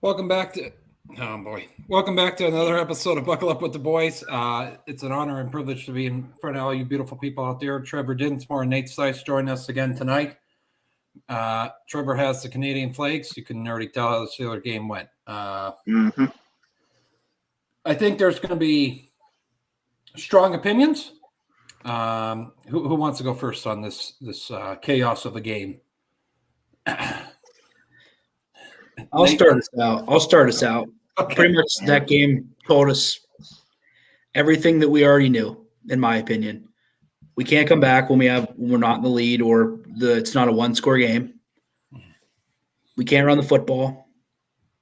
Welcome back to welcome back to another episode of Buckle Up with the Boys. It's an honor and privilege to be in front of all you beautiful people out there. Trevor Dinsmore and Nate Seiss join us again tonight. Trevor has the Canadian flags. You can already tell how the Steeler game went. I think there's going to be strong opinions. Who wants to go first on this chaos of the game? I'll start us out. Okay. Pretty much that game told us everything that we already knew, in my opinion. We can't come back when we're not in the lead or it's not a one-score game. We can't run the football.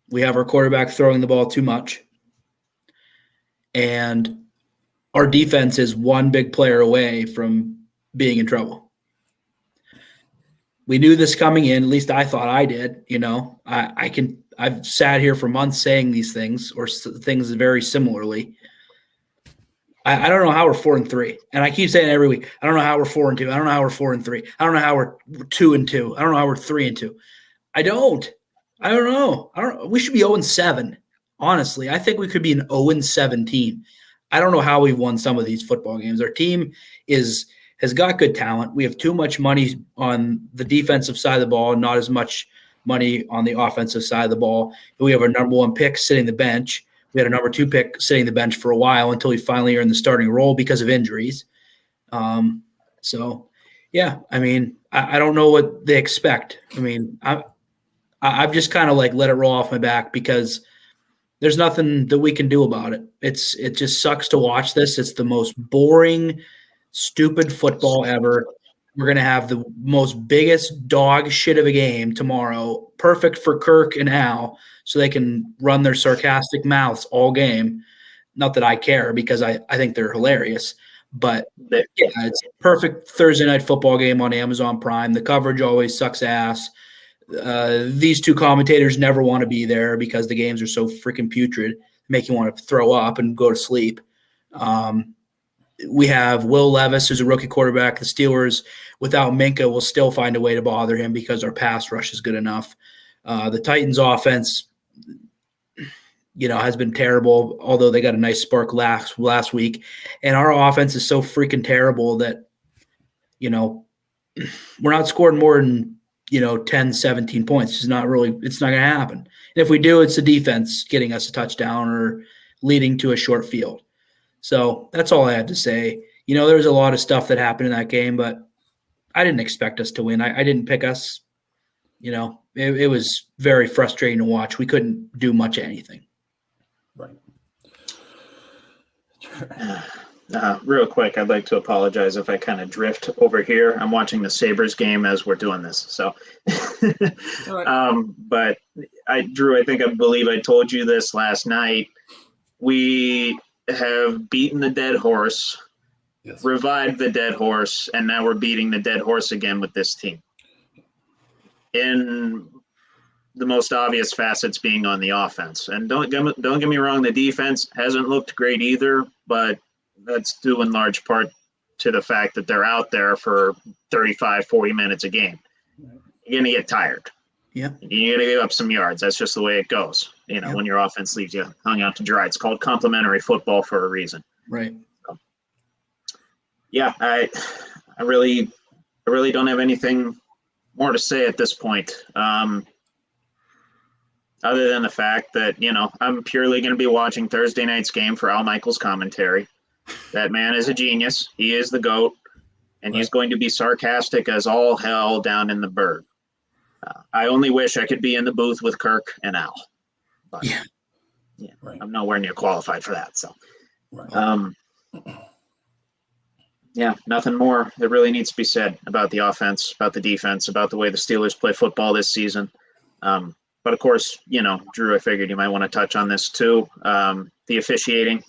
We have our quarterback throwing the ball too much. And our defense is one big player away from being in trouble. We knew this coming in. At least I thought I did. I've sat here for months saying these things or things very similarly. I don't know how we're 4-3, and I keep saying it every week. I don't know how we're 4-2. I don't know how we're 4-3. I don't know how we're 2-2. I don't know how we're 3-2. I don't know. We should be 0-7. Honestly, I think we could be an 0-7 team. I don't know how we've won some of these football games. Our team has got good talent. We have too much money on the defensive side of the ball, not as much money on the offensive side of the ball. We have our number one pick sitting the bench. We had a number two pick sitting the bench for a while until we finally earned the starting role because of injuries. I don't know what they expect. I've just kind of let it roll off my back because there's nothing that we can do about it. It just sucks to watch this. It's the most boring, stupid football ever. We're going to have the most biggest dog shit of a game tomorrow. Perfect for Kirk and Al so they can run their sarcastic mouths all game. Not that I care because I think they're hilarious. But yeah, it's a perfect Thursday night football game on Amazon Prime. The coverage always sucks ass. These two commentators never want to be there because the games are so freaking putrid, make you want to throw up and go to sleep. We have Will Levis, who's a rookie quarterback. The Steelers, without Minka, will still find a way to bother him because our pass rush is good enough. The Titans' offense, has been terrible, although they got a nice spark last week. And our offense is so freaking terrible that, we're not scoring more than, 10, 17 points. It's not going to happen. And if we do, it's the defense getting us a touchdown or leading to a short field. So that's all I have to say. There's a lot of stuff that happened in that game, but I didn't expect us to win. I didn't pick us. It was very frustrating to watch. We couldn't do much of anything. Right. Real quick, I'd like to apologize if I kind of drift over here. I'm watching the Sabres game as we're doing this. So, Right. But Drew, I believe I told you this last night. We have beaten the dead horse, Yes. revived the dead horse, and now we're beating the dead horse again with this team. In the most obvious facets being on the offense. And don't get me wrong, the defense hasn't looked great either, but that's due in large part to the fact that they're out there for 35, 40 minutes a game. You're going to get tired. Yeah. You're going to give up some yards. That's just the way it goes. When your offense leaves you hung out to dry. It's called complementary football for a reason. Right. So, yeah, I really don't have anything more to say at this point. Other than the fact that, I'm purely going to be watching Thursday night's game for Al Michaels' commentary. That man is a genius. He is the GOAT, and he's going to be sarcastic as all hell down in the Berg. I only wish I could be in the booth with Kirk and Al. But, Right. I'm nowhere near qualified for that. So, Right. nothing more that really needs to be said about the offense, about the defense, about the way the Steelers play football this season. But of course, Drew, I figured you might want to touch on this too. The officiating,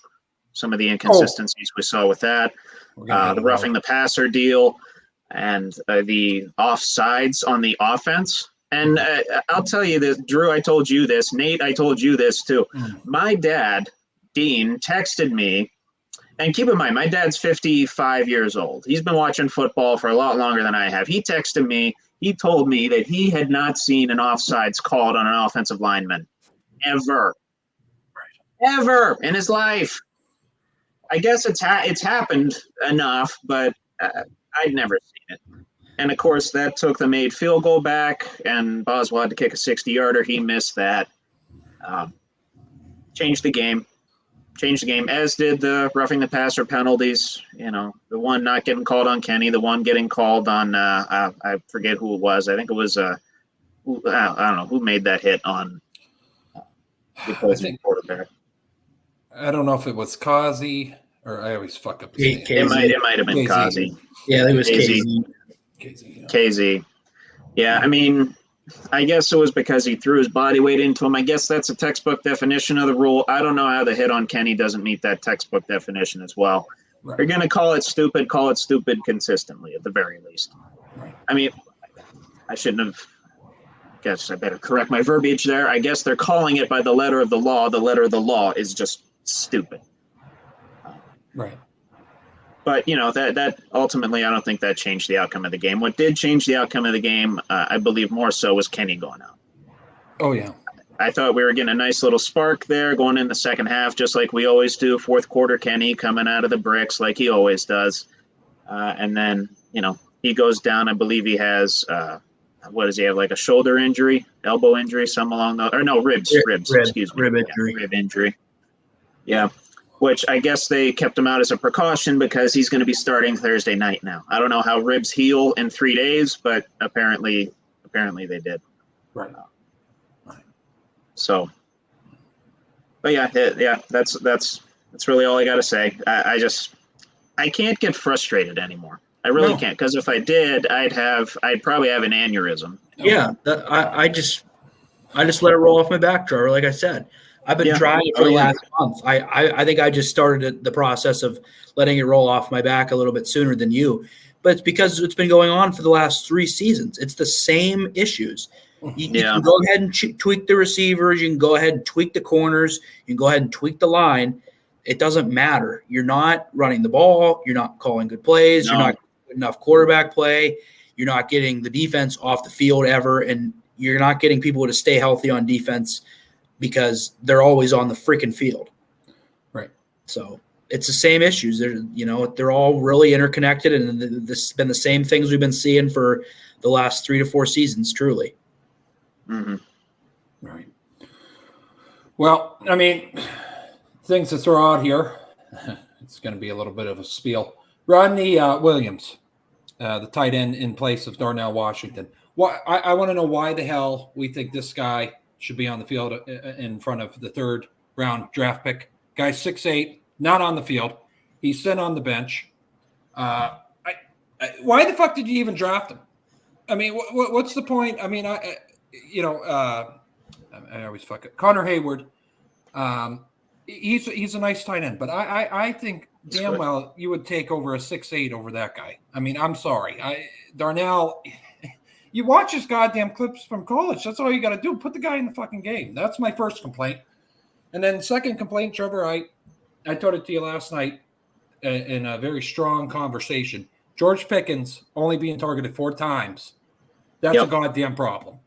some of the inconsistencies we saw with that, the roughing the passer deal, and the offsides on the offense. And I'll tell you this, Drew, I told you this. Nate, I told you this too. My dad, Dean, texted me. And keep in mind, my dad's 55 years old. He's been watching football for a lot longer than I have. He texted me. He told me that he had not seen an offsides called on an offensive lineman ever in his life. I guess it's happened enough, but I'd never seen it. And, of course, that took the made field goal back, and Boswell had to kick a 60-yarder. He missed that. Changed the game, as did the roughing the passer penalties. You know, the one not getting called on Kenny, the one getting called on, I forget who it was. I think it was, I don't know, who made that hit on the opposing quarterback. I don't know if it was Kazi or I always fuck up his name. It might have been Kazi. Yeah, it was KZ. KZ. Yeah, I mean, I guess it was because he threw his body weight into him. I guess that's a textbook definition of the rule. I don't know how the hit on Kenny doesn't meet that textbook definition as well. Right. If you're going to call it stupid consistently at the very least. Right. I mean, I shouldn't have. Guess I better correct my verbiage there. I guess they're calling it by the letter of the law. The letter of the law is just stupid. Right. But, you know, that ultimately, I don't think that changed the outcome of the game. What did change the outcome of the game, I believe more so, was Kenny going out. Oh, yeah. I thought we were getting a nice little spark there going in the second half, just like we always do. Fourth quarter, Kenny coming out of the bricks like he always does. And then, you know, he goes down. I believe he has, what does he have, like a shoulder injury, elbow injury, some along those, or no, ribs, excuse me. Rib injury. Yeah, rib injury. Yeah. Which I guess they kept him out as a precaution because he's going to be starting Thursday night now. I don't know how ribs heal in 3 days, but apparently they did. Right. So, but yeah, that's really all I got to say. I can't get frustrated anymore. I really can't, because if I did, I'd probably have an aneurysm. Yeah, I just let it roll off my back, Trevor. Like I said, I've been trying it for the last month. I think I just started the process of letting it roll off my back a little bit sooner than you. But it's because it's been going on for the last 3 seasons. It's the same issues. You can go ahead and tweak the receivers. You can go ahead and tweak the corners. You can go ahead and tweak the line. It doesn't matter. You're not running the ball. You're not calling good plays. No. You're not good enough quarterback play. You're not getting the defense off the field ever. And you're not getting people to stay healthy on defense because they're always on the freaking field. Right. So it's the same issues. They're all really interconnected, and this has been the same things we've been seeing for the last 3 to 4 seasons, truly. Mm-hmm. Right. Well, I mean, things to throw out here. It's going to be a little bit of a spiel. Rodney Williams, the tight end in place of Darnell Washington. I want to know why the hell we think this guy should be on the field in front of the 3rd round draft pick. Guy's 6'8", not on the field. He's sitting on the bench. Why the fuck did you even draft him? I mean, what's the point? I mean, I always fuck it. Connor Hayward, he's a nice tight end, but I think damn well you would take over a 6'8" over that guy. I mean, I'm sorry. Darnell, you watch his goddamn clips from college. That's all you got to do. Put the guy in the fucking game. That's my first complaint. And then second complaint, Trevor, I told it to you last night in a very strong conversation. George Pickens only being targeted 4 times. That's a goddamn problem.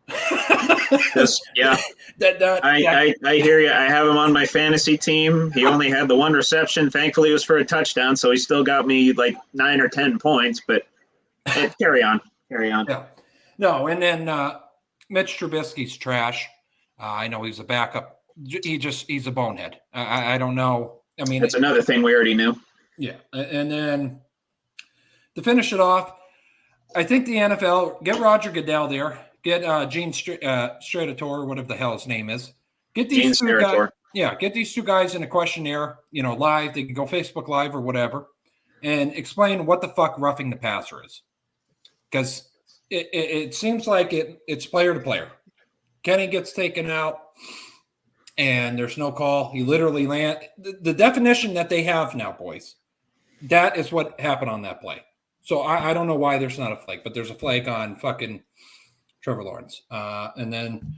Yeah. I hear you. I have him on my fantasy team. He only had the 1 reception. Thankfully, it was for a touchdown, so he still got me like 9 or 10 points. But carry on. Yeah. No, and then Mitch Trubisky's trash. I know he's a backup. He's a bonehead. I don't know. I mean, that's another thing we already knew. Yeah, and then to finish it off, I think the NFL, get Roger Goodell there, get Gene Steratore, whatever the hell his name is. Get these two guys. Yeah, get these 2 guys in a questionnaire, live. They can go Facebook Live or whatever, and explain what the fuck roughing the passer is. Because it seems like it's player to player. Kenny gets taken out, and there's no call. He literally the definition that they have now, boys, that is what happened on that play. So I don't know why there's not a flag, but there's a flag on fucking Trevor Lawrence. And then,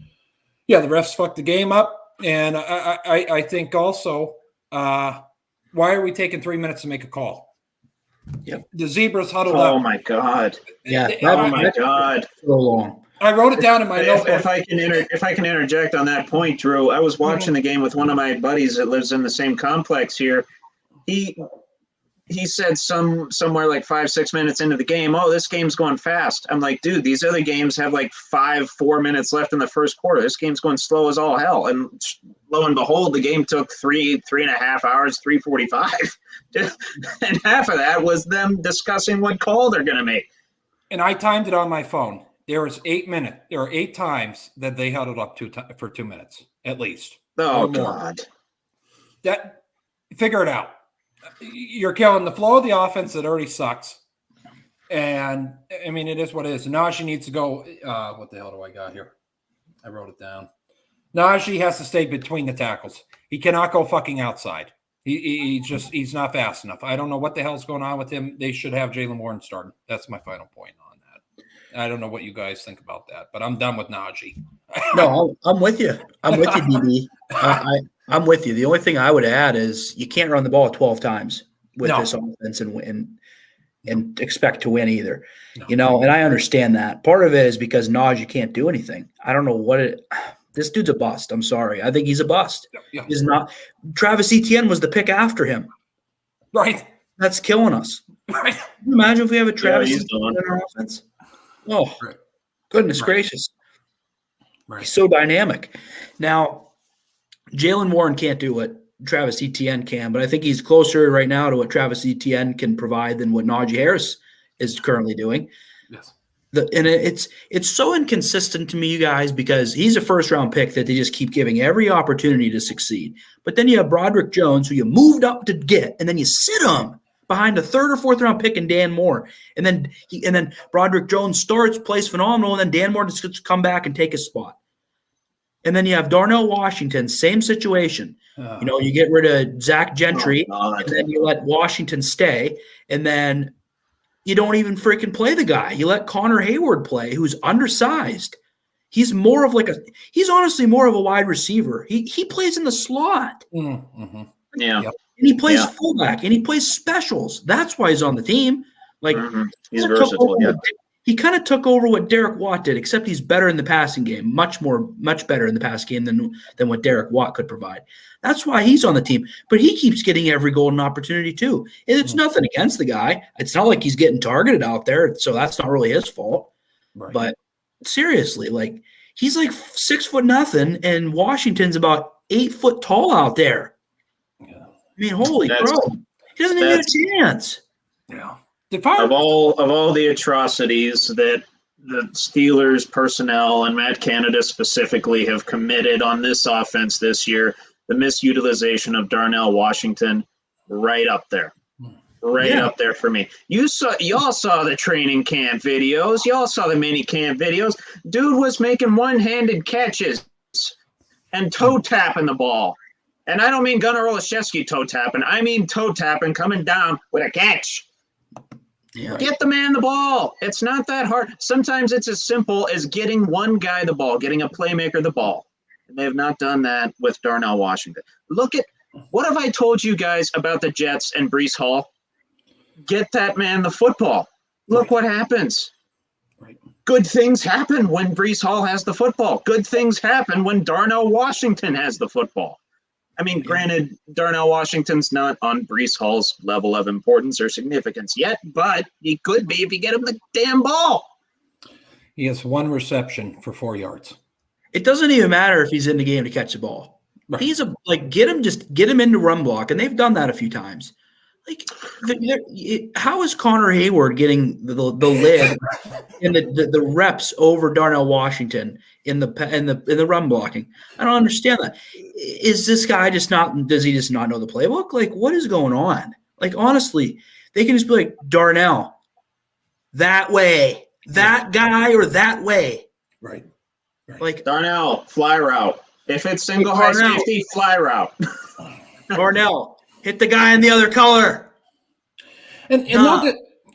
the refs fucked the game up. And I think also, why are we taking 3 minutes to make a call? Yep. The Zebras huddled up. Oh, my God. Yeah. Oh, my God. So long. I wrote it down in my notebook. If I can interject on that point, Drew, I was watching the game with one of my buddies that lives in the same complex here. He said somewhere like 5-6 minutes into the game, oh, this game's going fast. I'm like, dude, these other games have like 4 minutes left in the first quarter. This game's going slow as all hell. And lo and behold, the game took 3.5 hours, 3:45. And half of that was them discussing what call they're going to make. And I timed it on my phone. There was 8 minutes. There are 8 times that they held it up for 2 minutes at least. Oh, or more. God. That figure it out. You're killing the flow of the offense that already sucks. And I mean, it is what it is. Najee needs to go. What the hell do I got here? I wrote it down. Najee has to stay between the tackles. He cannot go fucking outside. He's not fast enough. I don't know what the hell's going on with him. They should have Jaylen Warren starting. That's my final point on that. I don't know what you guys think about that, but I'm done with Najee. No, I'm with you. I'm with you, DB. I'm with you. The only thing I would add is you can't run the ball 12 times with this offense and expect to win either. No. And I understand that. Part of it is because Najee can't do anything. I don't know this dude's a bust. I'm sorry. I think he's a bust. Yeah. He's not. Travis Etienne was the pick after him. Right. That's killing us. Right. Can you imagine if we have a Travis he's Etienne in our offense? Oh, right. Goodness gracious. Right. He's so dynamic. Now, Jaylen Warren can't do what Travis Etienne can, but I think he's closer right now to what Travis Etienne can provide than what Najee Harris is currently doing. Yes. And it's so inconsistent to me, you guys, because he's a first-round pick that they just keep giving every opportunity to succeed. But then you have Broderick Jones, who you moved up to get, and then you sit him behind a third or fourth-round pick in Dan Moore. And then Broderick Jones starts, plays phenomenal, and then Dan Moore just gets to come back and take his spot. And then you have Darnell Washington, same situation. You get rid of Zach Gentry, and then you let Washington stay, and then you don't even freaking play the guy. You let Connor Hayward play, who's undersized. He's honestly more of a wide receiver. He plays in the slot. Mm-hmm. Yeah. Yep. And he plays fullback, and he plays specials. That's why he's on the team. Like he's versatile. Yeah. He kind of took over what Derek Watt did, except he's better in the passing game, much better in the pass game than what Derek Watt could provide. That's why he's on the team. But he keeps getting every golden opportunity too. And it's nothing against the guy. It's not like he's getting targeted out there, so that's not really his fault. Right. But seriously, like he's like 6'0", and Washington's about 8 foot tall out there. Yeah. I mean, holy crow. He doesn't even get a chance. Yeah. Of all the atrocities that the Steelers personnel and Matt Canada specifically have committed on this offense this year, the misutilization of Darnell Washington, right up there. Up there for me. Y'all saw the training camp videos. Y'all saw the mini camp videos. Dude was making one-handed catches and toe tapping the ball. And I don't mean Gunnar Olszewski toe tapping. I mean toe tapping coming down with a catch. Yeah. Get the man the ball. It's not that hard. Sometimes it's as simple as getting one guy the ball, getting a playmaker the ball. And they have not done that with Darnell Washington. Look at what have I told you guys about the Jets and Breece Hall? Get that man the football. Look what happens. Right. Good things happen when Breece Hall has the football. Good things happen when Darnell Washington has the football. I mean, granted, Darnell Washington's not on Breece Hall's level of importance or significance yet, but he could be if you get him the damn ball. He has 1 reception for 4 yards. It doesn't even matter if he's in the game to catch the ball. Right. He's get him into run block, and they've done that a few times. Like, how is Connor Hayward getting the lid and the reps over Darnell Washington in the run blocking? I don't understand that. Is this guy does he just not know the playbook? Like, what is going on? Like, honestly, they can just be like, Darnell, that way, that guy, or that way. Right. Like, Darnell, fly route. If it's single high safety, fly route. Darnell, hit the guy in the other color. And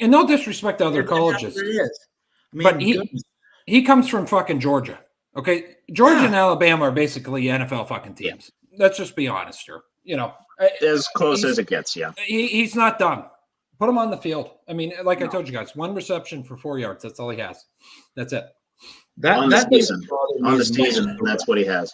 no disrespect to other colleges. It is. I mean, but he comes from fucking Georgia. Okay. Georgia and Alabama are basically NFL fucking teams. Let's just be honest here. As close as it gets, yeah. He's not done. Put him on the field. I mean, like I told you guys, 1 reception for 4 yards. That's all he has. That's it. On the That season. doesn't bother me On the as much as season, the that's what he has.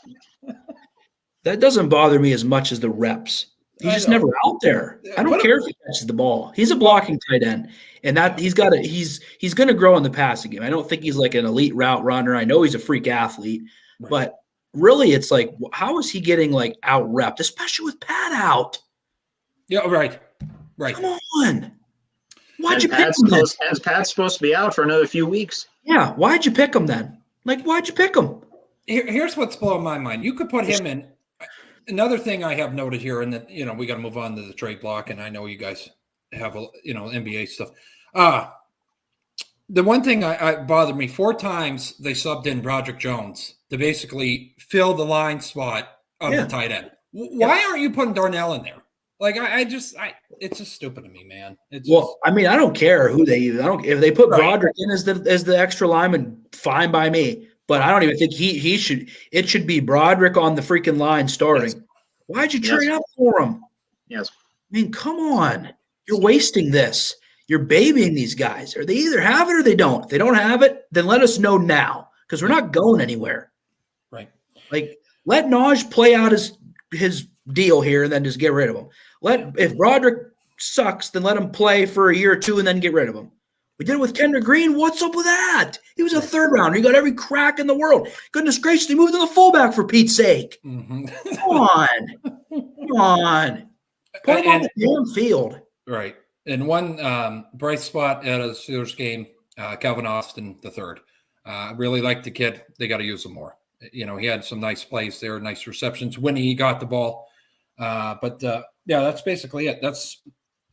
That doesn't bother me as much as the reps. He's I just know. never out there. I don't What care if he catches the ball. He's a blocking tight end, and that he's going to grow in the passing game. I don't think he's like an elite route runner. I know he's a freak athlete, Right. but really, it's like, how is he getting like out repped, especially with Pat out? Yeah, right. Come on, why'd And you pick him then? Pat's supposed to be out for another few weeks. Yeah, why'd you pick him then? Like, why'd you pick him? Here's what's blowing my mind. You could put him in. Another thing I have noted here, and that we got to move on to the trade block, and I know you guys have NBA stuff. The one thing I bothered me 4 times they subbed in Broderick Jones to basically fill the line spot of the tight end. Why aren't you putting Darnell in there? Like it's just stupid to me, man. I mean, I don't care who they use. If they put Right. Broderick in as the extra lineman, fine by me. But I don't even think he should. It should be Broderick on the freaking line starting. Yes. Why'd you Yes. trade up for him? Yes. I mean, come on. You're wasting this. You're babying these guys. Or they either have it or they don't. If they don't have it, then let us know now because we're not going anywhere. right. Like, let Naj play out his deal here and then just get rid of him. If Broderick sucks, then let him play for a year or two and then get rid of him. We did it with Kendrick Green. What's up with that? He was a third rounder. He got every crack in the world. Goodness gracious, he moved to the fullback for Pete's sake. Mm-hmm. Come on. Put him on the damn field. Right. And one bright spot at a Steelers game, Calvin Austin III. I really like the kid. They got to use him more. He had some nice plays there, nice receptions when he got the ball. But that's basically it. That's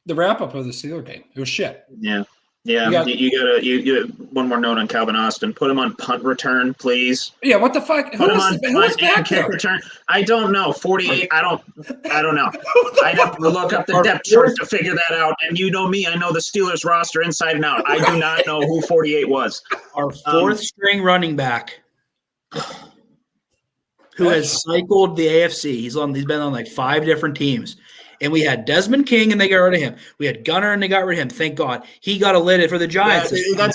the wrap up of the Steelers game. It was shit. Yeah. Yeah. You one more note on Calvin Austin. Put him on punt return, please. Yeah. What the fuck? Put him on Who was punt and back kick there? return. I don't know. 48. I don't know. I'd have to look up the depth chart to figure that out. And you know me, I know the Steelers roster inside and out. I do not know who 48 was. Our fourth string running back who has cycled the AFC. He's been on like 5 different teams. And we had Desmond King, and they got rid of him. We had Gunner, and they got rid of him. Thank God. He got a for the Giants.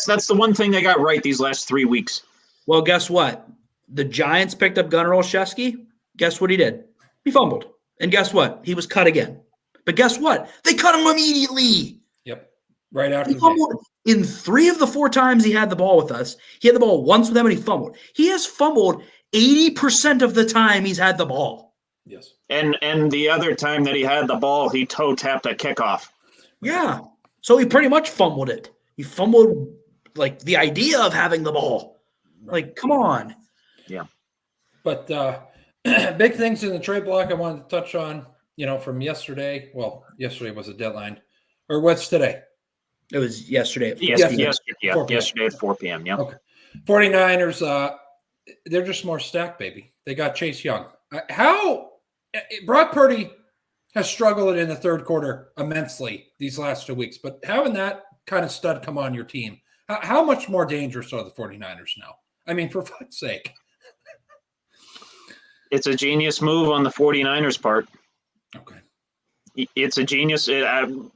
That's the one thing they got right these last 3 weeks. Well, guess what? The Giants picked up Gunnar Olszewski. Guess what he did? He fumbled. And guess what? He was cut again. But guess what? They cut him immediately. Yep. Right after He the fumbled in 3 of the 4 times he had the ball with us. He had the ball once with them, and he fumbled. He has fumbled 80% of the time he's had the ball. Yes. And the other time that he had the ball, he toe tapped a kickoff. Yeah. So he pretty much fumbled it. He fumbled like the idea of having the ball. Like, come on. Yeah. But big things in the trade block I wanted to touch on, from yesterday. Well, yesterday was a deadline. Or what's today? It was yesterday at 4 Yesterday at 4 p.m. Yeah. Okay. 49ers, they're just more stacked, baby. They got Chase Young. Brock Purdy has struggled in the third quarter immensely these last 2 weeks, but having that kind of stud come on your team, how much more dangerous are the 49ers now? I mean, for fuck's sake. It's a genius move on the 49ers' part. Okay. It's a genius.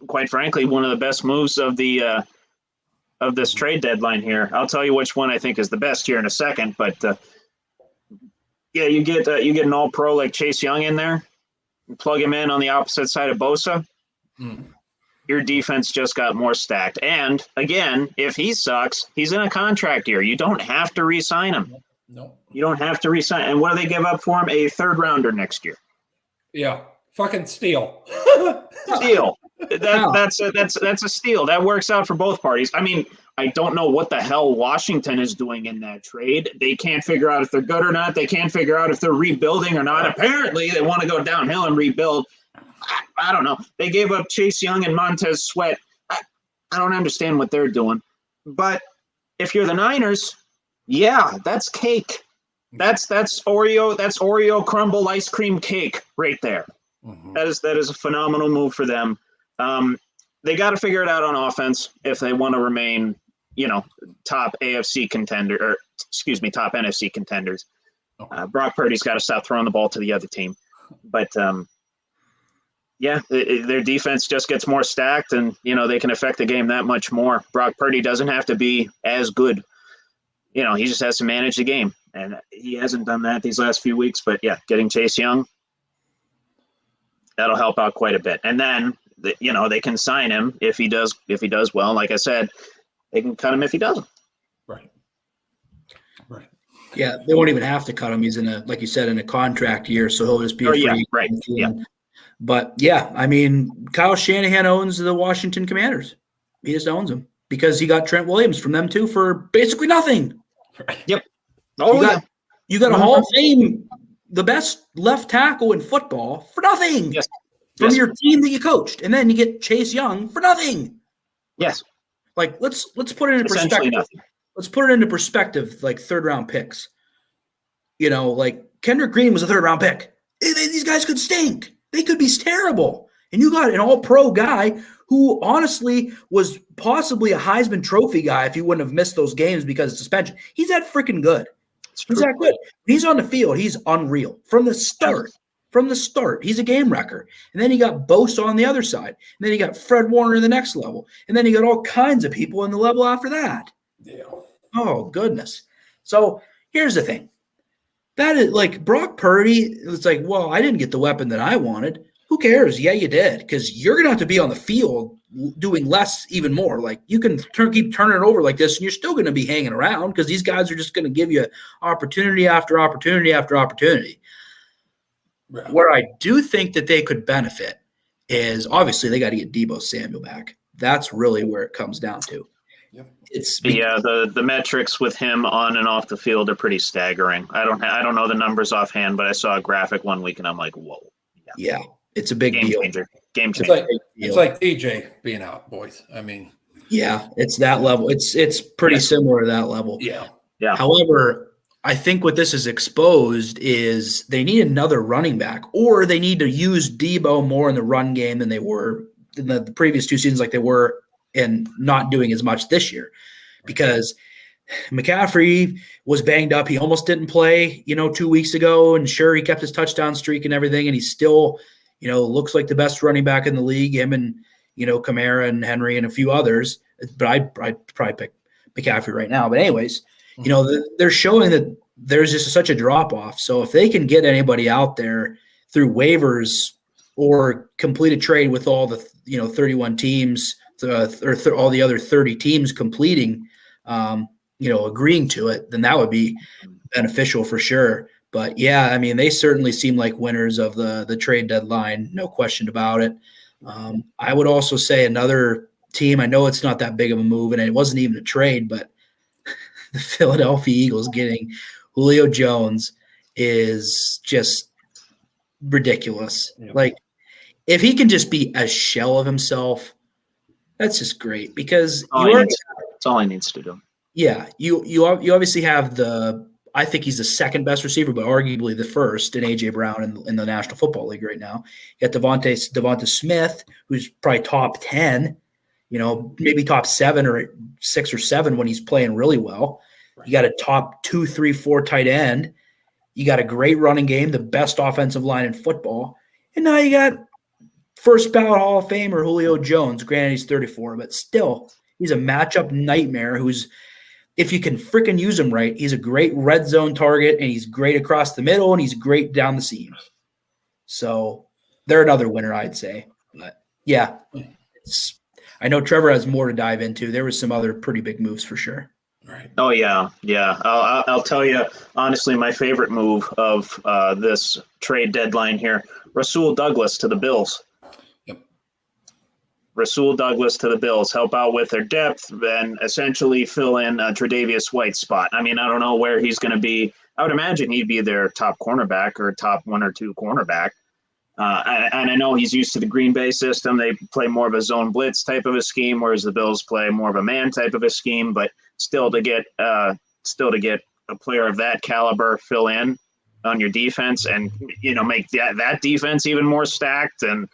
Quite frankly, one of the best moves of this trade deadline here. I'll tell you which one I think is the best here in a second, but you get an all-pro like Chase Young in there, plug him in on the opposite side of Bosa. Your defense just got more stacked. And again, if he sucks, he's in a contract year. You don't have to re-sign him. No. You don't have to re-sign. And what do they give up for him? A third rounder next year. Yeah. Fucking steal. Steal. That's a steal. That works out for both parties. I mean, I don't know what the hell Washington is doing in that trade. They can't figure out if they're good or not. They can't figure out if they're rebuilding or not. Apparently, they want to go downhill and rebuild. I don't know. They gave up Chase Young and Montez Sweat. I don't understand what they're doing. But if you're the Niners, yeah, that's cake. That's Oreo crumble ice cream cake right there. Mm-hmm. That is a phenomenal move for them. They got to figure it out on offense if they want to remain, top AFC contender, or top NFC contenders. Okay. Brock Purdy's got to stop throwing the ball to the other team. But their defense just gets more stacked, and they can affect the game that much more. Brock Purdy doesn't have to be as good. he just has to manage the game, and he hasn't done that these last few weeks. But yeah, getting Chase Young, that'll help out quite a bit. And then they can sign him if he does well. Like I said, they can cut him if he doesn't. Right. Yeah, they won't even have to cut him. He's like you said, in a contract year, so he'll just be a free. Right. Yeah. But yeah, I mean, Kyle Shanahan owns the Washington Commanders. He just owns them because he got Trent Williams from them too for basically nothing. Yep. Oh, you got a Hall of Fame, the best left tackle in football for nothing. Yes. From your team that you coached, and then you get Chase Young for nothing. Yes. Like let's put it into perspective. Nothing. Let's put it into perspective, like third-round picks. Like Kendrick Green was a third-round pick. These guys could stink. They could be terrible. And you got an all-pro guy who honestly was possibly a Heisman Trophy guy if he wouldn't have missed those games because of suspension. He's that freaking good. He's that good. He's on the field. He's unreal. From the start, he's a game wrecker. And then you got Bosa on the other side. And then you got Fred Warner in the next level. And then you got all kinds of people in the level after that. Yeah. Oh, goodness. So here's the thing. That is like Brock Purdy. It's like, well, I didn't get the weapon that I wanted. Who cares? Yeah, you did, because you're going to have to be on the field doing less, even more. Like you can keep turning it over like this, and you're still going to be hanging around because these guys are just going to give you opportunity after opportunity after opportunity. Right. Where I do think that they could benefit is obviously they got to get Deebo Samuel back. That's really where it comes down to. The metrics with him on and off the field are pretty staggering. I don't know the numbers offhand, but I saw a graphic one week and I'm like, whoa. Yeah, it's a big deal. Game changer. It's like DJ being out, boys. I mean, yeah, it's that level. It's pretty similar to that level. Yeah. However, I think what this is exposed is they need another running back, or they need to use Deebo more in the run game than they were in the previous two seasons, like they were, and not doing as much this year because McCaffrey was banged up. He almost didn't play, 2 weeks ago. And sure, he kept his touchdown streak and everything. And he still, looks like the best running back in the league, him and, Kamara and Henry and a few others. But I'd probably pick McCaffrey right now. But anyways, they're showing that there's just such a drop off. So if they can get anybody out there through waivers or complete a trade with all the, 31 teams, or all the other 30 teams completing, agreeing to it, then that would be beneficial for sure. But yeah, I mean, they certainly seem like winners of the trade deadline, no question about it. I would also say another team, I know it's not that big of a move and it wasn't even a trade, but the Philadelphia Eagles getting Julio Jones is just ridiculous. Yeah. Like if he can just be a shell of himself, that's just great because that's all he needs to do. Yeah, you obviously have I think he's the second best receiver, but arguably the first in A.J. Brown in the National Football League right now. You got Devonta Smith, who's probably top 10, maybe top 7 or 6 or 7 when he's playing really well. Right. You got a top 2, 3, 4 tight end. You got a great running game, the best offensive line in football. And now you got first ballot Hall of Famer Julio Jones. Granted, he's 34, but still, he's a matchup nightmare who's, if you can freaking use him right, he's a great red zone target, and he's great across the middle, and he's great down the seam. So they're another winner, I'd say. But, yeah, I know Trevor has more to dive into. There was some other pretty big moves for sure. Right. Oh, yeah. I'll tell you, honestly, my favorite move of this trade deadline here, Rasul Douglas to the Bills. Rasul Douglas to the Bills, help out with their depth and essentially fill in Tre'Davious White's spot. I mean, I don't know where he's going to be. I would imagine he'd be their top cornerback or top 1 or 2 cornerback. And I know he's used to the Green Bay system. They play more of a zone blitz type of a scheme, whereas the Bills play more of a man type of a scheme. But still to get a player of that caliber fill in on your defense and, make that defense even more stacked and,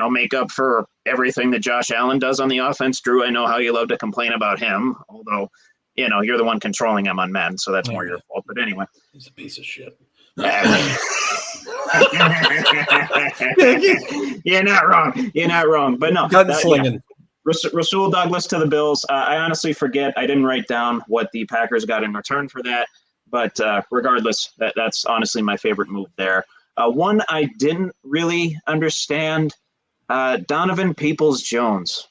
make up for everything that Josh Allen does on the offense. Drew, I know how you love to complain about him, although, you're the one controlling him on Madden, so that's more your fault. But anyway. He's a piece of shit. You're not wrong. But no. Gunslinging. Rasul Douglas to the Bills. I honestly forget. I didn't write down what the Packers got in return for that. But regardless, that's honestly my favorite move there. One I didn't really understand, Donovan Peoples-Jones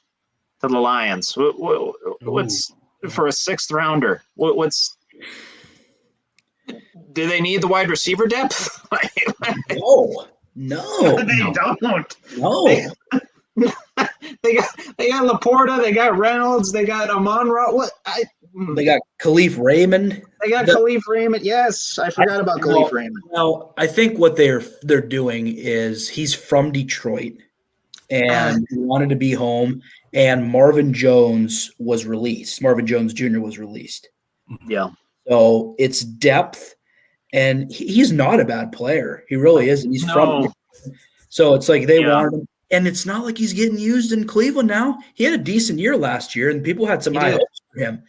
to the Lions. What's for a sixth rounder? What's do they need the wide receiver depth? No. They don't. No. They got Laporta, they got Reynolds, they got Amon-Ra. They got Khalif Raymond. They got Khalif Raymond. Yes, I forgot about Khalif Raymond. Well, I think what they're doing is he's from Detroit and he wanted to be home, and Marvin Jones was released. Marvin Jones Jr. was released. Yeah. So it's depth, and he's not a bad player. He really isn't. He's from Detroit. So it's like they wanted him. And it's not like he's getting used in Cleveland now. He had a decent year last year, and people had some high hopes for him.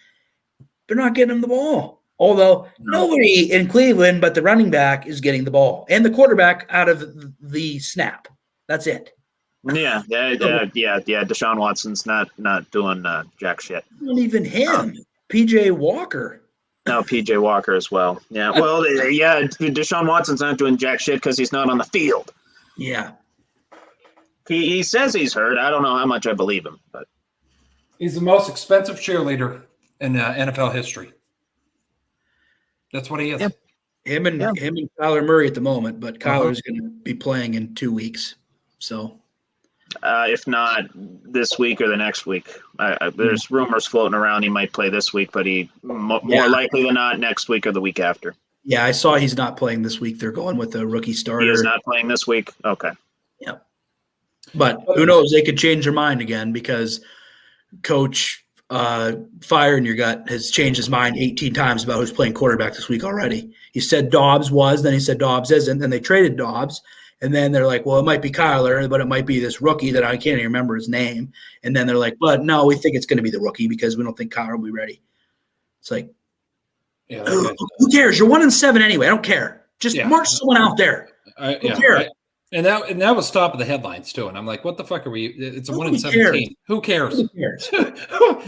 They're not getting him the ball. Although nobody in Cleveland but the running back is getting the ball, and the quarterback out of the snap. That's it. Yeah. Deshaun Watson's not doing jack shit. Not even him. PJ Walker. No, PJ Walker as well. Yeah. Well, Deshaun Watson's not doing jack shit because he's not on the field. Yeah. He says he's hurt. I don't know how much I believe him, but he's the most expensive cheerleader in NFL history. That's what he is. Yep. Him and Kyler Murray at the moment, but Kyler's going to be playing in 2 weeks. So, if not this week or the next week, there's rumors floating around he might play this week, but more likely than not next week or the week after. Yeah, I saw he's not playing this week. They're going with a rookie starter. He is not playing this week. Okay. Yep. But who knows? They could change their mind again because Coach Fire in Your Gut has changed his mind 18 times about who's playing quarterback this week already. He said Dobbs was, then he said Dobbs isn't, then they traded Dobbs. And then they're like, well, it might be Kyler, but it might be this rookie that I can't even remember his name. And then they're like, but no, we think it's going to be the rookie because we don't think Kyler will be ready. It's like, who cares? You're 1-7 anyway. I don't care. Just march someone out there. Who cares? And that was top of the headlines too. And I'm like, what the fuck are we? It's a 1-17. Who cares? Who cares?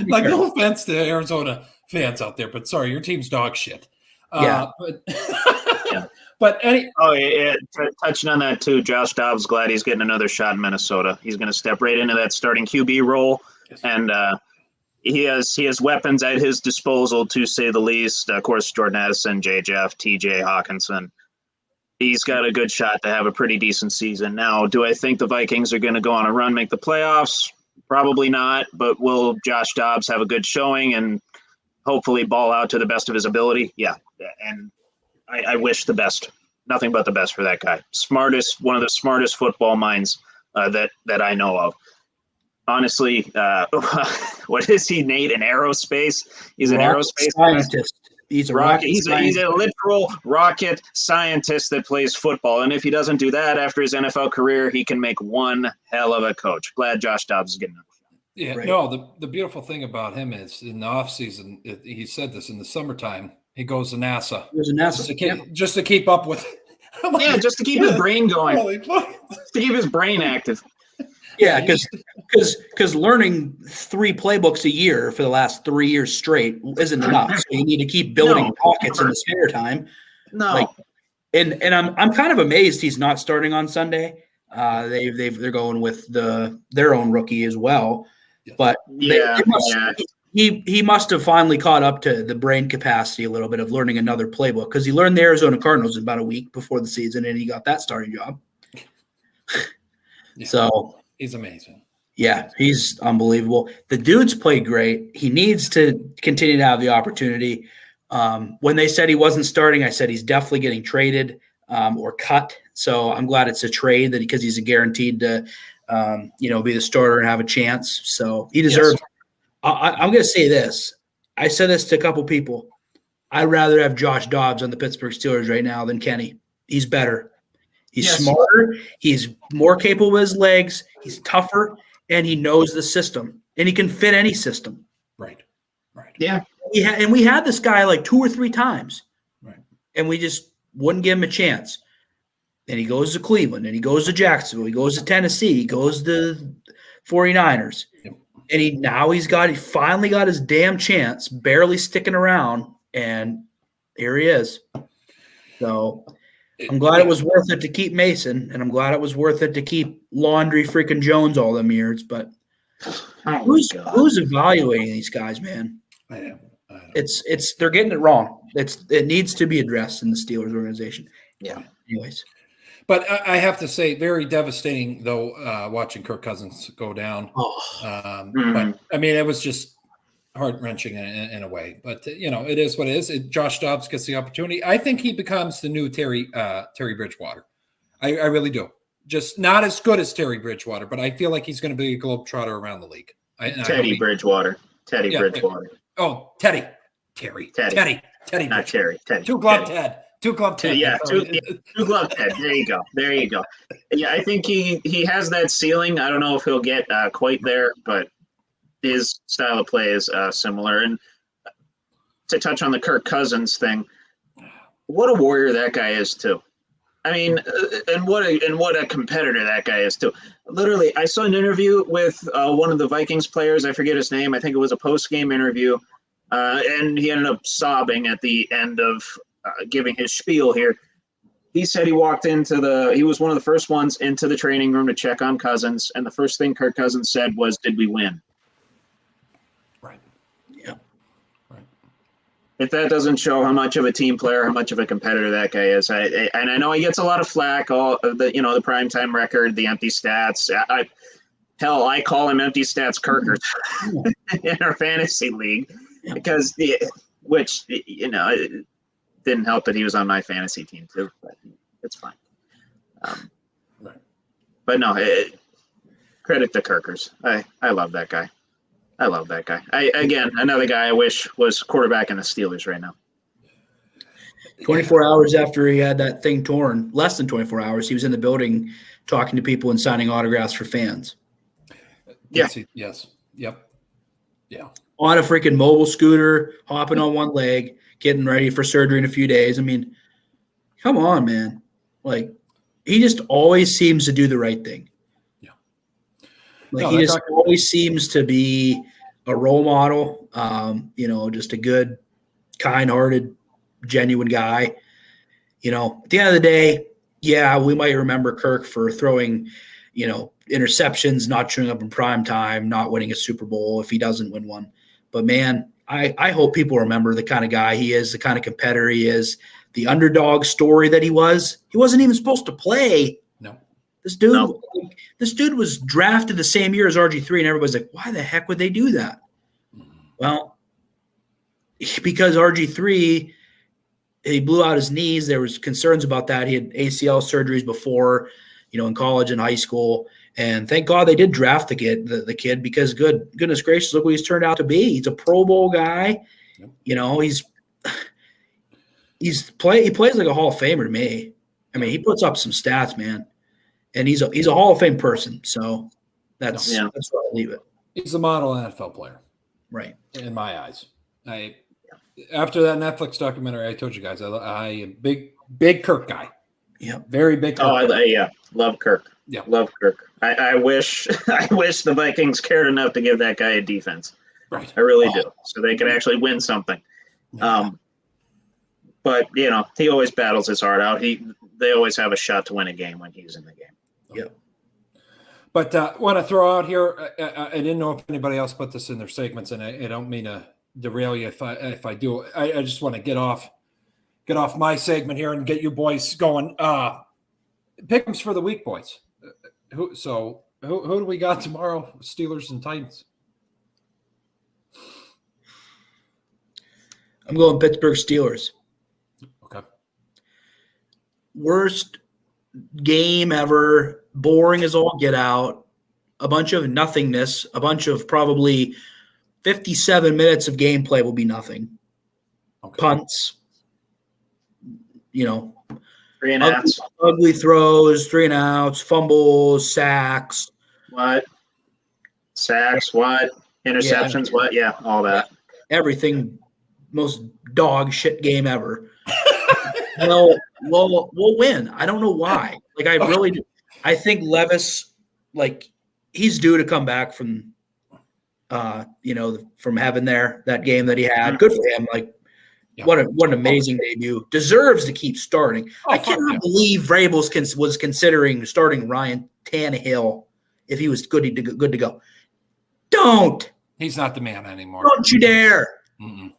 Like, no offense to Arizona fans out there, but sorry, your team's dog shit. But touching on that too, Josh Dobbs glad he's getting another shot in Minnesota. He's going to step right into that starting QB role, and he has weapons at his disposal to say the least. Of course, Jordan Addison, J.J.F., T.J. Hawkinson. He's got a good shot to have a pretty decent season. Now, do I think the Vikings are going to go on a run, make the playoffs? Probably not, but will Josh Dobbs have a good showing and hopefully ball out to the best of his ability? Yeah, and I wish the best. Nothing but the best for that guy. One of the smartest football minds that I know of. Honestly, what is he, Nate? An aerospace? He's an aerospace scientist. He's a rocket. He's a literal rocket scientist that plays football. And if he doesn't do that after his NFL career, he can make one hell of a coach. Glad Josh Dobbs is getting it. Yeah, right. No, the beautiful thing about him is in the offseason, he said this, in the summertime, he goes to NASA. He goes to NASA. Just to keep up with just to keep his brain going. To keep his brain active. Yeah, because learning 3 playbooks a year for the last 3 years straight isn't enough. So you need to keep building pockets in the spare time. No. And I'm kind of amazed he's not starting on Sunday. They're going with their own rookie as well. But he must have finally caught up to the brain capacity a little bit of learning another playbook, because he learned the Arizona Cardinals about a week before the season, and he got that starting job. So he's amazing. Yeah, he's unbelievable. The dude's played great. He needs to continue to have the opportunity. When they said he wasn't starting, I said he's definitely getting traded or cut. So I'm glad it's a trade because he's guaranteed to, be the starter and have a chance. So he deserves. Yes. I'm going to say this. I said this to a couple people. I'd rather have Josh Dobbs on the Pittsburgh Steelers right now than Kenny. He's better. He's smarter. He's more capable with his legs. He's tougher, and he knows the system, and he can fit any system. Right. Yeah. And we had this guy like 2 or 3 times, right? And we just wouldn't give him a chance. And he goes to Cleveland, and he goes to Jacksonville, he goes to Tennessee, he goes to 49ers. Yep. And he finally got his damn chance, barely sticking around, and here he is. So I'm glad it was worth it to keep Mason, and I'm glad it was worth it to keep Laundry freaking Jones all them years. But who's evaluating these guys, man? I know. It's they're getting it wrong. It needs to be addressed in the Steelers organization. Yeah. Anyways. But I have to say, very devastating, though, watching Kirk Cousins go down. But, I mean, it was just heart-wrenching in a way. But, it is what it is. Josh Dobbs gets the opportunity. I think he becomes the new Terry Bridgewater. I really do. Just not as good as Terry Bridgewater, but I feel like he's going to be a globetrotter around the league. Teddy Bridgewater. Bridgewater. Oh, Terry. Not Terry. Teddy. Two-glove Ted. Two-glove Ted. Yeah, two-glove Ted. There you go. Yeah, I think he has that ceiling. I don't know if he'll get quite there, but his style of play is similar. And to touch on the Kirk Cousins thing, what a warrior that guy is too. I mean, and what a competitor that guy is too. Literally, I saw an interview with one of the Vikings players. I forget his name. I think it was a post-game interview, and he ended up sobbing at the end of giving his spiel here. He said he was one of the first ones into the training room to check on Cousins, and the first thing Kirk Cousins said was, "Did we win?" Right. Yeah. Right. If that doesn't show how much of a team player, how much of a competitor that guy is, and I know he gets a lot of flack, all the the primetime record, the empty stats. I call him empty stats Kirkers in our fantasy league because which it didn't help that he was on my fantasy team too, but it's fine. Right. But no, credit to Kirkers. I love that guy. Again, another guy I wish was quarterback in the Steelers right now. 24 hours after he had that thing torn, less than 24 hours, he was in the building talking to people and signing autographs for fans. Yeah. Yes. Yep. Yeah. On a freaking mobile scooter, hopping on one leg, getting ready for surgery in a few days. I mean, come on, man. Like, he just always seems to do the right thing. Yeah. He just always seems to be a role model, just a good, kind-hearted, genuine guy. At the end of the day, yeah, we might remember Kirk for throwing, interceptions, not showing up in prime time, not winning a Super Bowl if he doesn't win one. But, man, I hope people remember the kind of guy he is, the kind of competitor he is, the underdog story that he was. He wasn't even supposed to play. No. This dude was drafted the same year as RG3, and everybody's like, why the heck would they do that? Well, because RG3, he blew out his knees. There was concerns about that. He had ACL surgeries before, in college and high school. And thank God they did draft the kid because goodness gracious, look what he's turned out to be. He's a Pro Bowl guy. Yep. He plays like a Hall of Famer to me. I mean, he puts up some stats, man. And he's a Hall of Fame person. So that's where I'll leave it. He's a model NFL player. Right. In my eyes. After that Netflix documentary, I told you guys, I am big Kirk guy. Yeah. Very big Kirk. Love Kirk. Yeah. Love Kirk. I wish the Vikings cared enough to give that guy a defense. Right. I really do. So they could actually win something. Yeah. But he always battles his heart out. They always have a shot to win a game when he's in the game. Yep. But want to throw out here, I didn't know if anybody else put this in their segments, and I don't mean to derail you if I do. I just want to get off my segment here and get you boys going. Pick'ems for the week, boys. Who do we got tomorrow? Steelers and Titans. I'm going Pittsburgh Steelers. Okay. Worst game ever. Boring as all get out. A bunch of nothingness. A bunch of probably 57 minutes of gameplay will be nothing. Okay. Punts. 3 and outs. Ugly throws, 3 and outs, fumbles, sacks. What? Sacks, what? Interceptions, what? Yeah, all that. Everything. Most dog shit game ever. We'll win. I don't know why. I think Levis, he's due to come back from from having that game that he had. Good for him. Like, Yeah. what an amazing debut. Deserves to keep starting. Oh, I fuck cannot yeah. believe Vrabel was considering starting Ryan Tannehill if he was good to go. Don't He's not the man anymore. don't you dare. Mm-mm.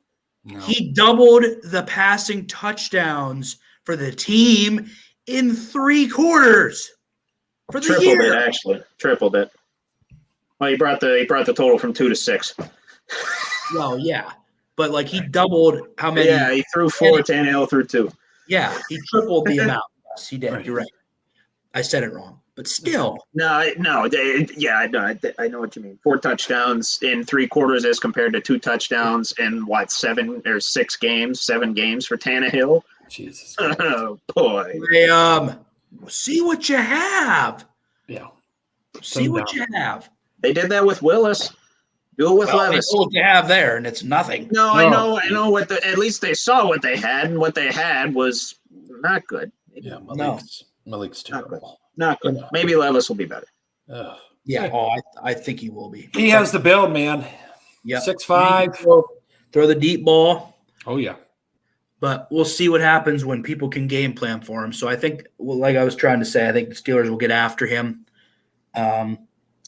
No. He doubled the passing touchdowns for the team in 3 quarters for the Tripled year. it, actually. Tripled it. Well, he brought the total from 2 to 6. Well, yeah, but like he doubled how many? Yeah, he threw 4. Tannehill threw 2. Yeah, he tripled the amount. Yes, he did. Right. You're right. I said it wrong, but still, I know what you mean. 4 touchdowns in 3 quarters as compared to 2 touchdowns in 7 or 6 games, 7 games for Tannehill. Jesus. Oh boy. they see what you have. Yeah. See what you have. They did that with Willis. Do it with Well, they Levis. know what you have there, and it's nothing. No, I know what at least they saw what they had, and what they had was not good. Yeah, No. Malik's terrible. Not good. No. Maybe Levis will be better. Ugh. Yeah. Oh, I think he will be. He has the build, man. Yeah. 6'5". Throw the deep ball. Oh yeah. But we'll see what happens when people can game plan for him. So I think, well, like I was trying to say, I think the Steelers will get after him.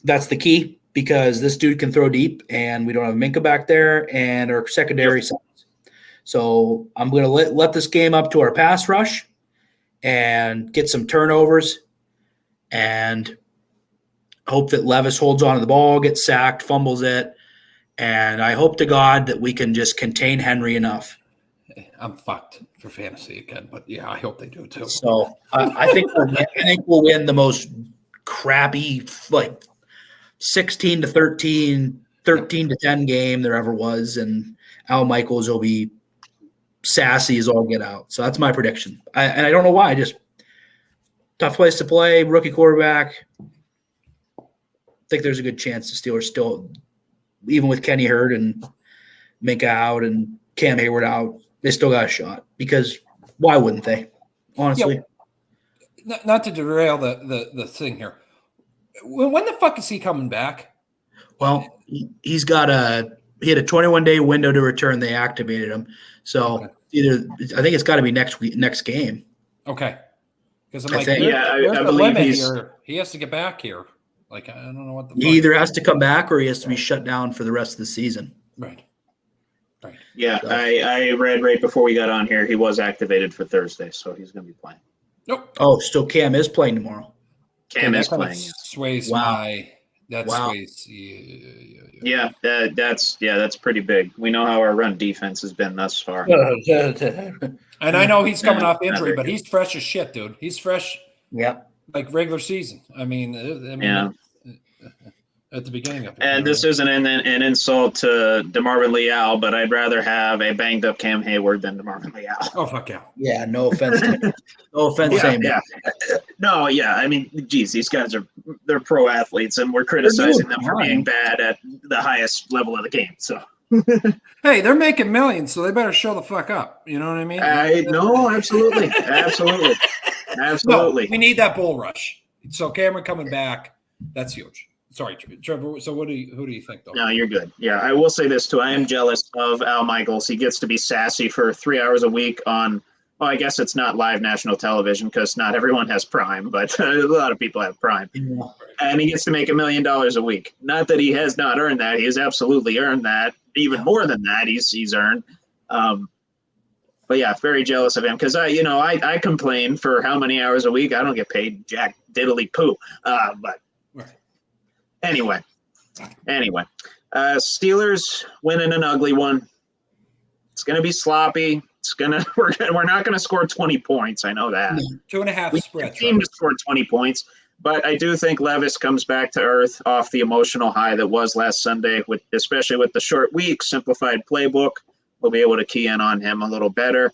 That's the key because this dude can throw deep, and we don't have Minka back there, and our secondary size. So I'm going to let this game up to our pass rush and get some turnovers and hope that Levis holds on to the ball, gets sacked, fumbles it. And I hope to God that we can just contain Henry enough. I'm fucked for fantasy again, but yeah, I hope they do too. So I think we'll win the most crappy, like 16 to 13, 13 to 10 game there ever was, and Al Michaels will be sassy as all get out. So that's my prediction. And I don't know why. Just tough place to play, rookie quarterback. I think there's a good chance the Steelers still, even with Kenny Hurd and Minka out and Cam Hayward out, they still got a shot because why wouldn't they? Honestly, Not to derail the thing here. When the fuck is he coming back? well, he had a 21-day window to return. They activated him, so I think it's got to be next game. Okay, because I'm I like, think- there's I the believe limit he's- here. He has to get back here. Like I don't know what the He fuck. either has to come back or he has to be shut down for the rest of the season. Right. Yeah, So- I read right before we got on here he was activated for Thursday, so he's going to be playing. Nope. Oh, still Cam is playing tomorrow. Cam that is kinda playing. Sways Wow. my. That Wow. sways. Yeah, that's pretty big. We know how our run defense has been thus far. And I know he's coming Yeah, off injury, not very but good. he's fresh as shit, dude. He's fresh Yep. like regular season. I mean, Yeah. at the beginning of it. And this isn't an insult to DeMarvin Leal, but I'd rather have a banged up Cam Hayward than DeMarvin Leal. Oh fuck yeah. Yeah. No offense. No offense. Yeah, saying yeah. No, yeah. I mean, geez, these guys they're pro athletes, and we're criticizing them for being bad at the highest level of the game. So Hey, they're making millions, so they better show the fuck up. You know what I mean? no, absolutely, absolutely, No, absolutely. we need that bull rush. So Cameron coming back, that's huge. Sorry, Trevor. So who do you think though? No, you're good. Yeah, I will say this too. I am jealous of Al Michaels. He gets to be sassy for 3 hours a week on. Well, I guess it's not live national television because not everyone has Prime, but a lot of people have Prime. Yeah. And he gets to make $1 million a week. Not that he has not earned that; he has absolutely earned that. Even more than that, he's earned. But yeah, very jealous of him because I complain for how many hours a week I don't get paid jack diddly poo. But Right. anyway, Steelers winning an ugly one. It's gonna be sloppy. We're not gonna score 20 points. I know that. 2.5 We spread. seem to score 20 points, but I do think Levis comes back to earth off the emotional high that was last Sunday, especially with the short week, simplified playbook. We'll be able to key in on him a little better.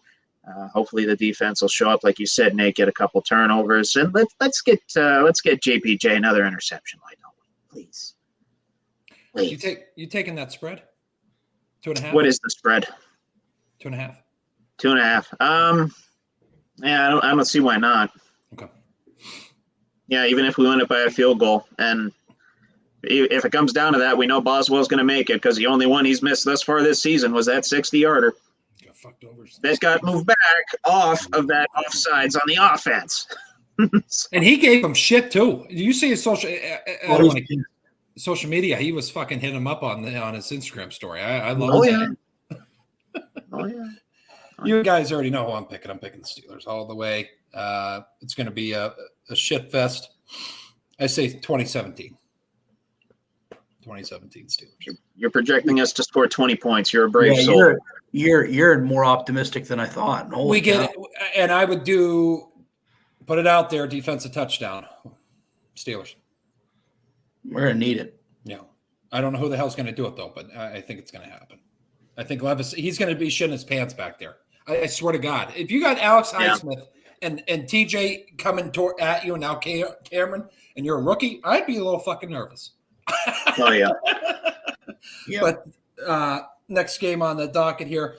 Hopefully the defense will show up, like you said, Nate, get a couple turnovers, and let's get JPJ another interception. Why don't we, please? You taking that spread? 2.5. What is the spread? 2.5. 2.5. Yeah, I don't see why not. Okay. Yeah, even if we win it by a field goal, and If it comes down to that, we know Boswell's going to make it because the only one he's missed thus far this season was that 60-yarder. Got fucked over. That got moved back off of that offsides on the offense. And he gave him shit too. You see his social media. He was fucking hitting him up on his Instagram story. I love that. Oh yeah. You guys already know who I'm picking. I'm picking the Steelers all the way. It's going to be a shit fest. I say 2017. 2017 Steelers. You're projecting us to score 20 points. You're a brave soul. You're more optimistic than I thought. We get it, and I would put it out there, defensive touchdown. Steelers. We're going to need it. Yeah. I don't know who the hell's going to do it, though, but I think it's going to happen. I think Levis, he's going to be shitting his pants back there. I swear to God. If you got Alex Highsmith and TJ coming at you and now Cameron, and you're a rookie, I'd be a little fucking nervous. Oh, yeah. Yeah. But next game on the docket here,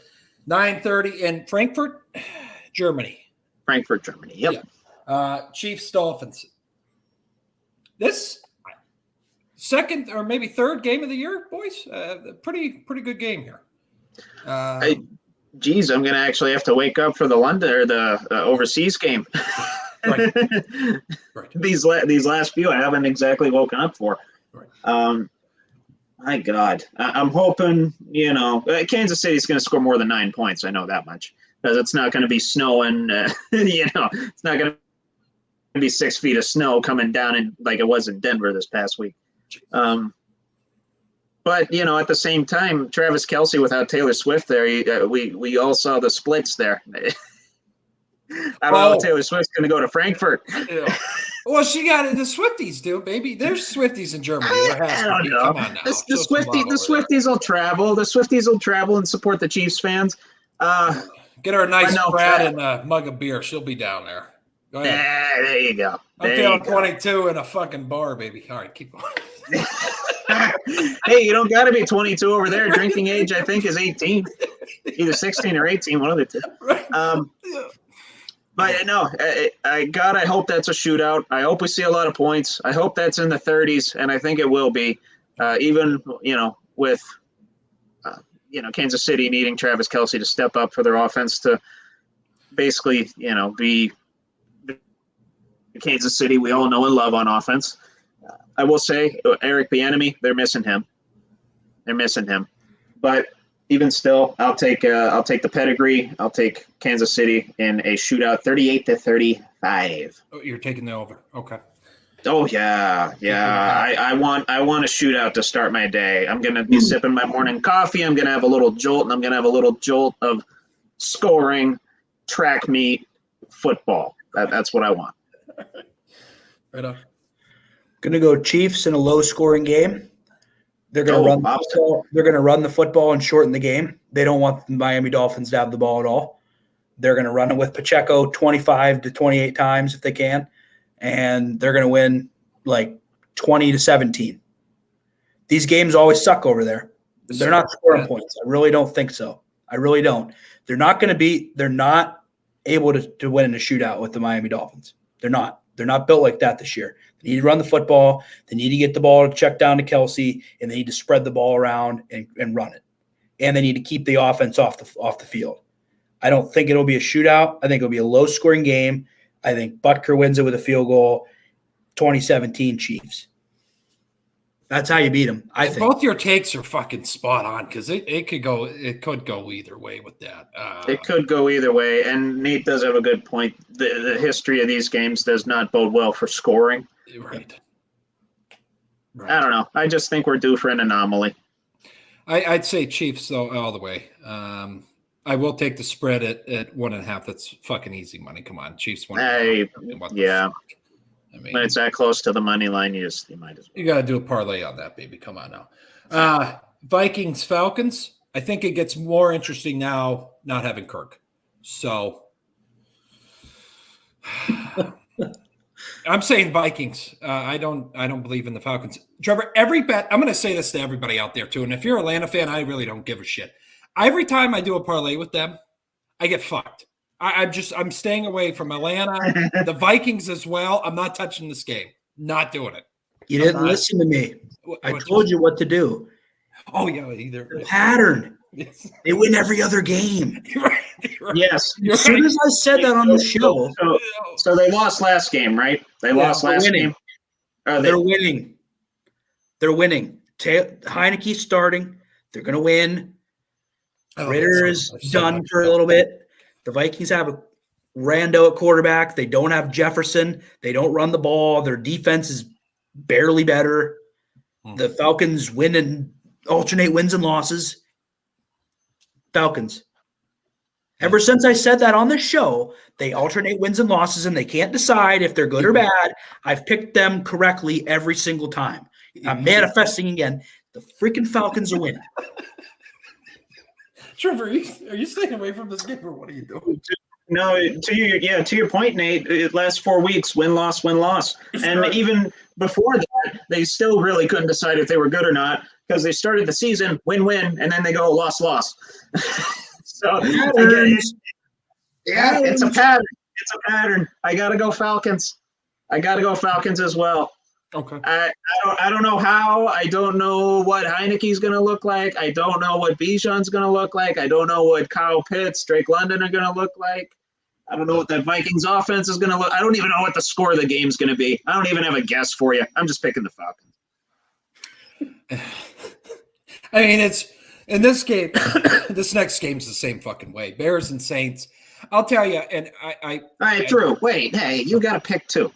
9:30 in Frankfurt, Germany. Frankfurt, Germany. Yep. Yeah. Chiefs, Dolphins. This second or maybe third game of the year, boys. Pretty good game here. Geez, I'm going to actually have to wake up for the London or the overseas game. Right. These last few I haven't exactly woken up for. Right. My God, I'm hoping, Kansas City's going to score more than 9 points. I know that much because it's not going to be snowing. It's not going to be 6 feet of snow coming down like it was in Denver this past week. But, at the same time, Travis Kelce without Taylor Swift there, we all saw the splits there. I don't know if Taylor Swift's going to go to Frankfurt. Yeah. Well, she got it. The Swifties do, baby. There's Swifties in Germany. I don't know. Come on now. The Swifties will travel. The Swifties will travel and support the Chiefs fans. Get her a nice Brad and a mug of beer. She'll be down there. Go ahead. There you go. I'm feeling 22 in a fucking bar, baby. All right, keep going. Hey, you don't got to be 22 over there. Drinking age, I think, is 18. Either 16 or 18, one of the two. Right. But no, I hope that's a shootout. I hope we see a lot of points. I hope that's in the 30s, and I think it will be. Even with Kansas City needing Travis Kelce to step up for their offense to basically be the Kansas City we all know and love on offense. I will say Eric Bieniemy, they're missing him. But even still, I'll take the pedigree. I'll take Kansas City in a shootout, 38-35. Oh, you're taking the over. Okay. Oh yeah. I want a shootout to start my day. I'm gonna be sipping my morning coffee. I'm gonna have a little jolt, and I'm gonna have a little jolt of scoring, track meet, football. That's what I want. Right on. Gonna go Chiefs in a low-scoring game. They're going to run the football. They're going to run the football and shorten the game. They don't want the Miami Dolphins to have the ball at all. They're going to run it with Pacheco 25 to 28 times if they can, and they're going to win like 20-17. These games always suck over there. They're not scoring points. I really don't think so. I really don't. They're not able to win in a shootout with the Miami Dolphins. They're not. They're not built like that this year. They need to run the football. They need to get the ball to check down to Kelce, and they need to spread the ball around and run it. And they need to keep the offense off the field. I don't think it'll be a shootout. I think it'll be a low-scoring game. I think Butker wins it with a field goal. 2017 Chiefs. That's how you beat them. I think both your takes are fucking spot on because it could go either way with that. It could go either way, and Nate does have a good point. The history of these games does not bode well for scoring. Right. I don't know. I just think we're due for an anomaly. I'd say Chiefs though all the way. I will take the spread at 1.5. That's fucking easy money. Come on, Chiefs 1.5. Yeah. I mean, when it's that close to the money line, you might as well. You got to do a parlay on that, baby. Come on now. Vikings, Falcons. I think it gets more interesting now not having Kirk. So I'm saying Vikings. I don't believe in the Falcons. Trevor, every bet, I'm going to say this to everybody out there too. And if you're an Atlanta fan, I really don't give a shit. Every time I do a parlay with them, I get fucked. I'm staying away from Atlanta, the Vikings as well. I'm not touching this game. Not doing it. You didn't not. listen to me. I What's told you what to do. Oh yeah, either The pattern. Yes. They win every other game. You're right. You're right. Yes. As soon as I said that on the show, So they lost last game, right? They lost they're last winning. game. Are they? they're winning. They're winning. Heineke's starting. They're going to win. Oh, Ritter that's is so done much for a fun. little bit. The Vikings have a rando at quarterback. They don't have Jefferson. They don't run the ball. Their defense is barely better. The Falcons win and alternate wins and losses. Falcons. Ever since I said that on the show, they alternate wins and losses and they can't decide if they're good or bad. I've picked them correctly every single time. I'm manifesting again. The freaking Falcons are winning. Trevor, are you staying away from this game or what are you doing? No, to your point, Nate. It last 4 weeks, win loss, and Right. even before that, they still really couldn't decide if they were good or not because they started the season win, and then they go loss. So Patterns. it's a pattern. It's a pattern. I gotta go Falcons. As well. Okay. I don't know how. I don't know what Heineke's going to look like. I don't know what Bijan's going to look like. I don't know what Kyle Pitts, Drake London are going to look like. I don't know what that Vikings offense is going to look. I don't even know what the score of the game's going to be. I don't even have a guess for you. I'm just picking the Falcons. I mean, it's in this game. This next game's the same fucking way. Bears and Saints. I'll tell you, and All right, Drew. Wait, hey, you got to pick two.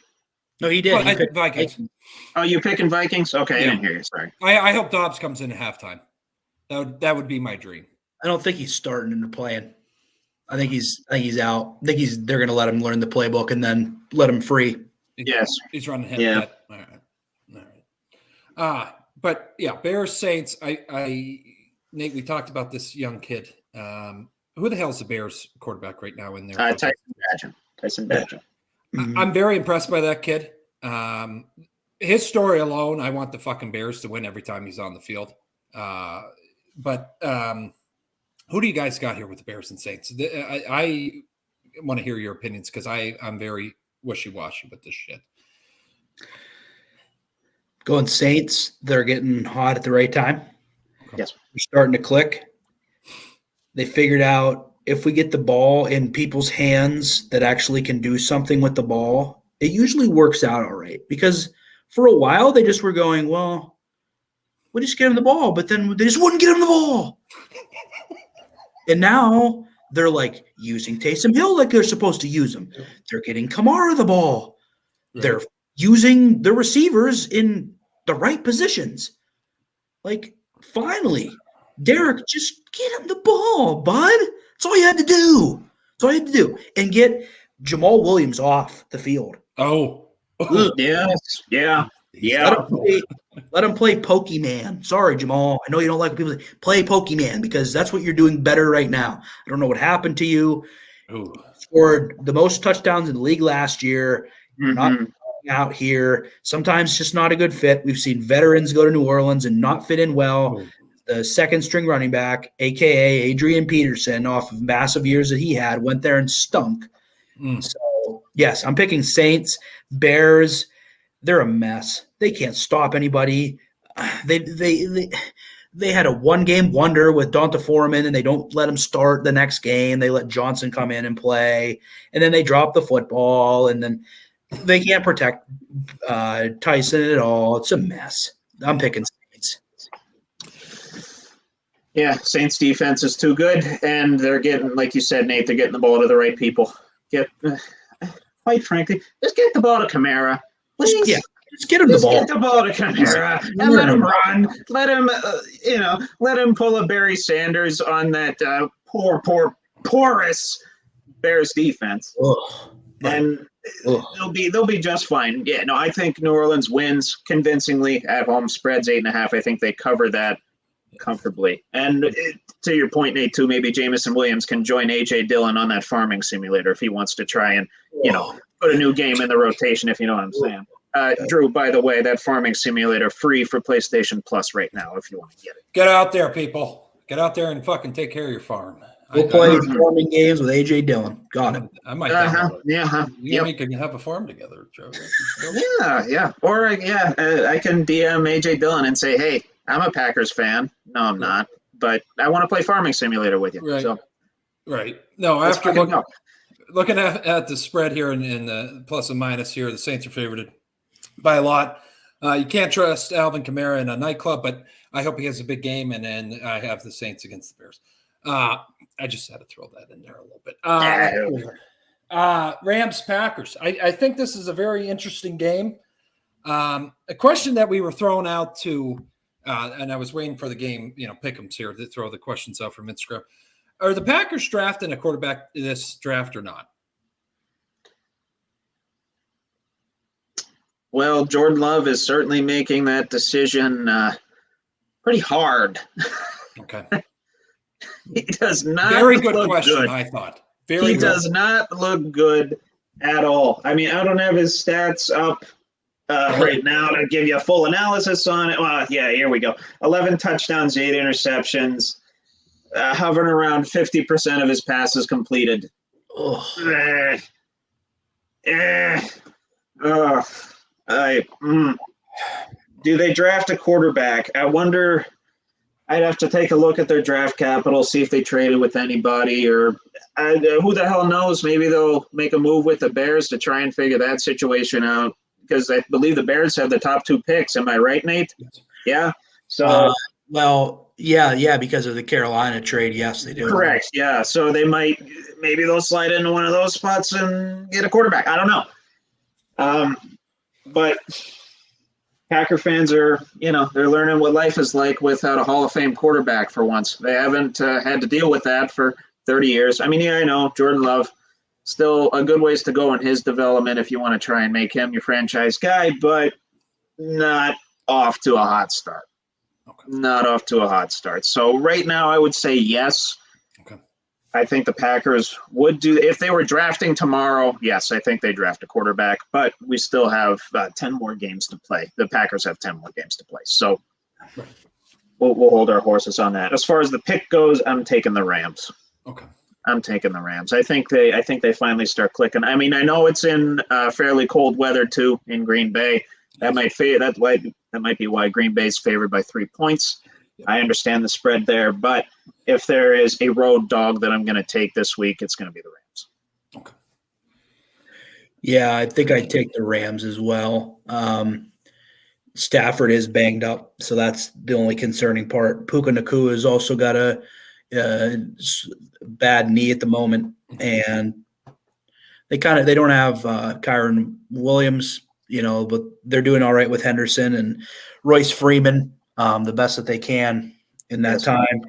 No, he did. Well, He I picked think Vikings. Oh, you picking Vikings? Okay, Yeah. I didn't hear you. Sorry. I hope Dobbs comes in at halftime. That would be my dream. I don't think he's starting into playing. I think he's out. I think they're going to let him learn the playbook and then let him free. Yes. He's running him. Yeah. All right. But yeah, Bears Saints. Nate, we talked about this young kid. Who the hell is the Bears quarterback right now in there? Tyson Badger. I'm very impressed by that kid. His story alone, I want the fucking Bears to win every time he's on the field. But who do you guys got here with the Bears and Saints? I want to hear your opinions because I'm very wishy-washy with this shit. Going Saints, they're getting hot at the right time. Yes. They're starting to click. They figured out if we get the ball in people's hands that actually can do something with the ball, it usually works out all right. Because for a while, they just were going, well, we'll just get him the ball. But then they just wouldn't get him the ball. And now they're like using Taysom Hill like they're supposed to use him. They're getting Kamara the ball. Right. They're using the receivers in the right positions. Like, finally, Derek, just get him the ball, bud. That's all you had to do. And get Jamal Williams off the field. Oh. Yes. Yeah. Let him play Pokemon. Sorry, Jamal. I know you don't like people play Pokemon because that's what you're doing better right now. I don't know what happened to you. Ooh. Scored the most touchdowns in the league last year. You're not Mhm. out here. Sometimes just not a good fit. We've seen veterans go to New Orleans and not fit in well. The second string running back, a.k.a. Adrian Peterson, off of massive years that he had, went there and stunk. So, yes, I'm picking Saints. Bears, they're a mess. They can't stop anybody. They had a one-game wonder with Donta Foreman, and they don't let him start the next game. They let Johnson come in and play, and then they drop the football, and then they can't protect Tyson at all. It's a mess. I'm picking Saints. Yeah, Saints defense is too good, and they're getting, like you said, Nate, they're getting the ball to the right people. Quite frankly, just get the ball to Kamara. Please. Yeah, just get him the ball. Get the ball to Kamara and let him run. Let him pull a Barry Sanders on that porous Bears defense, Ugh. and they'll be just fine. Yeah, no, I think New Orleans wins convincingly at home. Spreads 8.5. I think they cover that comfortably. And to your point, Nate, too, maybe Jamison Williams can join A.J. Dillon on that farming simulator if he wants to try and, put a new game in the rotation, if you know what I'm saying. Drew, by the way, that farming simulator free for PlayStation Plus right now if you want to get it. Get out there, people. Get out there and fucking take care of your farm. We'll play forming games with AJ Dillon. Got it. I might. Yeah. You and me can have a farm together, Trevor. Yeah. Or I can DM AJ Dillon and say, hey, I'm a Packers fan. No, I'm not, but I want to play Farming Simulator with you. Right. So, right. No, let's after fucking go. looking at the spread here and the plus and minus here, the Saints are favored by a lot. You can't trust Alvin Kamara in a nightclub, but I hope he has a big game. And then I have the Saints against the Bears. I just had to throw that in there a little bit. Rams Packers. I think this is a very interesting game. A question that we were thrown out to, and I was waiting for the game, pick'ems here to throw the questions out from Instagram. Are the Packers drafting a quarterback this draft or not? Well, Jordan Love is certainly making that decision pretty hard. Okay. He does not Very good look question, good. I thought. He does not look good at all. I mean, I don't have his stats up right now to give you a full analysis on it. Well, yeah, here we go. 11 touchdowns, 8 interceptions, hovering around 50% of his passes completed. Do they draft a quarterback? I wonder. I'd have to take a look at their draft capital, see if they traded with anybody, or who the hell knows? Maybe they'll make a move with the Bears to try and figure that situation out, because I believe the Bears have the top 2 picks. Am I right, Nate? Yeah. So, yeah, because of the Carolina trade. Yes, they do. Correct. Yeah. So maybe they'll slide into one of those spots and get a quarterback. I don't know. But Packer fans are, they're learning what life is like without a Hall of Fame quarterback for once. They haven't had to deal with that for 30 years. I mean, yeah, I know Jordan Love, still a good ways to go in his development if you want to try and make him your franchise guy, but not off to a hot start. Okay. Not off to a hot start. So right now I would say yes. Okay. I think the Packers would do, if they were drafting tomorrow, yes, I think they draft a quarterback, but we still have 10 more games to play. The Packers have 10 more games to play. So we'll hold our horses on that. As far as the pick goes, I'm taking the Rams. Okay. I'm taking the Rams. I think they finally start clicking. I mean, I know it's in fairly cold weather too in Green Bay. That might be why Green Bay's favored by 3 points. I understand the spread there, but if there is a road dog that I'm going to take this week, it's going to be the Rams. Okay. Yeah, I think I'd take the Rams as well. Stafford is banged up, so that's the only concerning part. Puka Nacua has also got a bad knee at the moment, and they don't have Kyron Williams, but they're doing all right with Henderson and Royce Freeman, the best that they can in that time.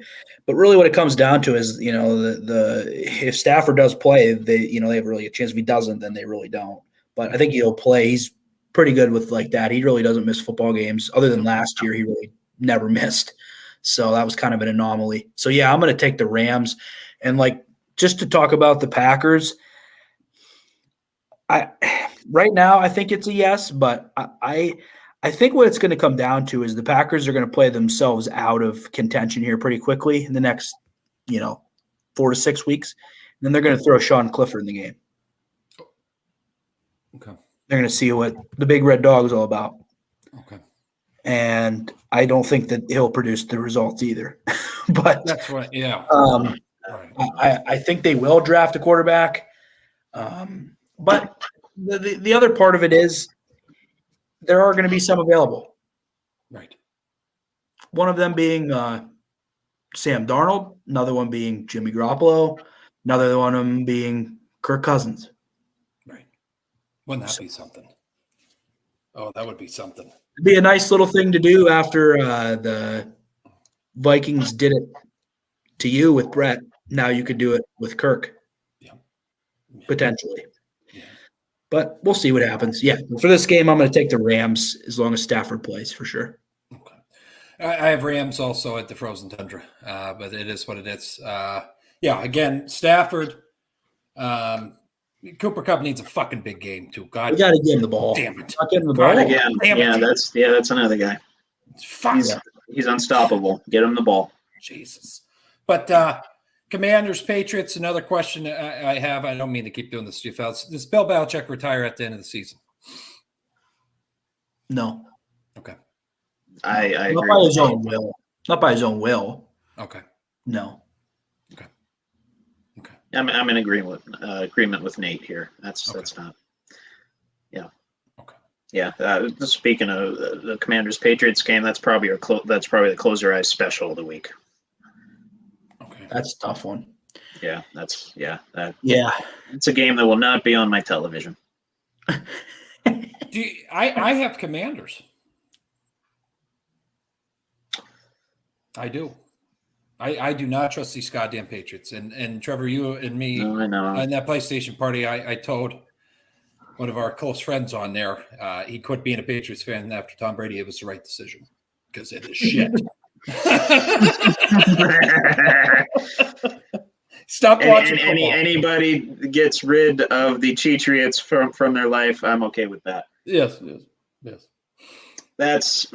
But really what it comes down to is, if Stafford does play, they have really a chance. If he doesn't, then they really don't. But I think he'll play. He's pretty good with like that. He really doesn't miss football games. Other than last year, he really never missed. So that was kind of an anomaly. So, yeah, I'm going to take the Rams. And, just to talk about the Packers, right now I think it's a yes, but I think what it's going to come down to is the Packers are going to play themselves out of contention here pretty quickly in the next, 4 to 6 weeks. And then they're going to throw Sean Clifford in the game. Okay. They're going to see what the big red dog is all about. Okay. And I don't think that he'll produce the results either. But that's right. Yeah. Right. I think they will draft a quarterback. But the other part of it is there are going to be some available. Right. One of them being Sam Darnold, another one being Jimmy Garoppolo, another one of them being Kirk Cousins. Right. Wouldn't that be something? Oh, that would be something. It'd be a nice little thing to do after the Vikings did it to you with Brett. Now you could do it with Kirk. Yeah. Potentially. Yeah. But we'll see what happens. Yeah. For this game, I'm going to take the Rams as long as Stafford plays for sure. Okay. I have Rams also at the Frozen Tundra, but it is what it is. Again, Stafford. Cooper Kupp needs a fucking big game too. God, we got to give him the ball. Damn it! Not give him the ball again. That's another guy. Fuck. He's unstoppable. Get him the ball. Jesus. But Commanders, Patriots. Another question I have. I don't mean to keep doing this to you, fellas. Does Bill Belichick retire at the end of the season? No. Okay. I Not agree by with his you. own will. Not by his own will. Okay. No. I'm in agreement with Nate here. That's not. Yeah. Okay. Yeah. Speaking of the Commanders Patriots game, that's probably the Close Your Eyes special of the week. Okay. That's a tough one. Yeah. Yeah. It's a game that will not be on my television. I have Commanders. I do. I do not trust these goddamn Patriots. And Trevor, you and me No, I know. on that PlayStation party, I told one of our close friends on there, he quit being a Patriots fan after Tom Brady. It was the right decision because it is shit. Stop watching football. Anybody gets rid of the Cheatriots from their life, I'm okay with that. Yes. That's.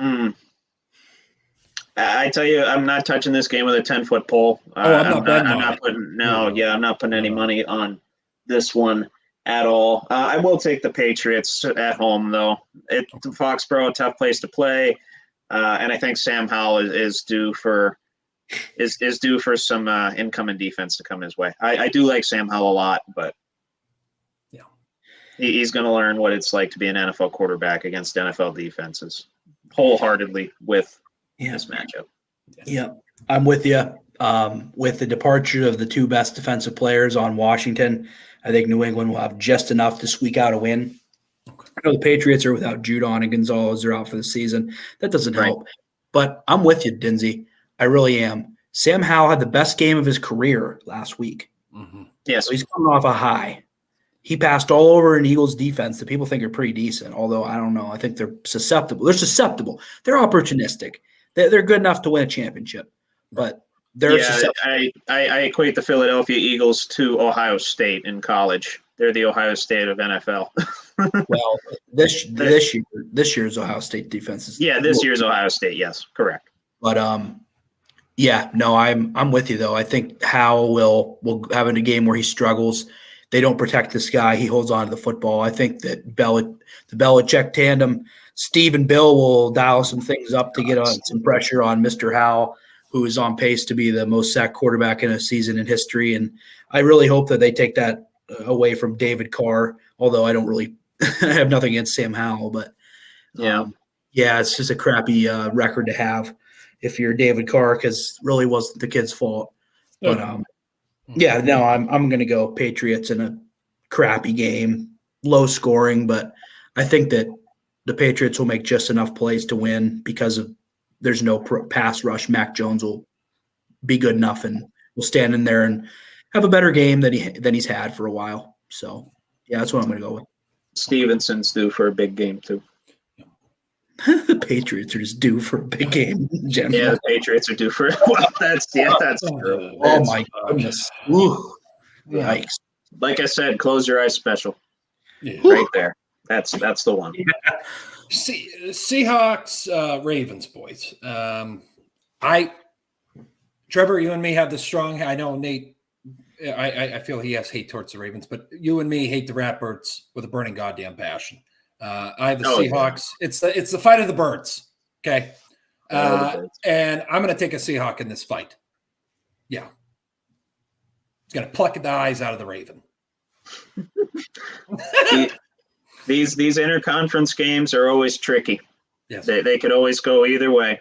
I tell you, I'm not touching this game with a 10-foot pole. I'm not putting any money on this one at all. I will take the Patriots at home, though. Foxborough, a tough place to play, and I think Sam Howell is due for some incoming defense to come his way. I do like Sam Howell a lot, but yeah, he's going to learn what it's like to be an NFL quarterback against NFL defenses wholeheartedly with this matchup. Yeah, I'm with you. With the departure of the two best defensive players on Washington, I think New England will have just enough to squeak out a win. Okay. I know the Patriots are without Judon and Gonzalez. They're out for the season. That doesn't help. But I'm with you, Dinsey. I really am. Sam Howell had the best game of his career last week. Mm-hmm. Yes. So he's coming off a high. He passed all over an Eagles defense that people think are pretty decent, although I don't know. I think they're susceptible. They're opportunistic. They're good enough to win a championship, but they're susceptible. I equate the Philadelphia Eagles to Ohio State in college. They're the Ohio State of NFL. Well, this year's Ohio State defense is this year's Ohio State. Yes, correct. But I'm with you though. I think Howell will have a game where he struggles. They don't protect this guy. He holds on to the football. I think that the Belichick tandem, Steve and Bill, will dial some things up to get on some pressure on Mr. Howell, who is on pace to be the most sacked quarterback in a season in history. And I really hope that they take that away from David Carr, although I don't really I have nothing against Sam Howell. But, it's just a crappy record to have if you're David Carr, because really wasn't the kid's fault. But, I'm going to go Patriots in a crappy game, low scoring, but I think that the Patriots will make just enough plays to win because there's no pass rush. Mac Jones will be good enough and will stand in there and have a better game than he's had for a while. So, that's what I'm going to go with. Stevenson's due for a big game too. The Patriots are just due for a big game in general. Yeah, the Patriots are due for that's true. Oh my goodness. Yikes. Like I said, Close Your Eyes special. Yeah. Right there. That's the one. Yeah. Seahawks, Ravens, boys. Trevor, you and me have the strong. I know Nate. I feel he has hate towards the Ravens, but you and me hate the Ratbirds with a burning goddamn passion. I have the Seahawks. Yeah. It's the fight of the birds. Okay. And I'm going to take a Seahawk in this fight. Yeah. It's going to pluck the eyes out of the Raven. These interconference games are always tricky. Yes. They could always go either way.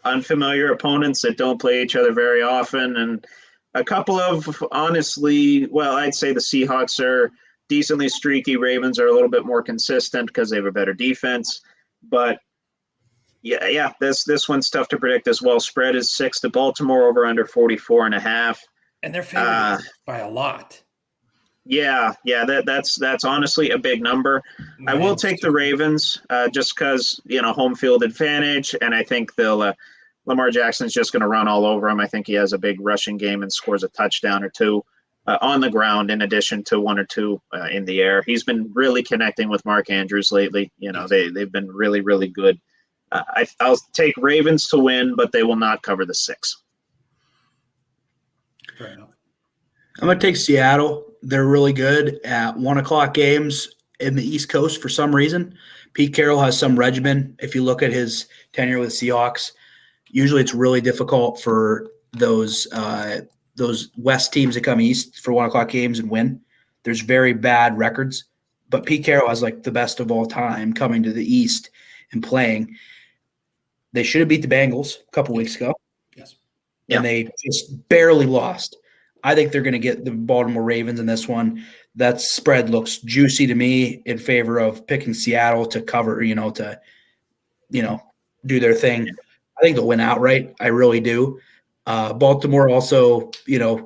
Unfamiliar opponents that don't play each other very often, and a couple of honestly, I'd say the Seahawks are decently streaky. Ravens are a little bit more consistent because they have a better defense. But this one's tough to predict as well. Spread is 6 to Baltimore, over under 44.5. And they're favored by a lot. That's honestly a big number. I will take the Ravens just because home field advantage, and I think Lamar Jackson's just going to run all over him. I think he has a big rushing game and scores a touchdown or two on the ground, in addition to one or two in the air. He's been really connecting with Mark Andrews lately. They've been really, really good. I'll take Ravens to win, but they will not cover the 6. Fair enough. I'm going to take Seattle. They're really good at 1:00 games in the East Coast for some reason. Pete Carroll has some regimen. If you look at his tenure with Seahawks, usually it's really difficult for those West teams to come East for 1:00 games and win. There's very bad records, but Pete Carroll has like the best of all time coming to the East and playing. They should have beat the Bengals a couple weeks ago. Yes. And they just barely lost. I think they're going to get the Baltimore Ravens in this one. That spread looks juicy to me in favor of picking Seattle to cover, to do their thing. I think they'll win outright. I really do. Baltimore also,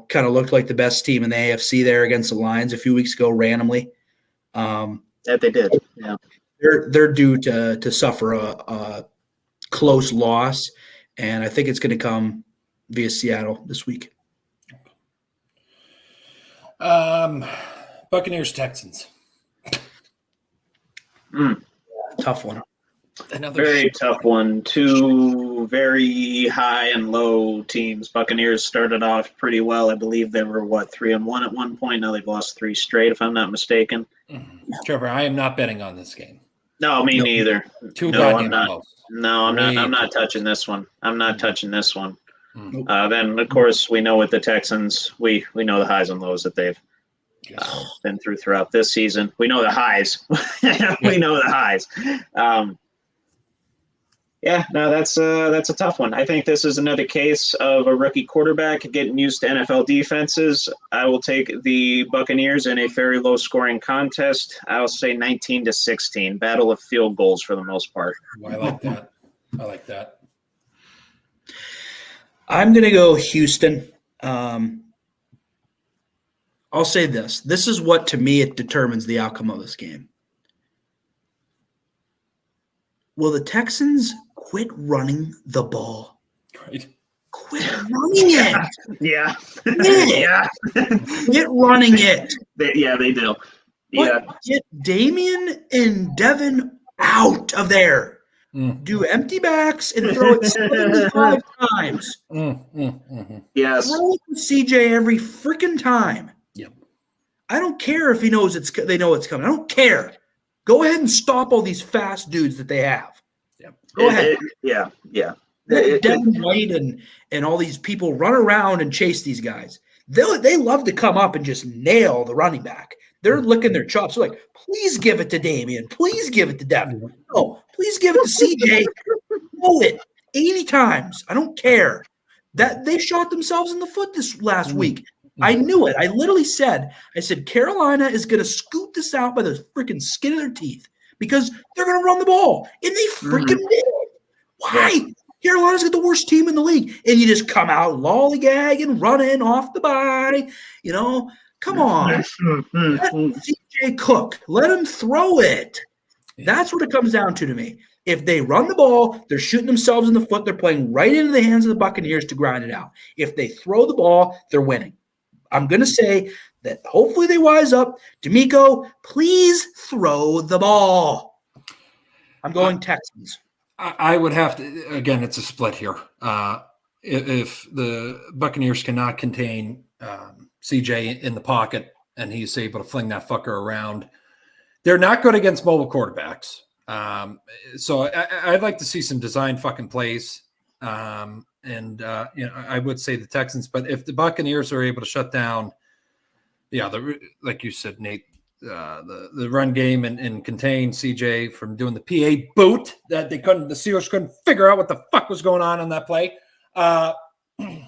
kind of looked like the best team in the AFC there against the Lions a few weeks ago randomly. That they did. Yeah. They're due to suffer a close loss, and I think it's going to come via Seattle this week. Buccaneers, Texans. Tough one. Another very tough one. Two very high and low teams. Buccaneers started off pretty well. I believe they were 3-1 at one point. Now they've lost 3 straight, if I'm not mistaken. Trevor, I am not betting on this game. No, me neither. Too No, goddamn I'm not. close. No, I'm not. I'm not touching this one. I'm not touching this one. Then, of course, we know with the Texans, we know the highs and lows that they've been through throughout this season. We know the highs. We know the highs. That's a tough one. I think this is another case of a rookie quarterback getting used to NFL defenses. I will take the Buccaneers in a very low-scoring contest. I'll say 19-16, battle of field goals for the most part. Oh, I like that. I'm going to go Houston. I'll say this. This is what, to me, it determines the outcome of this game. Will the Texans quit running the ball? Right. Quit running it. Yeah. Yeah. Quit running it. They do. Yeah. Get Damian and Devin out of there. Do empty backs and throw it 75 times. Yes. Throw it to CJ every freaking time. Yep. I don't care if he knows they know it's coming. I don't care. Go ahead and stop all these fast dudes that they have. Yep. Go ahead. Yeah. Let Devin White and all these people run around and chase these guys. They love to come up and just nail the running back. They're licking their chops. They're like, please give it to Damian. Please give it to Devin. No, please give it to CJ. Throw it 80 times. I don't care. That they shot themselves in the foot this last week. I knew it. I literally said, Carolina is going to scoot this out by the freaking skin of their teeth because they're going to run the ball. And they freaking did. Why? Yeah. Carolina's got the worst team in the league. And you just come out lollygagging, running off the bye. Come on. Let CJ cook. Let him throw it. That's what it comes down to me. If they run the ball, they're shooting themselves in the foot. They're playing right into the hands of the Buccaneers to grind it out. If they throw the ball, they're winning. I'm going to say that hopefully they wise up. D'Amico, please throw the ball. I'm going Texans. I would have to, again, it's a split here. If the Buccaneers cannot contain CJ in the pocket and he's able to fling that fucker around, they're not good against mobile quarterbacks. So I'd like to see some design fucking plays. I would say the Texans, but if the Buccaneers are able to shut down, like you said, Nate, the run game and contain CJ from doing the PA boot that the Steelers couldn't figure out what the fuck was going on that play. But I'm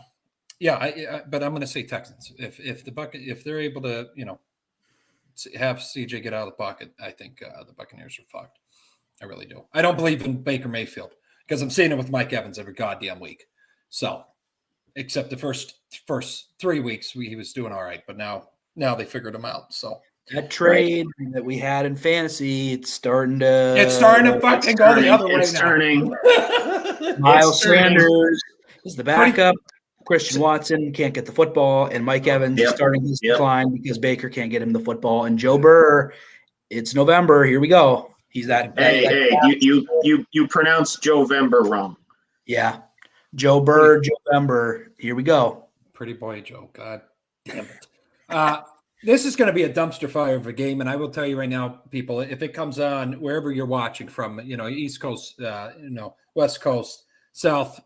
going to say Texans. If they're able to, have CJ get out of the pocket, I think the Buccaneers are fucked. I really do. I don't believe in Baker Mayfield because I'm seeing it with Mike Evans every goddamn week. So, except the first 3 weeks he was doing all right, but now they figured him out. So that trade that we had in fantasy, it's starting to fucking go the other way now. It's turning. Miles Sanders is the backup. Christian Watson can't get the football, and Mike Evans is starting his decline because Baker can't get him the football. And Joe Burr, it's November. Here we go. He's that. You pronounced Jovember wrong. Yeah, Joe Burr, Jovember. Here we go. Pretty boy Joe. God damn it. This is going to be a dumpster fire of a game, and I will tell you right now, people, if it comes on wherever you're watching from, East Coast, West Coast, South,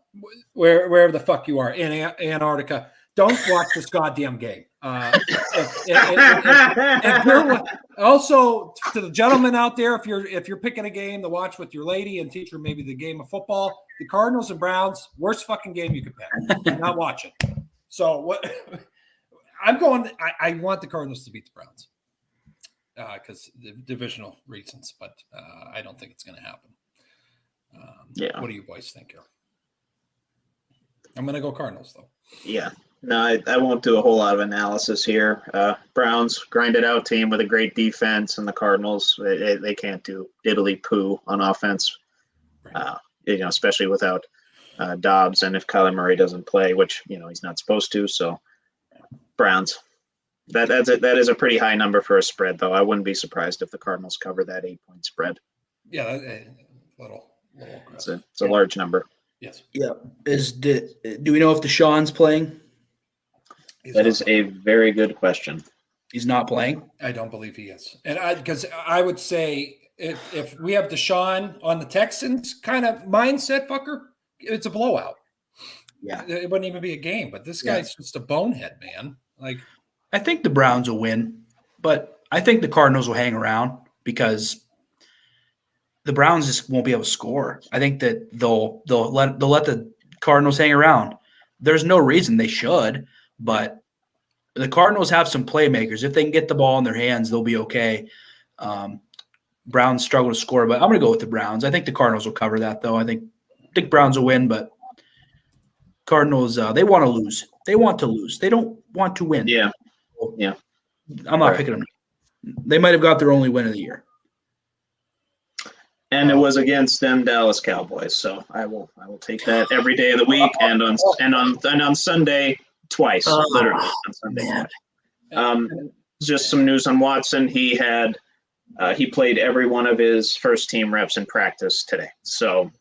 wherever the fuck you are, in Antarctica, don't watch this goddamn game. Also, to the gentlemen out there, if you're picking a game to watch with your lady and teach her maybe the game of football, the Cardinals and Browns, worst fucking game you could pick. Not watching. So what? I'm going. I want the Cardinals to beat the Browns because divisional reasons, but I don't think it's going to happen. What do you boys think here? I'm going to go Cardinals, though. Yeah. No, I won't do a whole lot of analysis here. Browns, grinded out team with a great defense, and the Cardinals, they can't do diddly poo on offense, especially without Dobbs, and if Kyler Murray doesn't play, which he's not supposed to. So Browns. That is a pretty high number for a spread, though. I wouldn't be surprised if the Cardinals cover that 8-point spread. Yeah, a little aggressive. It's a large number. Yes. Yeah. Do we know if Deshaun's playing? That is a very good question. He's not playing? I don't believe he is. And because I would say if we have Deshaun on the Texans kind of mindset, fucker, it's a blowout. Yeah. It wouldn't even be a game, but this guy's just a bonehead, man. Like, I think the Browns will win, but I think the Cardinals will hang around because the Browns just won't be able to score. I think that they'll let the Cardinals hang around. There's no reason they should, but the Cardinals have some playmakers. If they can get the ball in their hands, they'll be okay. Browns struggle to score, but I'm going to go with the Browns. I think the Cardinals will cover that, though. I think Browns will win, but Cardinals, they want to lose. They want to lose. They don't want to win. Yeah. Yeah. I'm not picking them. They might have got their only win of the year. And it was against them Dallas Cowboys, so I will take that every day of the week and on Sunday twice, literally on Sunday. Just some news on Watson. He played every one of his first team reps in practice today, so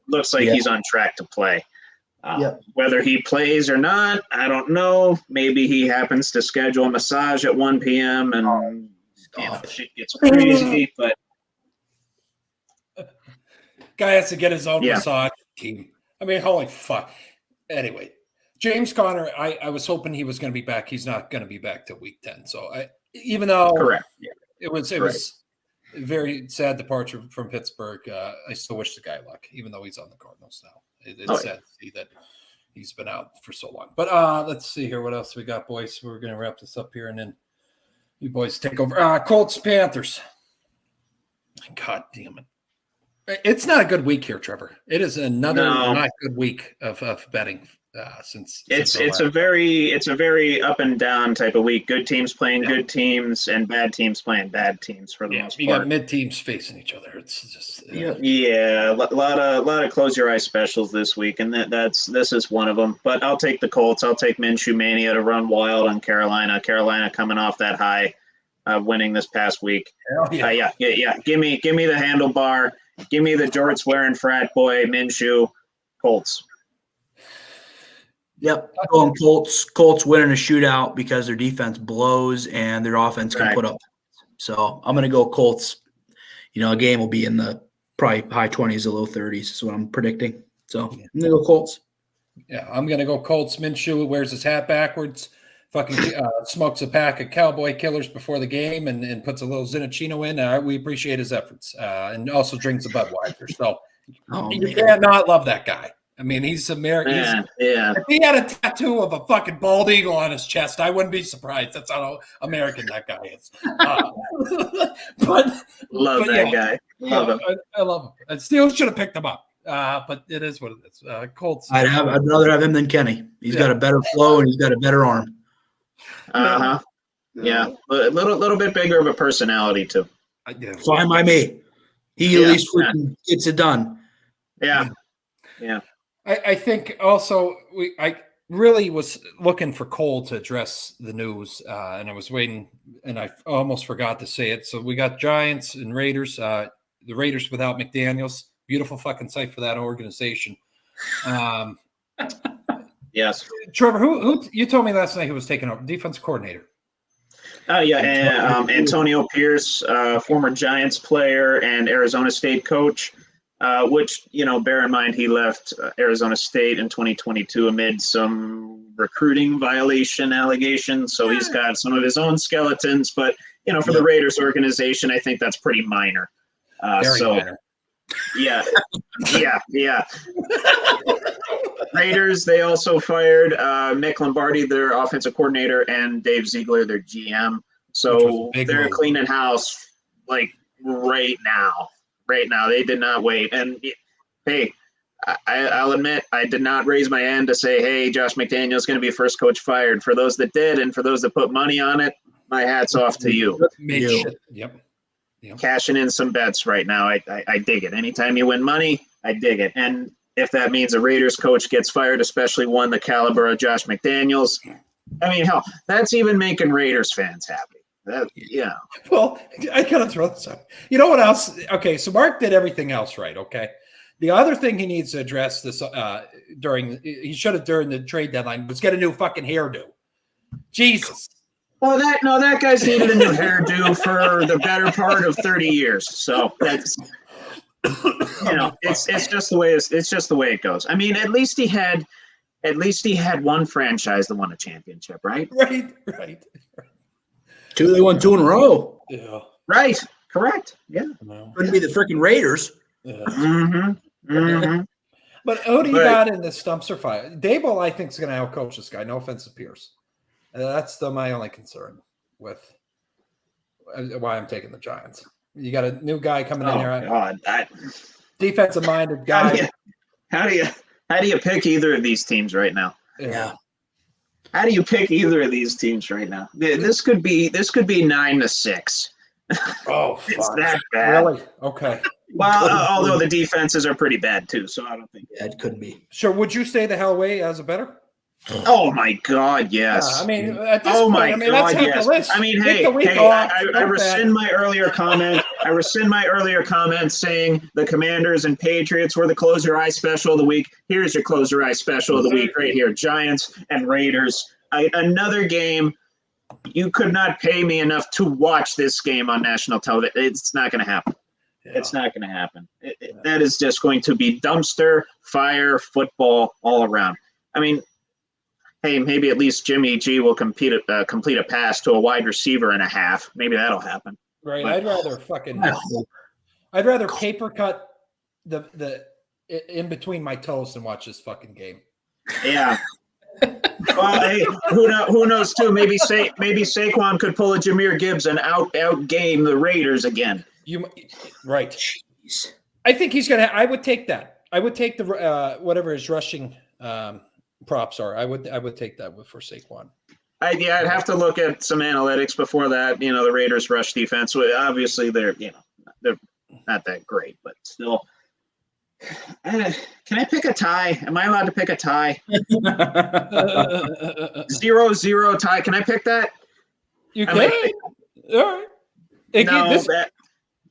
looks like he's on track to play. Whether he plays or not, I don't know. Maybe he happens to schedule a massage at 1 p.m. and shit gets crazy, but. Guy has to get his own massage team. I mean, holy fuck. Anyway, James Conner, I was hoping he was going to be back. He's not going to be back till week 10. So even though it was a very sad departure from Pittsburgh, I still wish the guy luck, even though he's on the Cardinals now. It's sad to see that he's been out for so long. But let's see here. What else we got, boys? We're going to wrap this up here, and then you boys take over. Colts, Panthers. God damn it. It's not a good week here, Trevor. It is another not good week of betting since it's a very up and down type of week. Good teams playing good teams and bad teams playing bad teams for the most part. You got mid teams facing each other. It's just a lot of close your eyes specials this week, and this is one of them. But I'll take the Colts. I'll take Minshew Mania to run wild on Carolina. Carolina coming off that high, winning this past week. Yeah. Give me the handlebar. Give me the George swearing frat boy, Minshew, Colts. Yep, going Colts. Colts winning a shootout because their defense blows and their offense can put up. So I'm going to go Colts. A game will be in the probably high 20s to low 30s is what I'm predicting. So I'm going to go Colts. Yeah, I'm going to go Colts. Minshew wears his hat backwards. Fucking smokes a pack of Cowboy Killers before the game and puts a little Zinachino in. We appreciate his efforts and also drinks a Budweiser. So you can't not love that guy. I mean, he's American. If he had a tattoo of a fucking bald eagle on his chest, I wouldn't be surprised. That's how American that guy is. Love that guy. Love him. I love him. I still should have picked him up. But it is what it is. Colts. I'd rather have him than Kenny. He's got a better flow and he's got a better arm. Yeah, a little bit bigger of a personality too. Fine by me. He at least gets it done. Yeah. I think also I really was looking for Cole to address the news, and I was waiting, and I almost forgot to say it. So we got Giants and Raiders. The Raiders without McDaniels. Beautiful fucking sight for that organization. Yes. Trevor, who you told me last night who was taking over defense coordinator? Oh yeah, and, Antonio Pierce, former Giants player and Arizona State coach. Which, bear in mind, he left Arizona State in 2022 amid some recruiting violation allegations. So he's got some of his own skeletons. But, for the Raiders organization, I think that's pretty minor. Very minor. Yeah. Raiders, they also fired Mick Lombardi, their offensive coordinator, and Dave Ziegler, their GM. So they're cleaning house like right now. Right now, they did not wait. And hey, I'll admit, I did not raise my hand to say, hey, Josh McDaniels going to be first coach fired. For those that did, and for those that put money on it, my hat's off to you. Yep. Cashing in some bets right now. I dig it. Anytime you win money, I dig it. And if that means a Raiders coach gets fired, especially one the caliber of Josh McDaniels, I mean, hell, that's even making Raiders fans happy. Well, I gotta throw this up. You know what else? Okay, so Mark did everything else right. Okay, the other thing he needs to address this during the trade deadline was get a new fucking hairdo. Jesus. Well, that guy's needed a new hairdo for the better part of 30 years. So that's it's just the way it goes. I mean, at least he had one franchise that won a championship, right? Right. They won 2 in a row. Yeah. Right. Correct. Yeah. Couldn't be the freaking Raiders. Yeah. Mm-hmm. But who do you got in the Stumpster fight? Dable, I think, is going to outcoach this guy. No offense to Pierce. That's my only concern with why I'm taking the Giants. You got a new guy coming in there. God, defensive-minded guy. How do you pick either of these teams right now? Yeah. How do you pick either of these teams right now? This could be 9-6. Oh, it's that bad. Really? Okay. Well, although the defenses are pretty bad too, so I don't think. Yeah, it couldn't be. So, would you stay the hell away as a better? Oh my God, yes. Yeah, I mean, at this point, I mean, let's have the list. I mean, I rescind my earlier comment. I rescind my earlier comment saying the Commanders and Patriots were the close your eye special of the week. Here's your close your eye special of the week right here: Giants and Raiders. Another game. You could not pay me enough to watch this game on national television. It's not going to happen. Yeah. It's not going to happen. That is just going to be dumpster fire football all around. I mean, hey, maybe at least Jimmy G will complete a pass to a wide receiver and a half. Maybe that'll happen. Right. But I'd rather paper cut the in between my toes than watch this fucking game. Yeah. Well, hey, who knows too? Maybe Saquon could pull a Jahmyr Gibbs and outgame the Raiders again. Right. Jeez. I think he's gonna. I would take that. I would take the whatever his rushing props are. I would take that for Saquon. I'd have to look at some analytics before that. The Raiders' rush defense. Obviously, they're not that great, but still. Can I pick a tie? Am I allowed to pick a tie? 0-0 tie. Can I pick that? You can. All right.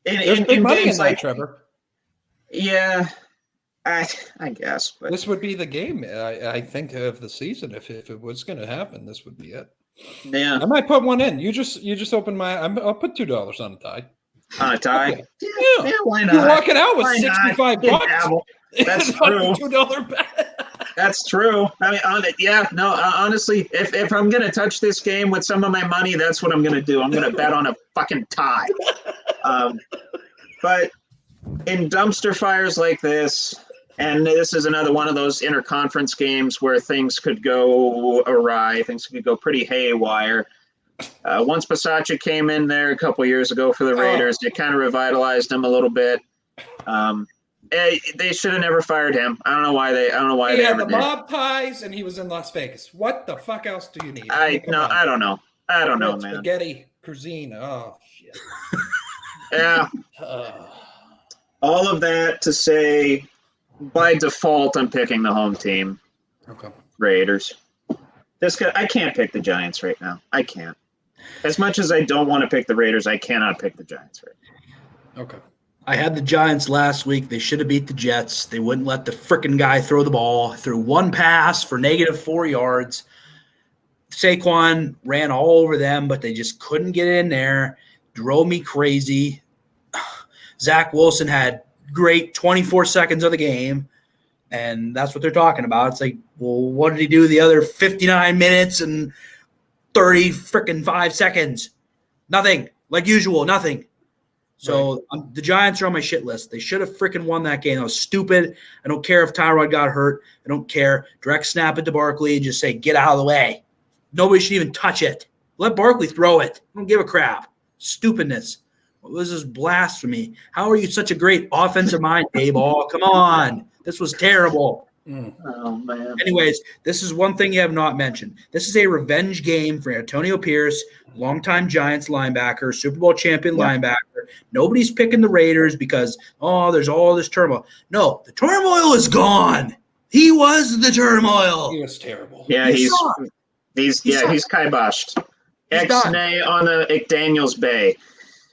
There's big money in that, Trevor. Yeah, I guess. But this would be the game, I think, of the season. If it was going to happen, this would be it. Yeah. I might put one in. You just open I'll put $2 on a tie. On a tie? Okay. Yeah, why not? You're walking out with $65. That's true. $2 bet. That's true. I mean, honestly, if I'm going to touch this game with some of my money, that's what I'm going to do. I'm going to bet on a fucking tie. But in dumpster fires like this, and this is another one of those interconference games where things could go awry, things could go pretty haywire. Once Bisaccia came in there a couple years ago for the Raiders, it kind of revitalized them a little bit. They should have never fired him. I don't know why they had ever the mob ties, and he was in Las Vegas. What the fuck else do you need? I don't know, man. Spaghetti cuisine. Oh shit. Yeah. All of that to say, by default, I'm picking the home team. Okay. Raiders. I can't pick the Giants right now. I can't. As much as I don't want to pick the Raiders, I cannot pick the Giants right now. Okay. I had the Giants last week. They should have beat the Jets. They wouldn't let the frickin' guy throw the ball. Threw one pass for -4 yards. Saquon ran all over them, but they just couldn't get in there. Drove me crazy. Zach Wilson had great 24 seconds of the game, and that's what they're talking about. It's like, well, what did he do the other 59 minutes and 30 freaking 5 seconds? Nothing. Like usual, nothing. So the Giants are on my shit list. They should have freaking won that game. That was stupid. I don't care if Tyrod got hurt. I don't care. Direct snap it to Barkley and just say, get out of the way. Nobody should even touch it. Let Barkley throw it. I don't give a crap. Stupidness. This is blasphemy. How are you such a great offensive mind, Dayball? Come on. This was terrible. Oh, man. Anyways, this is one thing you have not mentioned. This is a revenge game for Antonio Pierce, longtime Giants linebacker, Super Bowl champion linebacker. Nobody's picking the Raiders because, there's all this turmoil. No, the turmoil is gone. He was the turmoil. He was terrible. Yeah, he's kiboshed. Ex-nay on the McDaniels Bay.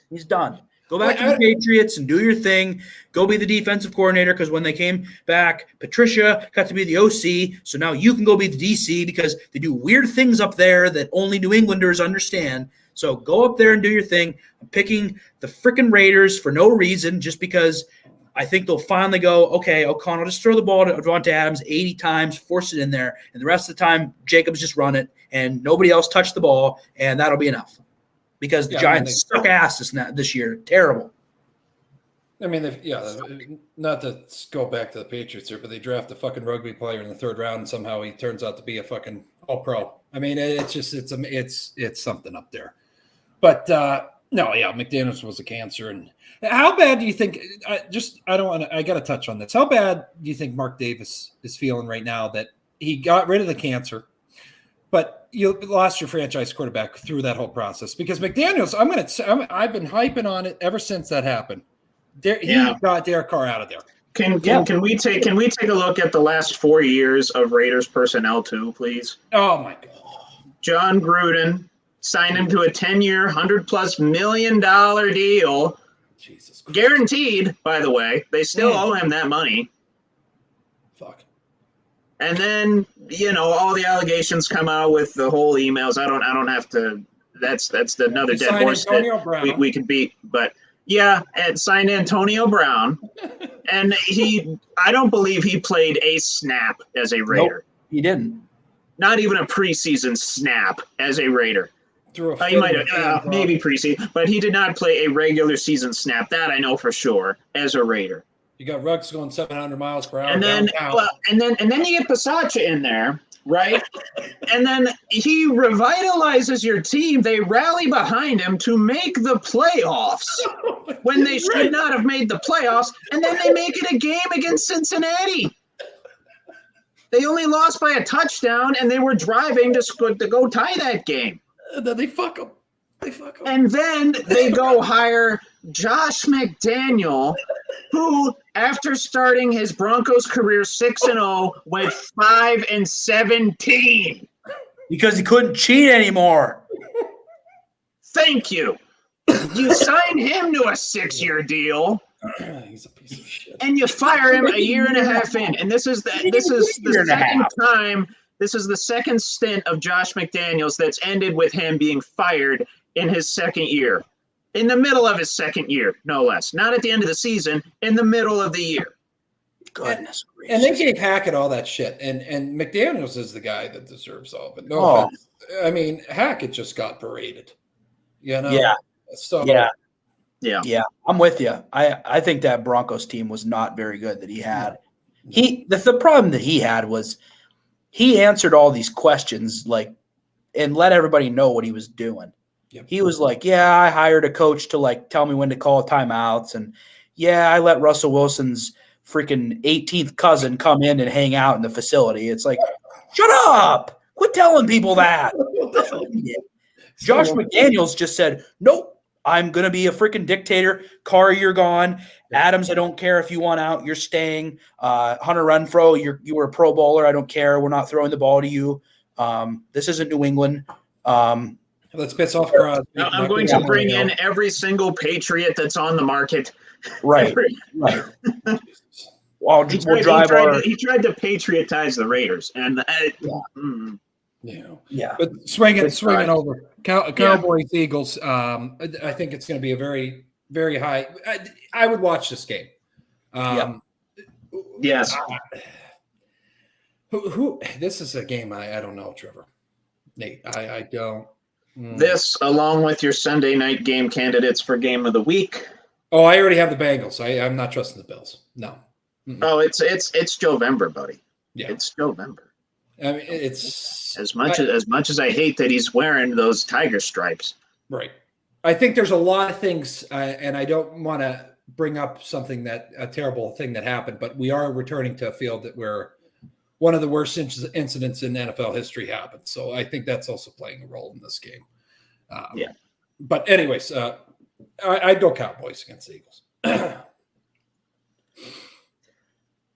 He's done. Go back to the Patriots and do your thing. Go be the defensive coordinator because when they came back, Patricia got to be the OC. So now you can go be the DC because they do weird things up there that only New Englanders understand. So go up there and do your thing. I'm picking the freaking Raiders for no reason, just because I think they'll finally go, okay, O'Connell, just throw the ball to Davante Adams 80 times, force it in there. And the rest of the time, Jacobs just run it and nobody else touch the ball, and that'll be enough. Because the Giants suck ass this year. Terrible. I mean, not to go back to the Patriots here, but they draft a fucking rugby player in the 3rd round, and somehow he turns out to be a fucking all-pro. I mean, it's something up there. But McDaniels was a cancer. And how bad do you think? I got to touch on this. How bad do you think Mark Davis is feeling right now that he got rid of the cancer, but you lost your franchise quarterback through that whole process? Because McDaniels, I've been hyping on it ever since that happened. He got Derek Carr out of there. Can we take a look at the last 4 years of Raiders personnel too, please? Oh my God. John Gruden signed him to a 10-year, $100+ million deal. Jesus Christ. Guaranteed, by the way. They still owe him that money. Fuck. And then, all the allegations come out with the whole emails. I don't have to. That's another dead horse that we could beat. But and signed Antonio Brown, and I don't believe he played a snap as a Raider. Nope, he didn't. Not even a preseason snap as a Raider. He might have maybe preseason, but he did not play a regular season snap. That I know for sure as a Raider. You got Ruggs going 700 miles per hour. And then you get Passacha in there, right? And then he revitalizes your team. They rally behind him to make the playoffs when they should not have made the playoffs. And then they make it a game against Cincinnati. They only lost by a touchdown, and they were driving to go tie that game. And then they fuck them. And then they go hire Josh McDaniel, who, after starting his Broncos career 6-0, went 5-17 because he couldn't cheat anymore. Thank you. You sign him to a 6-year deal. He's a piece of shit. And you fire him a year and a half in. And this is the second time. This is the second stint of Josh McDaniels that's ended with him being fired in his second year. In the middle of his second year, no less. Not at the end of the season, in the middle of the year. Goodness gracious. And they gave Hackett all that shit. And McDaniels is the guy that deserves all of it. No offense. I mean, Hackett just got paraded. Yeah. So Yeah, I'm with you. I think that Broncos team was not very good that he had. The problem that he had was he answered all these questions and let everybody know what he was doing. Yep. He was like, I hired a coach to tell me when to call timeouts, and I let Russell Wilson's freaking 18th cousin come in and hang out in the facility. It's like, shut up! Quit telling people that. Josh McDaniels just said, nope. I'm going to be a freaking dictator. Carr, you're gone. Adams, I don't care if you want out. You're staying. Hunter Renfrow, you were a Pro Bowler. I don't care. We're not throwing the ball to you. This isn't New England. Let's piss off Crosby. Now, I'm going to bring in every single Patriot that's on the market. Right. Right. Well, He we'll drive he tried to patriotize the Raiders, and yeah. But swinging Good try. over Cowboys Eagles. I think it's going to be a very, very high. I would watch this game. Yes. Who? This is a game I don't know, Trevor. Nate, I don't. This, along with your Sunday night game candidates for game of the week. Oh, I already have the Bengals. I'm not trusting the Bills. No. Oh, it's Jovember, buddy. Yeah, it's Jovember. I mean, it's as much as I hate that he's wearing those tiger stripes. Right. I think there's a lot of things, and I don't want to bring up something a terrible thing that happened, but we are returning to a field where one of the worst incidents in NFL history happened. So I think that's also playing a role in this game. Yeah. But anyways, I'd go Cowboys against the Eagles.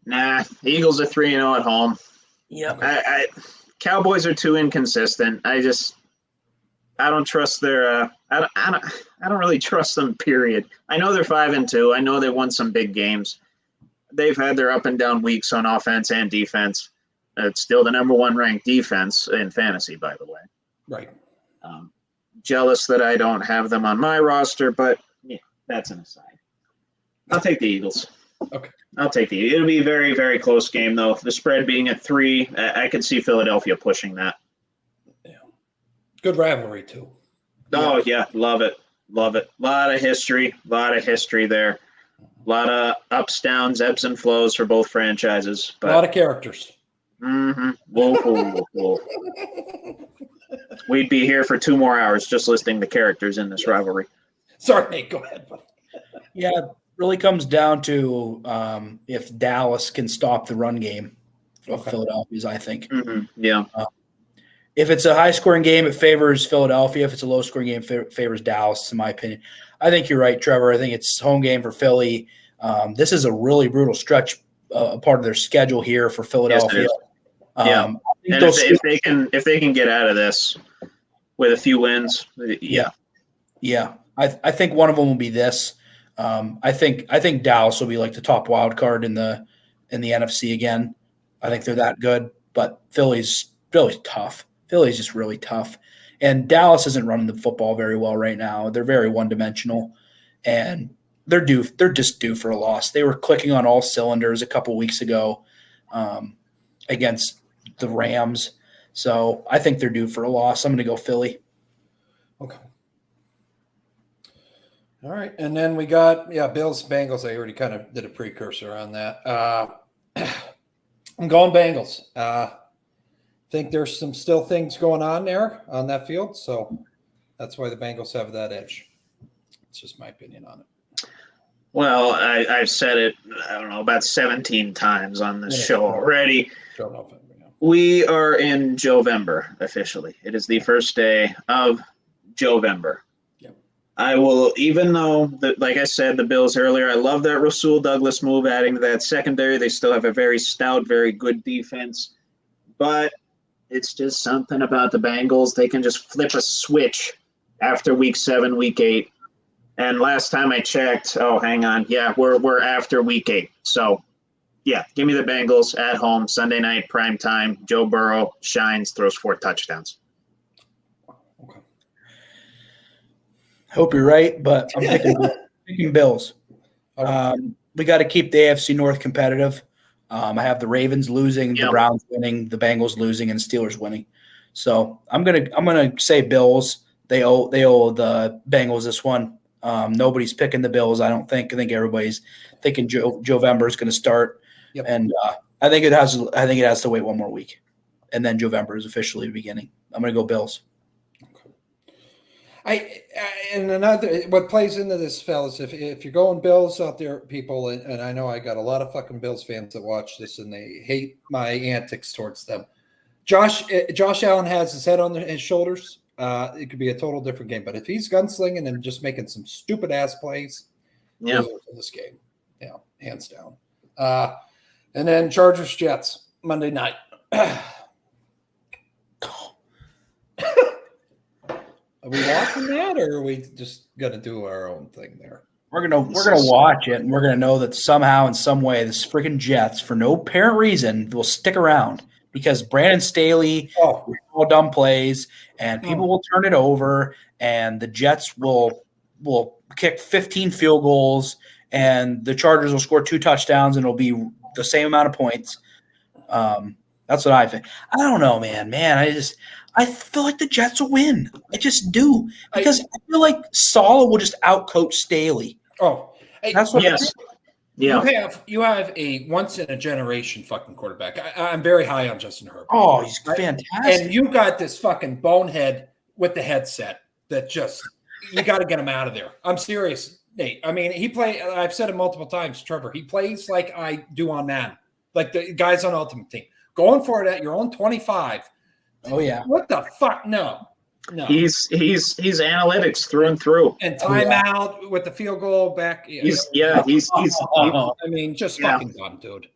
Nah, the Eagles are 3-0 at home. Yeah. Cowboys are too inconsistent. I don't trust their. I don't really trust them. Period. I know they're 5-2. I know they won some big games. They've had their up and down weeks on offense and defense. It's still the number 1 ranked defense in fantasy, by the way. Right. Jealous that I don't have them on my roster, but yeah, that's an aside. I'll take the Eagles. Okay. I'll take the. It'll be a very, very close game, though. The spread being at 3, I could see Philadelphia pushing that. Yeah. Good rivalry too. Oh yeah, love it, love it. A lot of history there. A lot of ups, downs, ebbs and flows for both franchises. But, a lot of characters. Mm-hmm. Whoa. We'd be here for 2 more hours just listing the characters in this rivalry. Sorry, Nate. Go ahead. Yeah, it really comes down to if Dallas can stop the run game of Philadelphia's, I think. Mm-hmm. Yeah. If it's a high-scoring game, it favors Philadelphia. If it's a low-scoring game, it favors Dallas, in my opinion. I think you're right, Trevor. I think it's home game for Philly. This is a really brutal stretch, part of their schedule here for Philadelphia. Yes, yeah. And if they can get out of this with a few wins, yeah. Yeah. I think one of them will be this. I think Dallas will be like the top wild card in the NFC again. I think they're that good, but Philly's tough. Philly's just really tough. And Dallas isn't running the football very well right now. They're very one-dimensional, and they're just due for a loss. They were clicking on all cylinders a couple weeks ago against the Rams. So I think they're due for a loss. I'm going to go Philly. Okay. All right. And then we got, Bills, Bengals. I already kind of did a precursor on that. I'm going Bengals. Think there's some still things going on there on that field. So that's why the Bengals have that edge. It's just my opinion on it. Well, I've said it, I don't know, about 17 times on this show already. We are in Jovember officially. It is the first day of Jovember. Yep. I will, even though, like I said, the Bills earlier, I love that Rasul Douglas move, adding to that secondary. They still have a very stout, very good defense. But it's just something about the Bengals. They can just flip a switch after week 7, week 8. And last time I checked, hang on. Yeah, we're after week 8. So, yeah, give me the Bengals at home, Sunday night, prime time. Joe Burrow shines, throws 4 touchdowns. Okay. Hope you're right, but I'm picking Bills. We got to keep the AFC North competitive. I have the Ravens losing, the Browns winning, the Bengals losing, and the Steelers winning. So I'm gonna say Bills. They owe the Bengals this one. Nobody's picking the Bills, I don't think. I think everybody's thinking Jovember is going to start, and I think it has to wait one more week, and then Jovember is officially beginning. I'm going to go Bills. And another what plays into this, fellas, if you're going Bills out there, people, and I know I got a lot of fucking Bills fans that watch this and they hate my antics towards them. Josh Allen has his head on his shoulders. It could be a total different game, but if he's gunslinging and just making some stupid ass plays, in this game, hands down. And then Chargers Jets Monday night. Are we watching that, or are we just gonna do our own thing there? We're gonna watch it, and we're gonna know that somehow, in some way, this freaking Jets, for no apparent reason, will stick around because Brandon Staley Oh, all dumb plays, and people will turn it over, and the Jets will kick 15 field goals, and the Chargers will score 2 touchdowns, and it'll be the same amount of points. That's what I think. I don't know, man. I feel like the Jets will win. I just do because I feel like Saleh will just outcoach Staley. oh, hey, That's what. Yes. Yeah. you have a once in a generation fucking quarterback. I'm very high on Justin Herbert. Oh, he's fantastic. And you got this fucking bonehead with the headset that just you got to get him out of there. I'm serious, Nate. I mean, I've said it multiple times, Trevor. He plays like I do on Madden, like the guys on Ultimate Team, going for it at your own 25. Oh yeah. What the fuck? No. He's analytics through and through. And timeout with the field goal back. He's I mean, just fucking dumb, dude.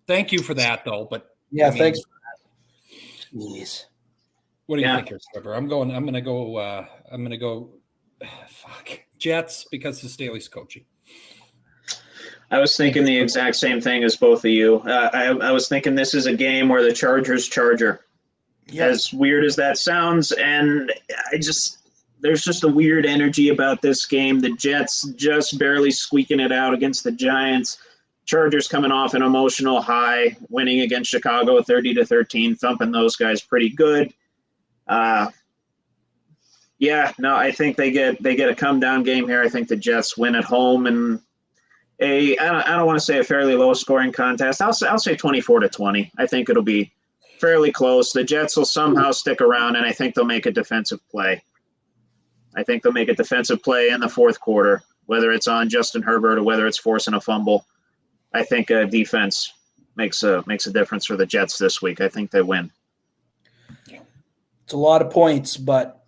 Thank you for that, though. But yeah, I mean, thanks. Jeez. What do you think here, Trevor? I'm gonna go. Fuck Jets because the Staley's coaching. I was thinking the exact same thing as both of you. I was thinking this is a game where the Chargers Charger. Yeah. As weird as that sounds, and there's just a weird energy about this game. The Jets just barely squeaking it out against the Giants. Chargers coming off an emotional high, winning against Chicago 30-13, thumping those guys pretty good. I think they get a come down game here. I think the Jets win at home, and I don't want to say a fairly low scoring contest. I'll say 24-20. I think it'll be fairly close. The Jets will somehow stick around, and I think they'll make a defensive play. I think they'll make a defensive play in the fourth quarter, whether it's on Justin Herbert or whether it's forcing a fumble. I think defense makes a difference for the Jets this week. I think they win. It's a lot of points, but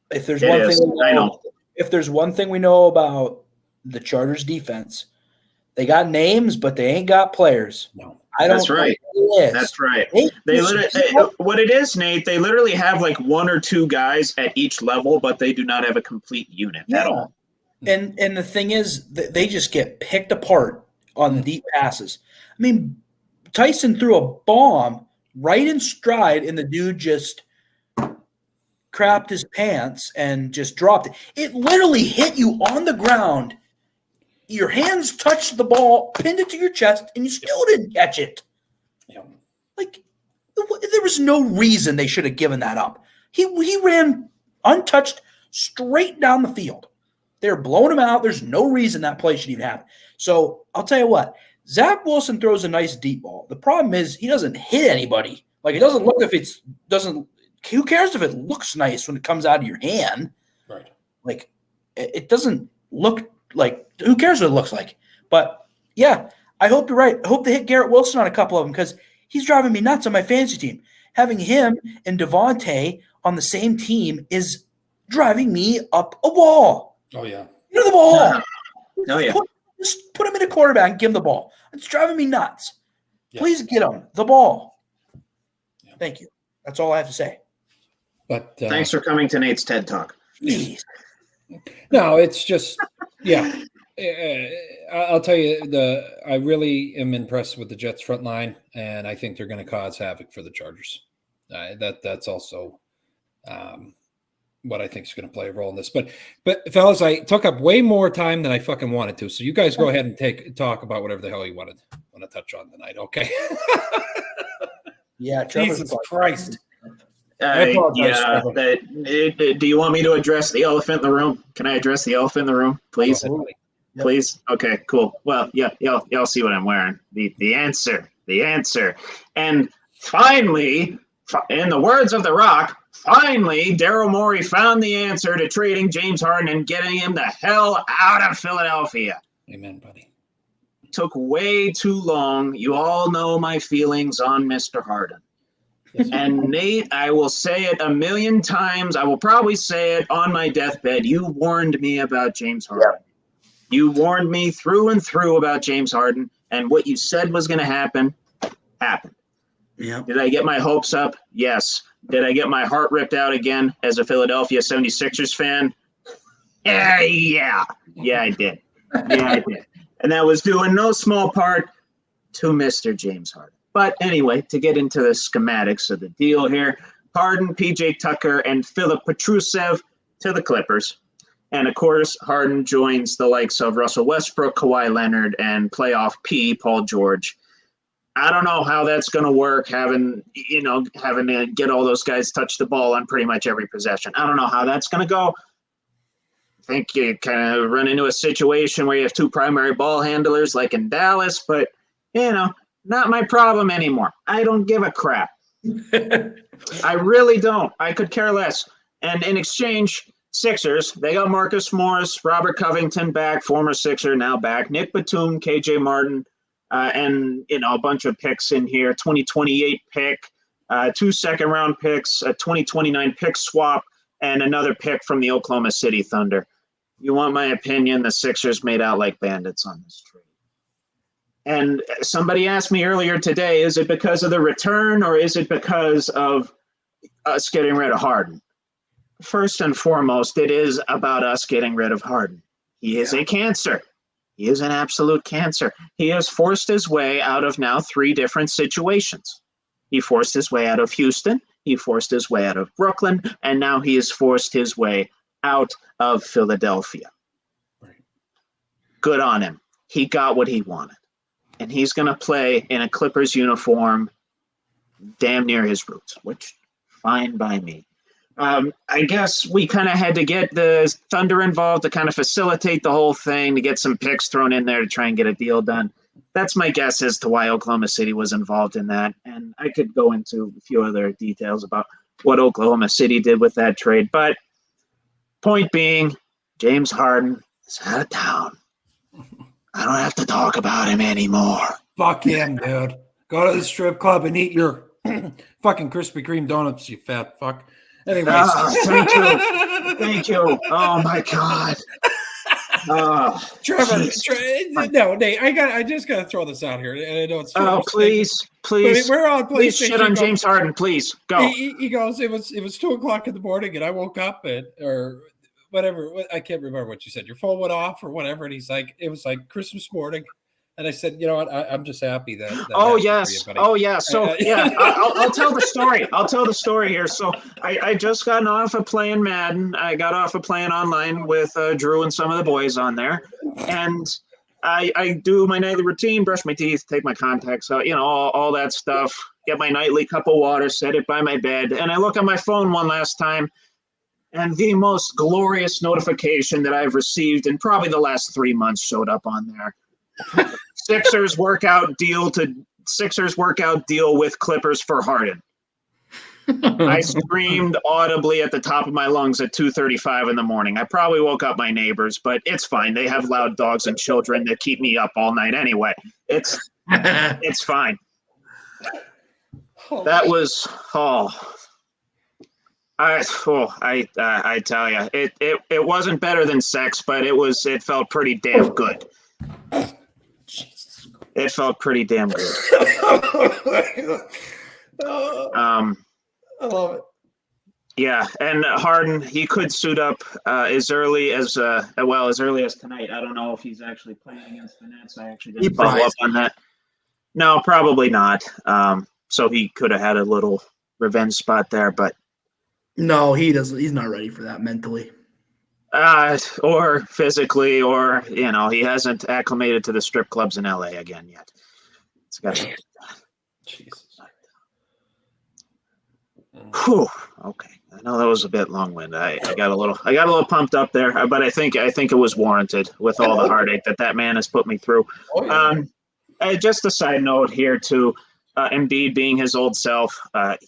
if there's if there's one thing we know about the Chargers defense, they got names, but they ain't got players. No. That's right. That's right. What it is, Nate, they literally have like 1 or 2 guys at each level, but they do not have a complete unit at all. And the thing is, they just get picked apart on the deep passes. I mean, Tyson threw a bomb right in stride, and the dude just crapped his pants and just dropped it. It literally hit you on the ground. Your hands touched the ball, pinned it to your chest, and you still didn't catch it. Yeah. Like, there was no reason they should have given that up. He ran untouched straight down the field. They were blowing him out. There's no reason that play should even happen. So I'll tell you what, Zach Wilson throws a nice deep ball. The problem is he doesn't hit anybody. Like, it doesn't look who cares if it looks nice when it comes out of your hand? Right. Like, it doesn't look like, who cares what it looks like? But yeah, I hope you're right. I hope they hit Garrett Wilson on a couple of them because he's driving me nuts on my fantasy team. Having him and Devontae on the same team is driving me up a wall. Oh yeah. Give the ball. Oh yeah. Just put him in a quarterback and give him the ball. It's driving me nuts. Yeah. Please get him the ball. Yeah. Thank you. That's all I have to say. But thanks for coming to Nate's TED Talk. Jeez. No, it's just I'll tell you, I really am impressed with the Jets front line, and I think they're going to cause havoc for the Chargers. That's also what I think is going to play a role in this. But fellas, I took up way more time than I fucking wanted to. So you guys go ahead and talk about whatever the hell you want to touch on tonight, okay? Yeah, Jesus Christ. Do you want me to address the elephant in the room? Can I address the elephant in the room, please? Absolutely. Yep. Please? Okay, cool. Well, yeah, y'all see what I'm wearing. The answer. And finally, in the words of The Rock, finally, Daryl Morey found the answer to trading James Harden and getting him the hell out of Philadelphia. Amen, buddy. Took way too long. You all know my feelings on Mr. Harden. And Nate, I will say it a million times. I will probably say it on my deathbed. You warned me about James Harden. Yeah. You warned me through and through about James Harden, and what you said was going to happen, happened. Yeah. Did I get my hopes up? Yes. Did I get my heart ripped out again as a Philadelphia 76ers fan? Yeah, I did. Yeah, I did. And that was due in no small part to Mr. James Harden. But anyway, to get into the schematics of the deal here, Harden, PJ Tucker, and Philip Petrusev to the Clippers. And of course, Harden joins the likes of Russell Westbrook, Kawhi Leonard, and playoff P, Paul George. I don't know how that's going to work, having to get all those guys touch the ball on pretty much every possession. I don't know how that's going to go. I think you kind of run into a situation where you have two primary ball handlers like in Dallas, but, not my problem anymore. I don't give a crap. I really don't. I could care less. And in exchange, Sixers, they got Marcus Morris, Robert Covington back, former Sixer, now back, Nick Batum, KJ Martin, and a bunch of picks in here, 2028 pick, 2 second-round picks, a 2029 pick swap, and another pick from the Oklahoma City Thunder. You want my opinion? The Sixers made out like bandits on this trade. And somebody asked me earlier today, is it because of the return or is it because of us getting rid of Harden? First and foremost, it is about us getting rid of Harden. He is a cancer. He is an absolute cancer. He has forced his way out of now 3 different situations. He forced his way out of Houston. He forced his way out of Brooklyn. And now he has forced his way out of Philadelphia. Right. Good on him. He got what he wanted. And he's going to play in a Clippers uniform damn near his roots, which fine by me. I guess we kind of had to get the Thunder involved to kind of facilitate the whole thing, to get some picks thrown in there to try and get a deal done. That's my guess as to why Oklahoma City was involved in that. And I could go into a few other details about what Oklahoma City did with that trade. But point being, James Harden is out of town. I don't have to talk about him anymore. Fuck him, dude. Go to the strip club and eat your fucking Krispy Kreme donuts, you fat fuck. Anyways. Thank you. Oh, my God. Trevor, no, Nate, I just got to throw this out here. And I know it's please. We're on Please shit on James Harden, please. Go. He goes, it was 2:00 in the morning, and I woke up or whatever. I can't remember what you said. Your phone went off or whatever. And he's like, it was like Christmas morning. And I said, you know what? I'm just happy that oh, yes. Oh, yeah. So, yeah, I'll tell the story. I'll tell the story here. So I just got off of playing Madden. I got off of playing online with Drew and some of the boys on there. And I do my nightly routine, brush my teeth, take my contacts out, all that stuff, get my nightly cup of water, set it by my bed. And I look at my phone one last time, and the most glorious notification that I've received in probably the last 3 months showed up on there. Sixers workout deal with Clippers for Harden. I screamed audibly at the top of my lungs at 2:35 in the morning. I probably woke up my neighbors, but it's fine. They have loud dogs and children that keep me up all night anyway. It's fine. That was I tell you, it wasn't better than sex, but it felt pretty damn good. It felt pretty damn good. I love it. Yeah, and Harden, he could suit up as early as tonight. I don't know if he's actually playing against the Nets. I actually didn't follow up on that. No, probably not. So he could have had a little revenge spot there, but no, he doesn't. He's not ready for that mentally. Or physically, or he hasn't acclimated to the strip clubs in LA again yet. It's got to. Jesus. Whew. Okay, I know that was a bit long-winded. I got a little pumped up there, but I think it was warranted with all the heartache that man has put me through. Oh, yeah. Just a side note here too. Embiid being his old self,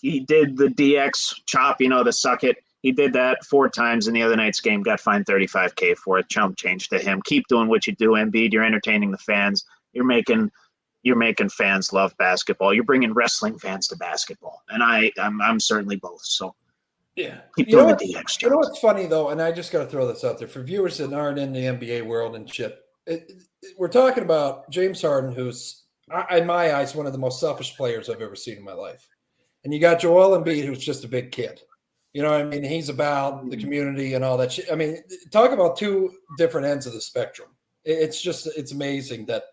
he did the DX chop, the suck it. He did that 4 times in the other night's game, got fined $35,000 for it. Chump change to him. Keep doing what you do, Embiid. You're entertaining the fans. You're making fans love basketball. You're bringing wrestling fans to basketball. And I'm certainly both. So yeah. Keep doing the DX jobs. You know what's funny though, and I just got to throw this out there for viewers that aren't in the NBA world and shit. We're talking about James Harden, who's in my eyes one of the most selfish players I've ever seen in my life. And you got Joel Embiid, who's just a big kid. You know what I mean? He's about the community and all that shit. I mean, talk about two different ends of the spectrum. It's amazing that,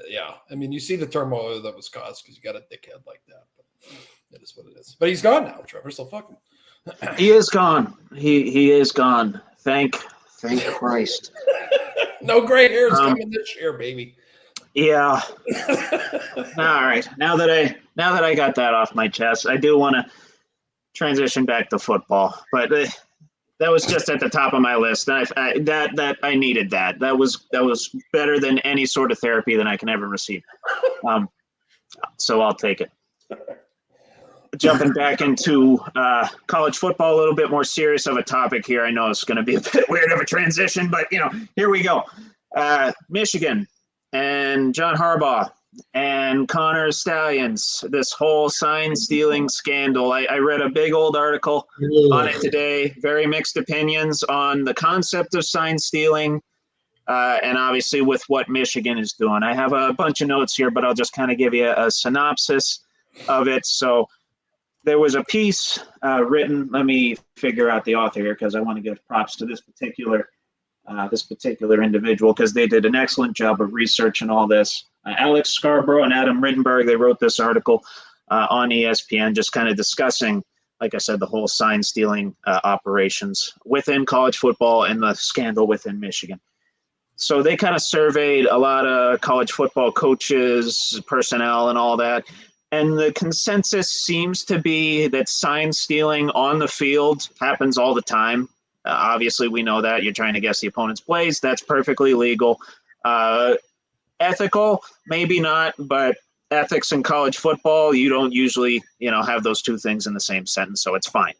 yeah. I mean, you see the turmoil that was caused because you got a dickhead like that. But it is what it is. But he's gone now, Trevor. So fuck him. He is gone. He is gone. Thank Christ. No gray hairs coming this year, baby. Yeah. All right. Now that I got that off my chest, I do want to transition back to football, but that was just at the top of my list. And I needed that. That was better than any sort of therapy that I can ever receive. So I'll take it. Jumping back into college football, a little bit more serious of a topic here. I know it's going to be a bit weird of a transition, but here we go. Michigan and John Harbaugh and Connor Stallions, this whole sign stealing scandal. I read a big old article on it today, very mixed opinions on the concept of sign stealing and obviously with what Michigan is doing. I have a bunch of notes here, but I'll just kind of give you a synopsis of it. So there was a piece written, let me figure out the author here because I want to give props to this particular individual because they did an excellent job of research and all this. Alex Scarborough and Adam Rittenberg, they wrote this article on ESPN just kind of discussing, like I said, the whole sign stealing operations within college football and the scandal within Michigan. So they kind of surveyed a lot of college football coaches, personnel, and all that. And the consensus seems to be that sign stealing on the field happens all the time. Obviously, we know that. You're trying to guess the opponent's plays. That's perfectly legal. Ethical, maybe not, but ethics in college football, you don't usually, have those two things in the same sentence, so it's fine.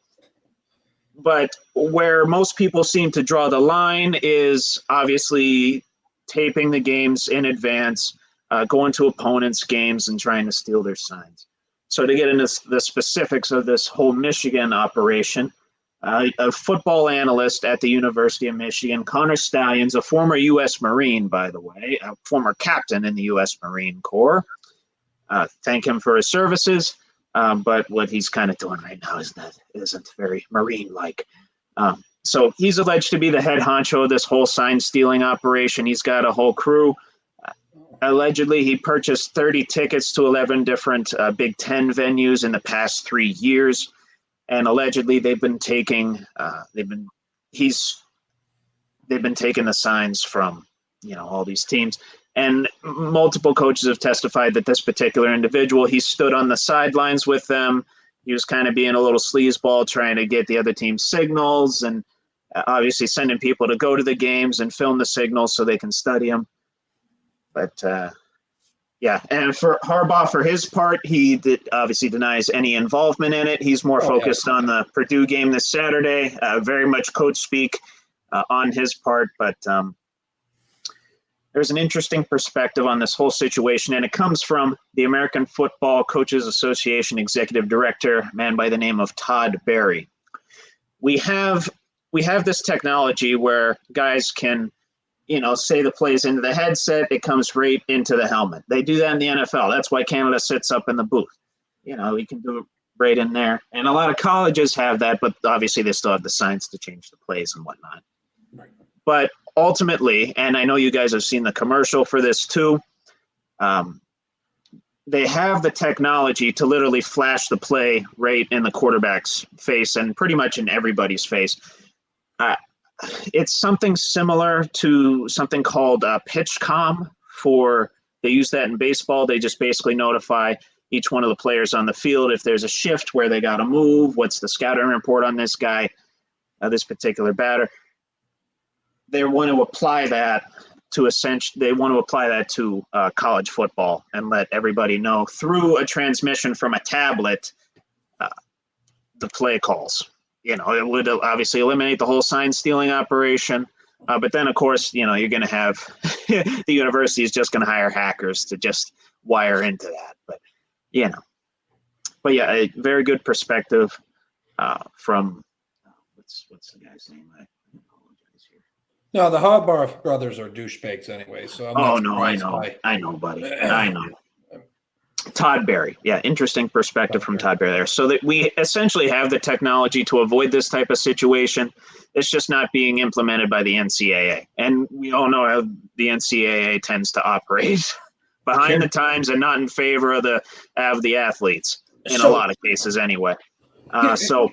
But where most people seem to draw the line is obviously taping the games in advance, going to opponents' games and trying to steal their signs. So to get into the specifics of this whole Michigan operation, a football analyst at the University of Michigan, Connor Stallions, a former U.S. Marine, by the way, a former captain in the U.S. Marine Corps. Thank him for his services, but what he's kind of doing right now isn't very Marine-like. So he's alleged to be the head honcho of this whole sign-stealing operation. He's got a whole crew. Allegedly, he purchased 30 tickets to 11 different Big Ten venues in the past 3 years. And allegedly, they've been taking the signs from all these teams. And multiple coaches have testified that this particular individual, he stood on the sidelines with them. He was kind of being a little sleazeball, trying to get the other team's signals, and obviously sending people to go to the games and film the signals so they can study them. But yeah, and for Harbaugh, for his part, he obviously denies any involvement in it. He's more focused on the Purdue game this Saturday, very much coach speak on his part. But there's an interesting perspective on this whole situation, and it comes from the American Football Coaches Association executive director, a man by the name of Todd Berry. We have this technology where guys can say the plays into the headset, it comes right into the helmet. They do that in the NFL. That's why Canada sits up in the booth. We can do it right in there. And a lot of colleges have that, but obviously they still have the signs to change the plays and whatnot. Right. But ultimately, and I know you guys have seen the commercial for this too, they have the technology to literally flash the play right in the quarterback's face and pretty much in everybody's face. It's something similar to something called PitchCom. They use that in baseball. They just basically notify each one of the players on the field if there's a shift where they got to move, what's the scouting report on this guy, this particular batter. They want to apply that to college football and let everybody know through a transmission from a tablet the play calls. It would obviously eliminate the whole sign stealing operation. But then, of course, you're going to have the university is just going to hire hackers to just wire into that. But a very good perspective from what's the guy's name? I apologize here. No, the Harbaugh brothers are douchebags anyway. So I'm not I know, buddy. I know. Todd Berry. Yeah, interesting perspective from Todd Berry there. So that we essentially have the technology to avoid this type of situation. It's just not being implemented by the NCAA. And we all know how the NCAA tends to operate behind the times and not in favor of the athletes in a lot of cases anyway. So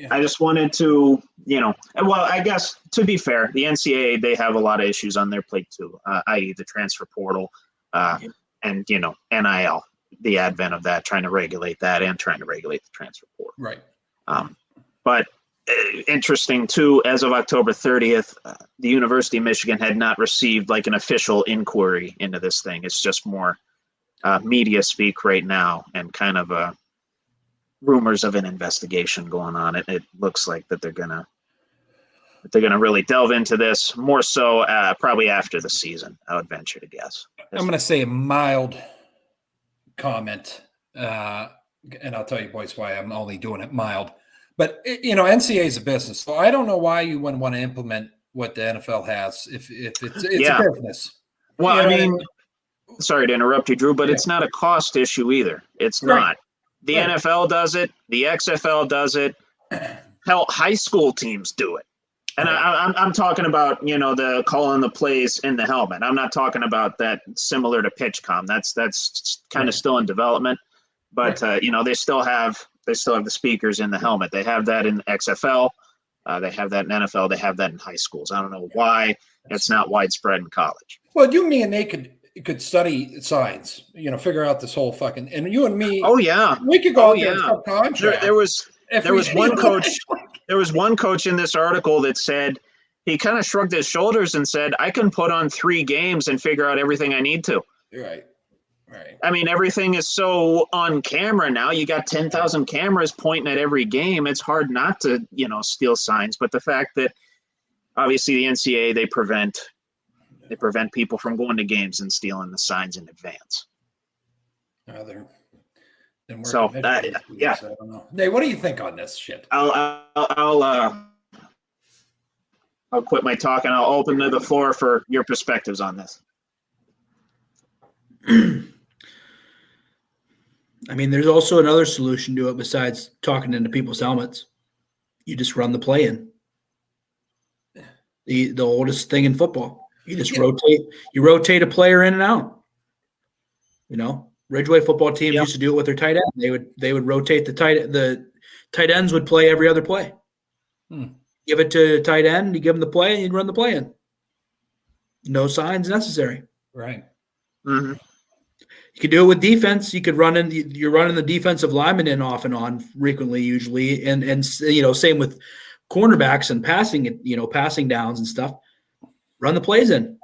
I just wanted to, well, I guess to be fair, the NCAA, they have a lot of issues on their plate too, i.e. the transfer portal and, NIL, the advent of that, trying to regulate that and trying to regulate the transfer portal. Right. But interesting too, as of October 30th, the University of Michigan had not received like an official inquiry into this thing. It's just more media speak right now and kind of rumors of an investigation going on. It looks like that they're gonna really delve into this more so probably after the season, I would venture to guess. I'm gonna say a mild comment, and I'll tell you boys why I'm only doing it mild. But NCAA is a business, so I don't know why you wouldn't want to implement what the NFL has if it's a business. Well, I mean, sorry to interrupt you, Drew, but it's not a cost issue either. It's not. The NFL does it. The XFL does it. Hell, high school teams do it. And I'm talking about the calling the plays in the helmet. I'm not talking about that similar to PitchCom. That's kind of still in development, but they still have the speakers in the helmet. They have that in XFL. They have that in NFL. They have that in high schools. I don't know why it's not widespread in college. Well, you, me, and they could study signs, figure out this whole fucking, and you and me. Oh yeah, we could go out there and start contract. There was one coach. There was one coach in this article that said he kind of shrugged his shoulders and said, "I can put on 3 games and figure out everything I need to." Right. I mean, everything is so on camera now. You got 10,000 cameras pointing at every game. It's hard not to, steal signs. But the fact that obviously the NCAA, they prevent people from going to games and stealing the signs in advance. So that, yeah. I don't know. Hey, what do you think on this shit? I'll quit my talk and I'll open to the floor for your perspectives on this. I mean, there's also another solution to it besides talking into people's helmets. You just run the play in. The oldest thing in football. You just rotate a player in and out. Ridgeway football teams used to do it with their tight end. They would rotate the tight ends would play every other play. Give it to tight end, you give him the play, and you'd run the play in. No signs necessary. Right. Mm-hmm. You could do it with defense. You could you're running the defensive lineman in off and on frequently, usually, and same with cornerbacks and passing downs and stuff. Run the plays in.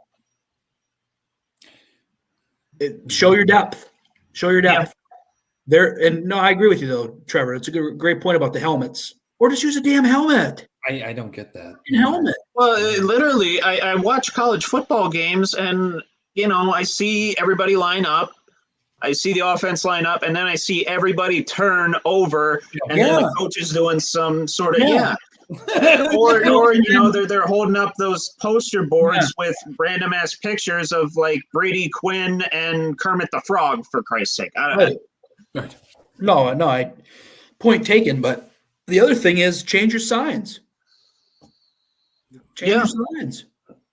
Show your depth. Yeah. I agree with you though, Trevor. It's a great point about the helmets. Or just use a damn helmet. I don't get that. Helmet. Well, literally, I watch college football games and I see everybody line up. I see the offense line up, and then I see everybody turn over, and then the coach is doing some sort of or they're holding up those poster boards with random ass pictures of like Brady Quinn and Kermit the Frog, for Christ's sake. Right. No, point taken. But the other thing is change your signs. Change your signs.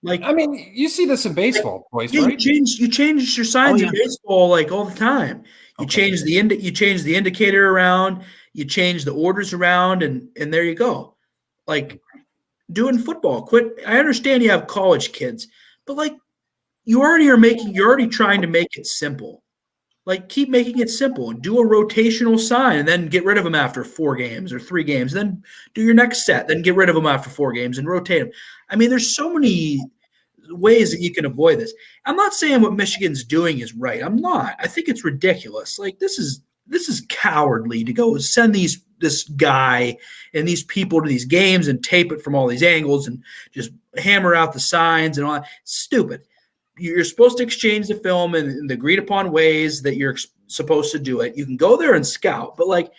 Like, I mean, you see this in baseball, boys, You right? change your signs in baseball like all the time. You change the indicator around, you change the orders around, and there you go. Like, do it in football. Quit. I understand you have college kids, but like, you're already trying to make it simple. Like, keep making it simple. Do a rotational sign and then get rid of them after 4 games or 3 games. Then do your next set. Then get rid of them after 4 games and rotate them. I mean, there's so many ways that you can avoid this. I'm not saying what Michigan's doing is right. I'm not. I think it's ridiculous. Like, this is cowardly to go send this guy and these people to these games and tape it from all these angles and just hammer out the signs and all that. It's stupid. You're supposed to exchange the film in the agreed upon ways that you're supposed to do it. You can go there and scout, but like,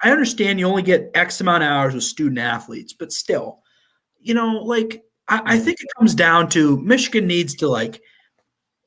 I understand you only get X amount of hours with student athletes, but still, I think it comes down to Michigan needs to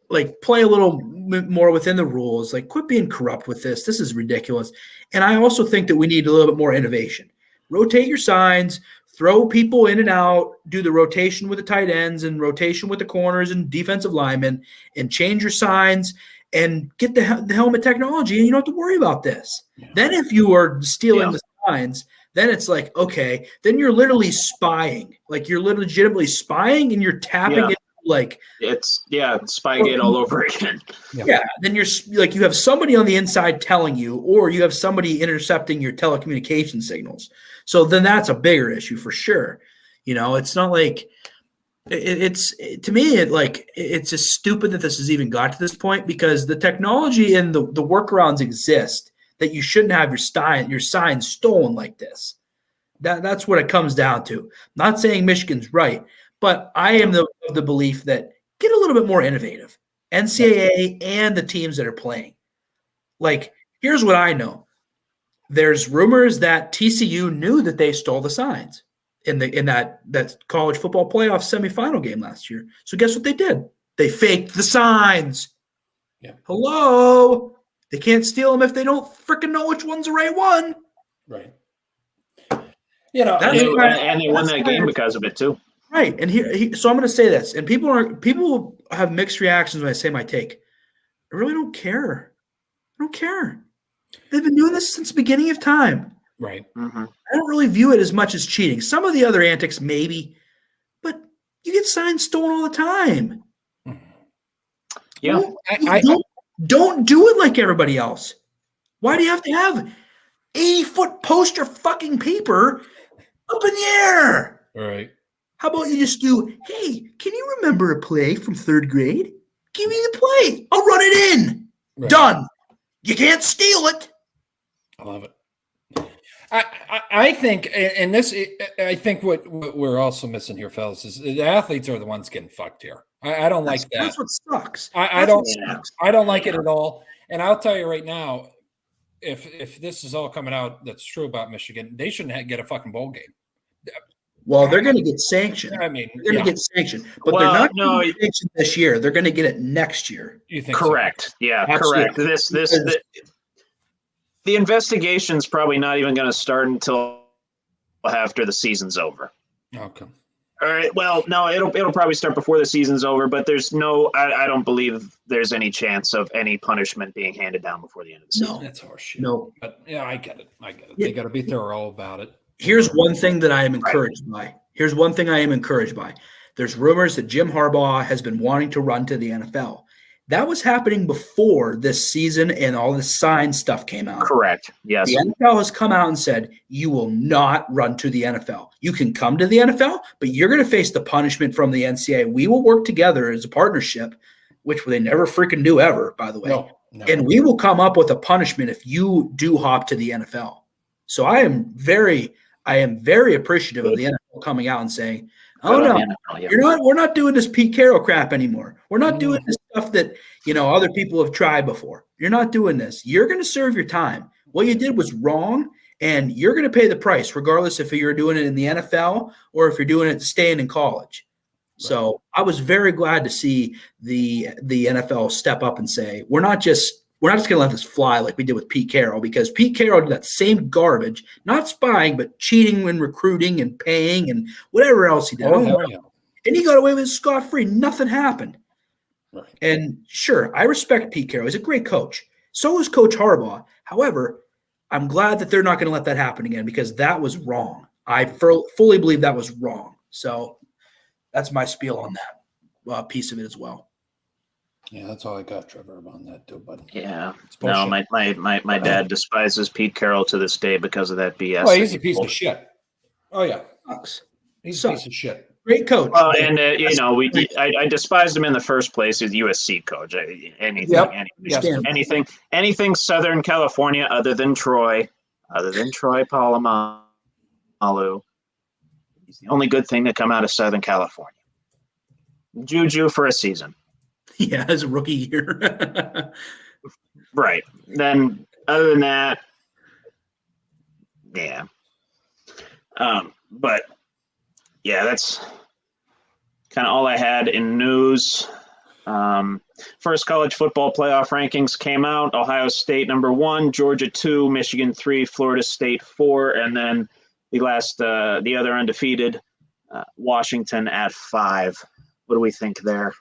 like play a little more within the rules. Like quit being corrupt with this. This is ridiculous. And I also think that we need a little bit more innovation. Rotate your signs, throw people in and out, do the rotation with the tight ends and rotation with the corners and defensive linemen, and change your signs and get the helmet technology, and you don't have to worry about this. Yeah. Then if you are stealing the signs, then it's like, okay, then you're literally spying. Like you're legitimately spying and you're tapping it like it's Spygate all over again. Yeah. Then you're like, you have somebody on the inside telling you, or you have somebody intercepting your telecommunication signals. So then that's a bigger issue for sure. It's not like to me, it's just stupid that this has even got to this point, because the technology and the workarounds exist that you shouldn't have your sign stolen like this. That's what it comes down to. I'm not saying Michigan's right, but I am of the belief that get a little bit more innovative. NCAA and the teams that are playing. Like, here's what I know. There's rumors that TCU knew that they stole the signs in that college football playoff semifinal game last year. So guess what they did? They faked the signs. Yeah. Hello. They can't steal them if they don't freaking know which one's the right one. Right. And they won that game because of it too. Right. And so I'm going to say this, and people have mixed reactions when I say my take. I really don't care. I don't care. They've been doing this since the beginning of time. Right. Mm-hmm. I don't really view it as much as cheating. Some of the other antics, maybe, but you get signs stolen all the time. Yeah. Don't do it like everybody else. Why do you have to have 80-foot poster fucking paper up in the air? All right. How about you just do, hey, can you remember a play from third grade? Give me the play. I'll run it in. Right. Done. You can't steal it. I love it. I think, and this, I think what we're also missing here, fellas, is the athletes are the ones getting fucked here. I don't like that. That's what sucks. I don't like it at all. And I'll tell you right now, if this is all coming out that's true about Michigan, they shouldn't get a fucking bowl game. Well, they're going to get sanctioned. I mean, they're going to get sanctioned, but they're not going to get sanctioned this year. They're going to get it next year. You think? Correct. So? Yeah, absolutely. Correct. The investigation's probably not even going to start until after the season's over. Okay. All right. Well, no, it'll probably start before the season's over, but there's I don't believe there's any chance of any punishment being handed down before the end of the season. No, that's horseshit. No, but yeah, I get it. Yeah. They got to be thorough about it. Here's one thing that I am encouraged by. There's rumors that Jim Harbaugh has been wanting to run to the NFL. That was happening before this season and all this sign stuff came out. Correct. Yes. The NFL has come out and said, you will not run to the NFL. You can come to the NFL, but you're going to face the punishment from the NCAA. We will work together as a partnership, which they never freaking do ever, by the way. No. And we will come up with a punishment if you do hop to the NFL. So I am very appreciative of the NFL coming out and saying, oh no, we're not doing this Pete Carroll crap anymore. We're not doing this stuff that, other people have tried before. You're not doing this. You're going to serve your time. What you did was wrong, and you're going to pay the price, regardless if you're doing it in the NFL or if you're doing it staying in college. Right. So I was very glad to see the NFL step up and say, we're not just going to let this fly like we did with Pete Carroll, because Pete Carroll did that same garbage, not spying, but cheating and recruiting and paying and whatever else he did. Yeah. And he got away with it scot-free. Nothing happened. Right. And sure, I respect Pete Carroll. He's a great coach. So is Coach Harbaugh. However, I'm glad that they're not going to let that happen again, because that was wrong. I fully believe that was wrong. So that's my spiel on that piece of it as well. Yeah, that's all I got, Trevor, on that too, buddy. Yeah. No, my dad despises Pete Carroll to this day because of that BS. Well, he's a piece of shit. Oh, yeah. He's a piece of shit. Great coach. Well, and, I despised him in the first place. He's a USC coach. Anything Southern California other than Troy Polamalu, he's the only good thing to come out of Southern California. Juju for a season. Yeah, his rookie year. Right. Then, other than that, yeah. But yeah, that's kind of all I had in news. First college football playoff rankings came out. Ohio State number 1, Georgia 2, Michigan 3, Florida State 4, and then the other undefeated, Washington at 5. What do we think there?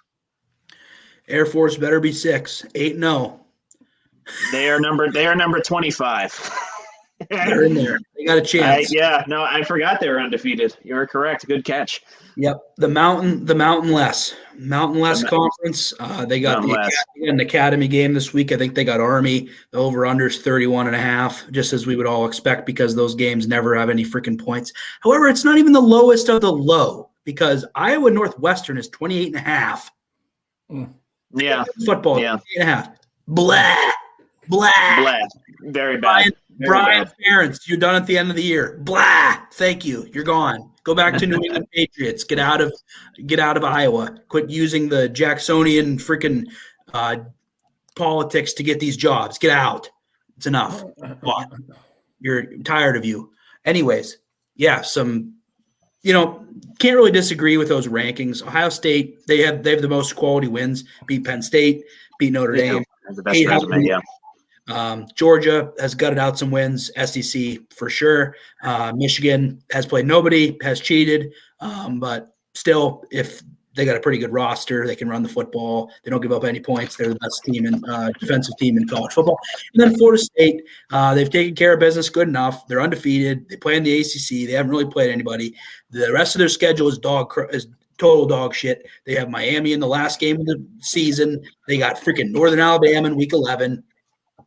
Air Force better be 6, 8-0. They are number 25. They're in there. They got a chance. I forgot they were undefeated. You're correct. Good catch. Yep. The Mountain West Conference. They got an academy game this week. I think they got Army. The over-under is 31.5, just as we would all expect because those games never have any freaking points. However, it's not even the lowest of the low because Iowa Northwestern is 28.5. Yeah. Football, yeah. 28.5. Blah. Very bad. Brian Ferentz, you're done at the end of the year. Blah. Thank you. You're gone. Go back to New England Patriots. Get out of Iowa. Quit using the Jacksonian freaking politics to get these jobs. Get out. It's enough. You're tired of you. Anyways, yeah, can't really disagree with those rankings. Ohio State, they have the most quality wins. Beat Penn State, beat Notre Dame. The best resume, yeah. Georgia has gutted out some wins, SEC for sure. Michigan has played nobody, has cheated, but still, if they got a pretty good roster, they can run the football. They don't give up any points. They're the best team in defensive team in college football. And then Florida State, they've taken care of business good enough. They're undefeated. They play in the ACC. They haven't really played anybody. The rest of their schedule is total dog shit. They have Miami in the last game of the season. They got freaking Northern Alabama in week 11.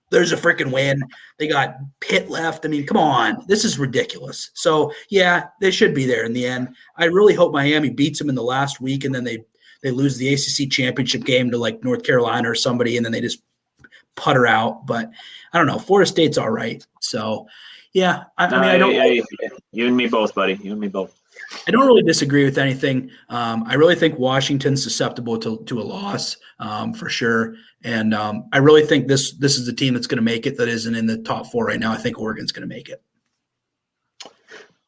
There's a freaking win. They got Pitt left. I mean, come on. This is ridiculous. So, yeah, they should be there in the end. I really hope Miami beats them in the last week and then they lose the ACC championship game to like North Carolina or somebody and then they just putter out. But I don't know. Florida State's all right. So, yeah. You and me both, buddy. You and me both. I don't really disagree with anything. I really think Washington's susceptible to a loss for sure. And I really think this is the team that's going to make it that isn't in the top 4 right now. I think Oregon's going to make it.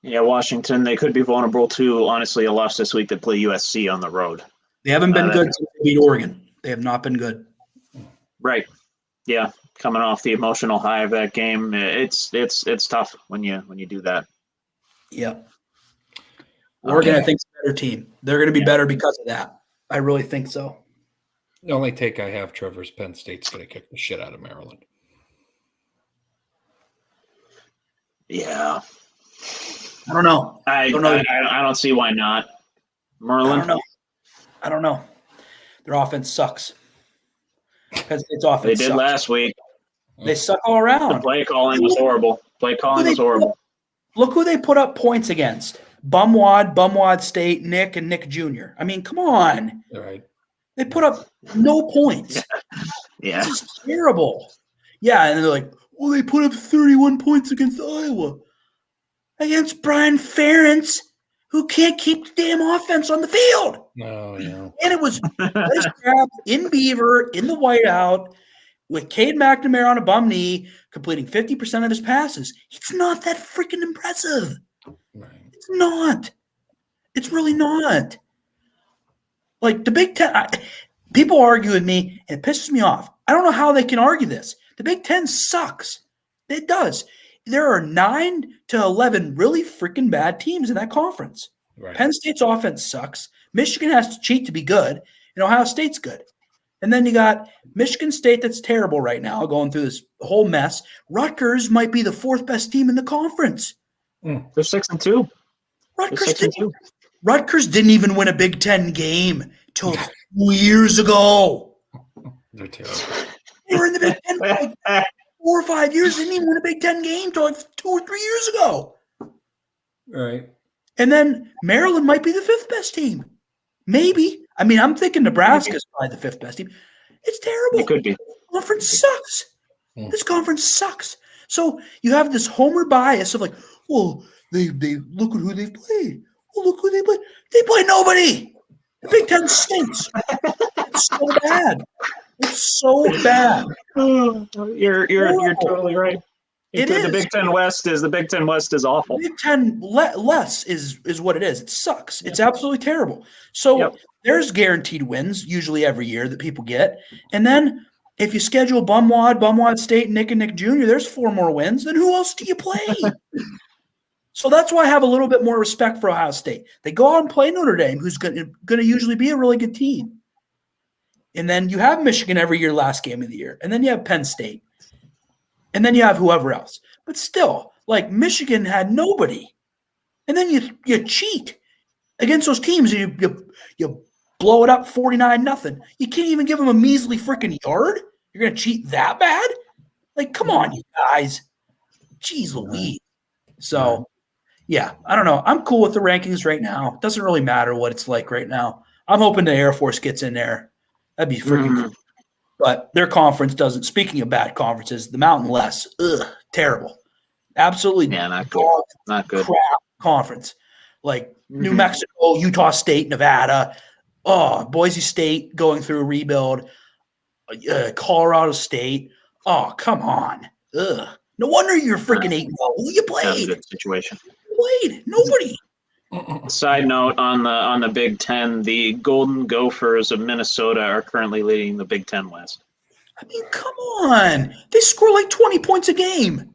Yeah, Washington, they could be vulnerable to, honestly, a loss this week that play USC on the road. They haven't been good since they beat Oregon. They have not been good. Right. Yeah, coming off the emotional high of that game, it's tough when you do that. Yeah. Oregon, I think, is a better team. They're going to be better because of that. I really think so. The only take I have, Trevor's Penn State's going to kick the shit out of Maryland. Yeah. I don't know. I don't see why not. Merlin? I don't know. Their offense sucks. Penn State's offense They did sucks. last week. They suck all around. The play calling was horrible. Look who they put up points against. Bumwad State, Nick, and Nick Jr. I mean, come on. All right. They put up no points. Yeah. This is terrible. Yeah, and they're like, well, they put up 31 points against Iowa. Against Brian Ferentz, who can't keep the damn offense on the field. No, yeah. And it was in Beaver, in the whiteout, with Cade McNamara on a bum knee, completing 50% of his passes. It's not that freaking impressive. Right. It's not. It's really not. Like the Big Ten, people argue with me, and it pisses me off. I don't know how they can argue this. The Big Ten sucks. It does. There are 9 to 11 really freaking bad teams in that conference. Right. Penn State's offense sucks. Michigan has to cheat to be good, and Ohio State's good. And then you got Michigan State that's terrible right now, going through this whole mess. Rutgers might be the 4th best team in the conference. They're 6-2. Rutgers didn't even win a Big Ten game till 2 years ago. They're terrible. They were in the Big Ten for like 4 or 5 years. They didn't even win a Big Ten game till like 2 or 3 years ago. Right. And then Maryland might be the 5th best team. Maybe. I mean, I'm thinking Nebraska's probably the 5th best team. It's terrible. It could be. This conference sucks. This conference sucks. So you have this homer bias of like, well, they look at who they've played. Well, look who they play. They play nobody. The Big Ten stinks. It's so bad. It's so bad. You're totally right. The Big Ten West is awful. Big Ten less is what it is. It sucks. It's absolutely terrible. So there's guaranteed wins usually every year that people get. And then if you schedule Bumwad State, Nick and Nick Jr., there's 4 more wins. Then who else do you play? So that's why I have a little bit more respect for Ohio State. They go out and play Notre Dame, who's going to usually be a really good team. And then you have Michigan every year, last game of the year. And then you have Penn State. And then you have whoever else. But still, like Michigan had nobody. And then you cheat against those teams. You blow it up 49-0. You can't even give them a measly freaking yard. You're going to cheat that bad? Like, come on, you guys. Jeez Louise. So, yeah, I don't know. I'm cool with the rankings right now. It doesn't really matter what it's like right now. I'm hoping the Air Force gets in there. That'd be freaking cool. But their conference doesn't. Speaking of bad conferences, the Mountain West, terrible. Absolutely not good. Not good. Crap conference. Like New Mexico, Utah State, Nevada. Oh, Boise State going through a rebuild. Colorado State. Oh, come on. Ugh. No wonder you're freaking 8-0. Who you played? That's a good situation. Who played? Nobody. Side note on the Big Ten, the Golden Gophers of Minnesota are currently leading the Big Ten West. I mean, come on. They score like 20 points a game.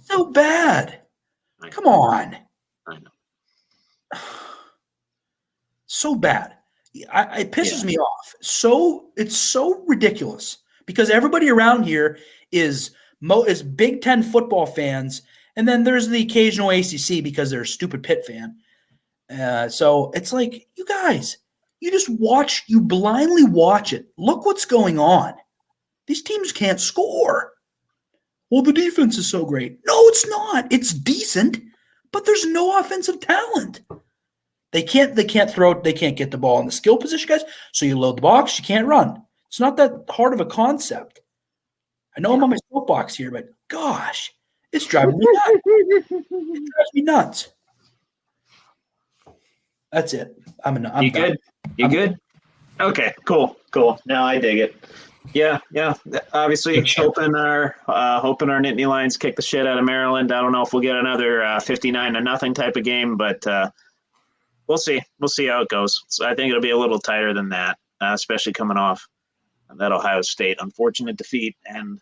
So bad. Come on. I know. So bad. It pisses me off. It's so ridiculous because everybody around here is Big Ten football fans, and then there's the occasional ACC because they're a stupid Pitt fan. So it's like, you guys, you blindly watch it. Look what's going on. These teams can't score. Well, the defense is so great. No, it's not. It's decent, but there's no offensive talent. They can't throw, they can't get the ball in the skill position, guys. So you load the box, you can't run. It's not that hard of a concept. I know I'm on my soapbox here, but gosh, it's driving me nuts. It drives me nuts. That's it. I'm You done. good? You good? Okay, cool. No, I dig it. Yeah. Obviously, hoping our Nittany Lions kick the shit out of Maryland. I don't know if we'll get another 59-0 type of game, but we'll see. We'll see how it goes. So I think it'll be a little tighter than that, especially coming off that Ohio State unfortunate defeat, and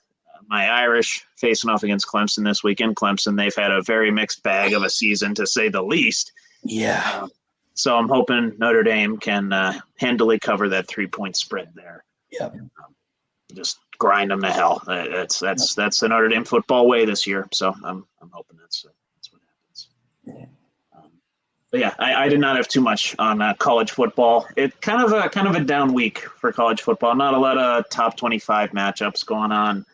my Irish facing off against Clemson this weekend. Clemson, they've had a very mixed bag of a season, to say the least. Yeah. So I'm hoping Notre Dame can handily cover that 3-point spread there. Yeah. Just grind them to hell. That's the Notre Dame football way this year. So I'm hoping that's what happens. But yeah, I did not have too much on college football. It kind of a down week for college football. Not a lot of top 25 matchups going on.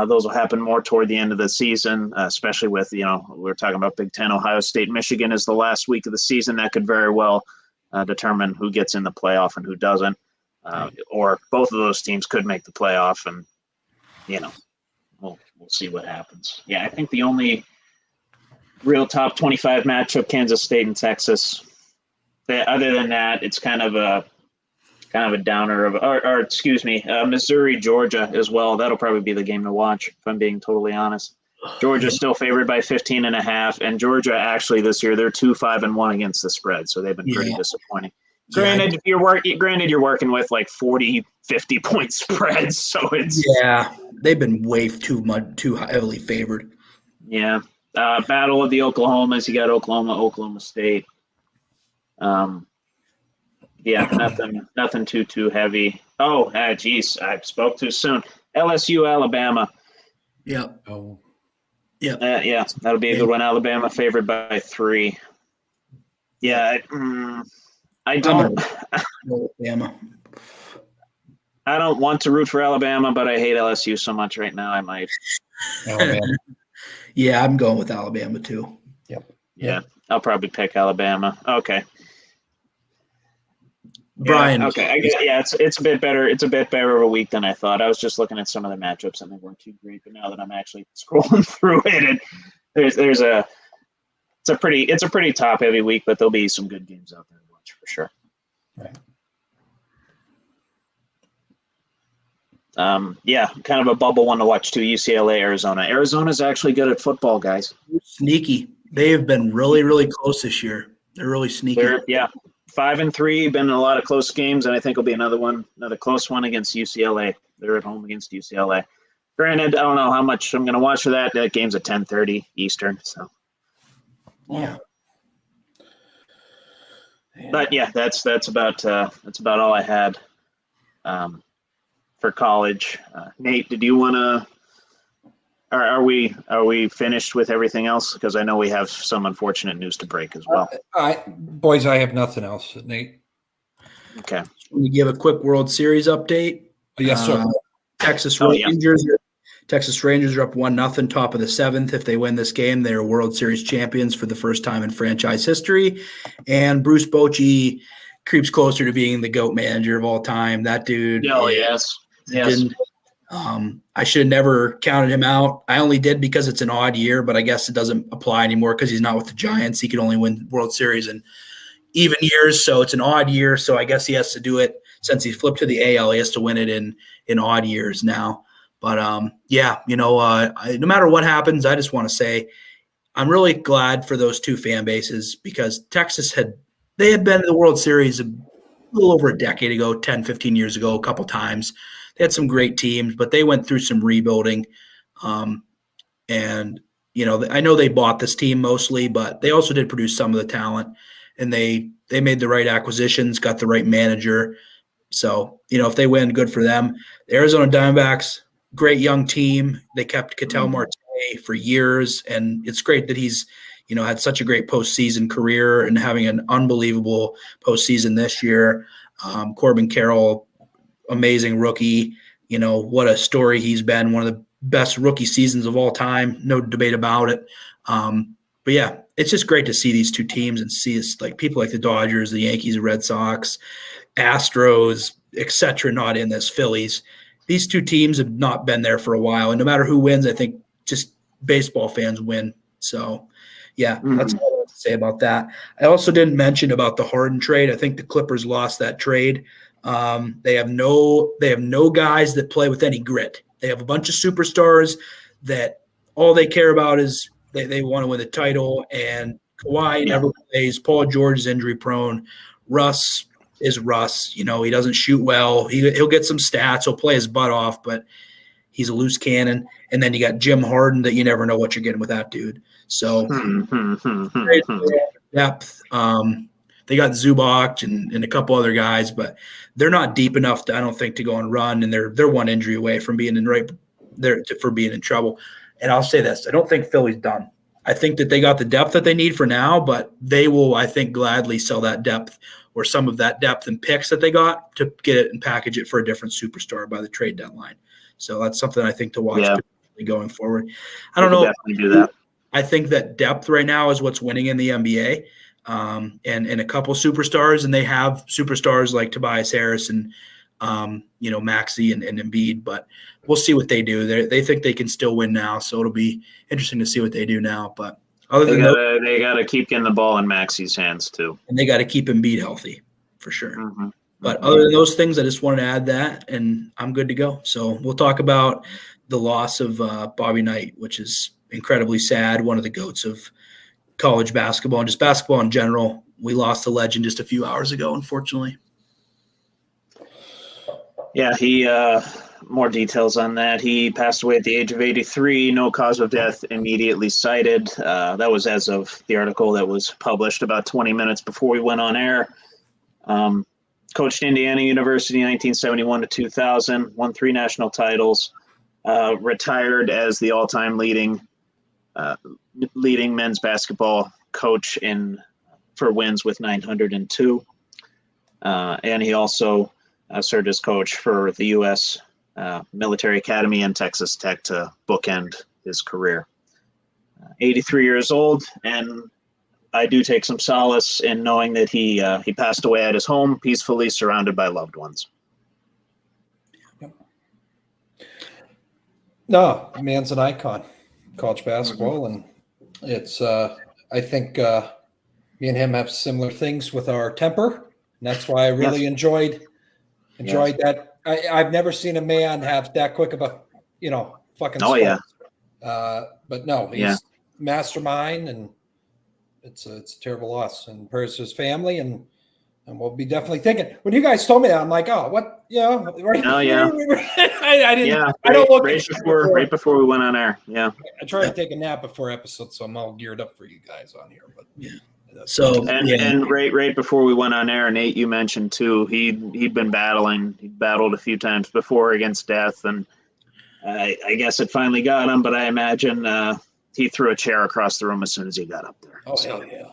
Those will happen more toward the end of the season, especially with, we're talking about Big Ten. Ohio State, Michigan is the last week of the season. That could very well determine who gets in the playoff and who doesn't. Or both of those teams could make the playoff, and, we'll see what happens. Yeah, I think the only real top 25 matchup, Kansas State and Texas. Other than that, it's kind of a downer Missouri, Georgia as well. That'll probably be the game to watch, if I'm being totally honest. Georgia's still favored by 15.5, and Georgia actually this year, they're 2-5-1 against the spread, so they've been pretty disappointing. Granted, you're working with like 40, 50 point spreads, so it's they've been way too heavily favored. Yeah. Battle of the Oklahomas. You got Oklahoma State. Nothing too heavy. Oh, geez, I spoke too soon. LSU, Alabama. Yeah. Oh. Yeah. That'll be a good one. Alabama favored by 3. Yeah. I don't. Alabama. I don't want to root for Alabama, but I hate LSU so much right now. I might. Alabama. Yeah, I'm going with Alabama too. Yep. Yeah, I'll probably pick Alabama. Okay. Brian. Yeah, okay. I guess, it's a bit better. It's a bit better of a week than I thought. I was just looking at some of the matchups and they weren't too great. But now that I'm actually scrolling through it, and it's a pretty top heavy week, but there'll be some good games out there to watch for sure. Right. Kind of a bubble one to watch too. UCLA, Arizona. Arizona's actually good at football, guys. Sneaky. They have been really, really close this year. They're really sneaky. 5-3, been in a lot of close games, and I think it'll be another close one against UCLA. They're at home against UCLA. Granted, I don't know how much I'm going to watch for that. That game's at 10:30 Eastern. So, Yeah. but yeah, that's about all I had for college. Nate, did you want to? Are we finished with everything else? Because I know we have some unfortunate news to break as well. Boys, I have nothing else, Nate. Okay. We give a quick World Series update. Yes, sir. Texas Oh, yeah. Rangers. Texas Rangers are up 1-0, top of the 7th. If they win this game, they're World Series champions for the first time in franchise history. And Bruce Bochy creeps closer to being the GOAT manager of all time. That dude. Oh, yes. I should have never counted him out. I only did because it's an odd year, but I guess it doesn't apply anymore because he's not with the Giants. He can only win World Series in even years, so it's an odd year. So I guess he has to do it since he flipped to the AL. He has to win it in odd years now. But no matter what happens, I just want to say I'm really glad for those two fan bases because Texas had been to the World Series a little over a decade ago, 10, 15 years ago, a couple times. They had some great teams, but they went through some rebuilding. And, I know they bought this team mostly, but they also did produce some of the talent. And they made the right acquisitions, got the right manager. So, if they win, good for them. The Arizona Diamondbacks, great young team. They kept Ketel Marte for years, and it's great that he's, had such a great postseason career and having an unbelievable postseason this year. Corbin Carroll, amazing rookie. What a story he's been. One of the best rookie seasons of all time. No debate about it. But yeah, it's just great to see these two teams and see this, like people like the Dodgers, the Yankees, the Red Sox, Astros, etc. not in this. Phillies. These two teams have not been there for a while. And no matter who wins, I think just baseball fans win. So, yeah, that's all I have to say about that. I also didn't mention about the Harden trade. I think the Clippers lost that trade. They have no guys that play with any grit. They have a bunch of superstars that all they care about is they want to win the title. And Kawhi never plays. Paul George is injury prone. Russ is Russ. He doesn't shoot well. He'll get some stats. He'll play his butt off, but he's a loose cannon. And then you got Jim Harden that you never know what you're getting with that dude. So depth. They got Zubac and a couple other guys, but they're not deep enough I don't think to go and run. And they're one injury away from being being in trouble. And I'll say this: I don't think Philly's done. I think that they got the depth that they need for now, but they will, I think, gladly sell that depth or some of that depth and picks that they got to get it and package it for a different superstar by the trade deadline. So that's something I think to watch going forward. I don't know. Definitely do that. I think that depth right now is what's winning in the NBA. And a couple superstars, and they have superstars like Tobias Harris and Maxey and Embiid, but we'll see what they do. They think they can still win now, so it'll be interesting to see what they do now. But other than that, they got to keep getting the ball in Maxey's hands too, and they got to keep Embiid healthy for sure. Mm-hmm. But other than those things, I just wanted to add that, and I'm good to go. So we'll talk about the loss of Bobby Knight, which is incredibly sad. One of the GOATs of college basketball and just basketball in general. We lost a legend just a few hours ago, unfortunately. Yeah, he more details on that. He passed away at the age of 83, no cause of death immediately cited. That was as of the article that was published about 20 minutes before we went on air. Coached Indiana University 1971 to 2000, won 3 national titles, retired as the all-time leading men's basketball coach for wins with 902. And he also served as coach for the U.S. Military Academy and Texas Tech to bookend his career. 83 years old, and I do take some solace in knowing that he passed away at his home, peacefully surrounded by loved ones. No, man's an icon, college basketball, and it's I think me and him have similar things with our temper, and that's why I really enjoyed that. I've never seen a man have that quick of a fucking sport. But no, he's mastermind, and it's a terrible loss, and prayers to his family, and And we'll be definitely thinking. When you guys told me that, I'm like, oh, what? Yeah, right. Oh, yeah. I didn't. Yeah, I don't look right before we went on air. Yeah. I try to take a nap before episode, so I'm all geared up for you guys on here. But yeah. So and right before we went on air, Nate, you mentioned too, he'd been battling. He battled a few times before against death, and I guess it finally got him. But I imagine he threw a chair across the room as soon as he got up there. Oh hell yeah.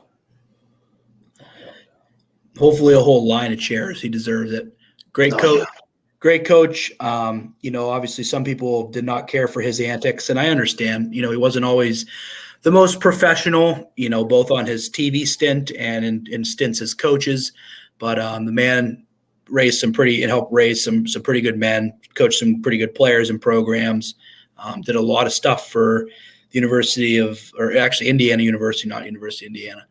Hopefully a whole line of chairs. He deserves it. Great coach. Yeah. Great coach. Obviously some people did not care for his antics, and I understand. He wasn't always the most professional, both on his TV stint and in stints as coaches. But the man helped raise some pretty good men, coached some pretty good players and programs, did a lot of stuff for the Indiana University, not University of Indiana,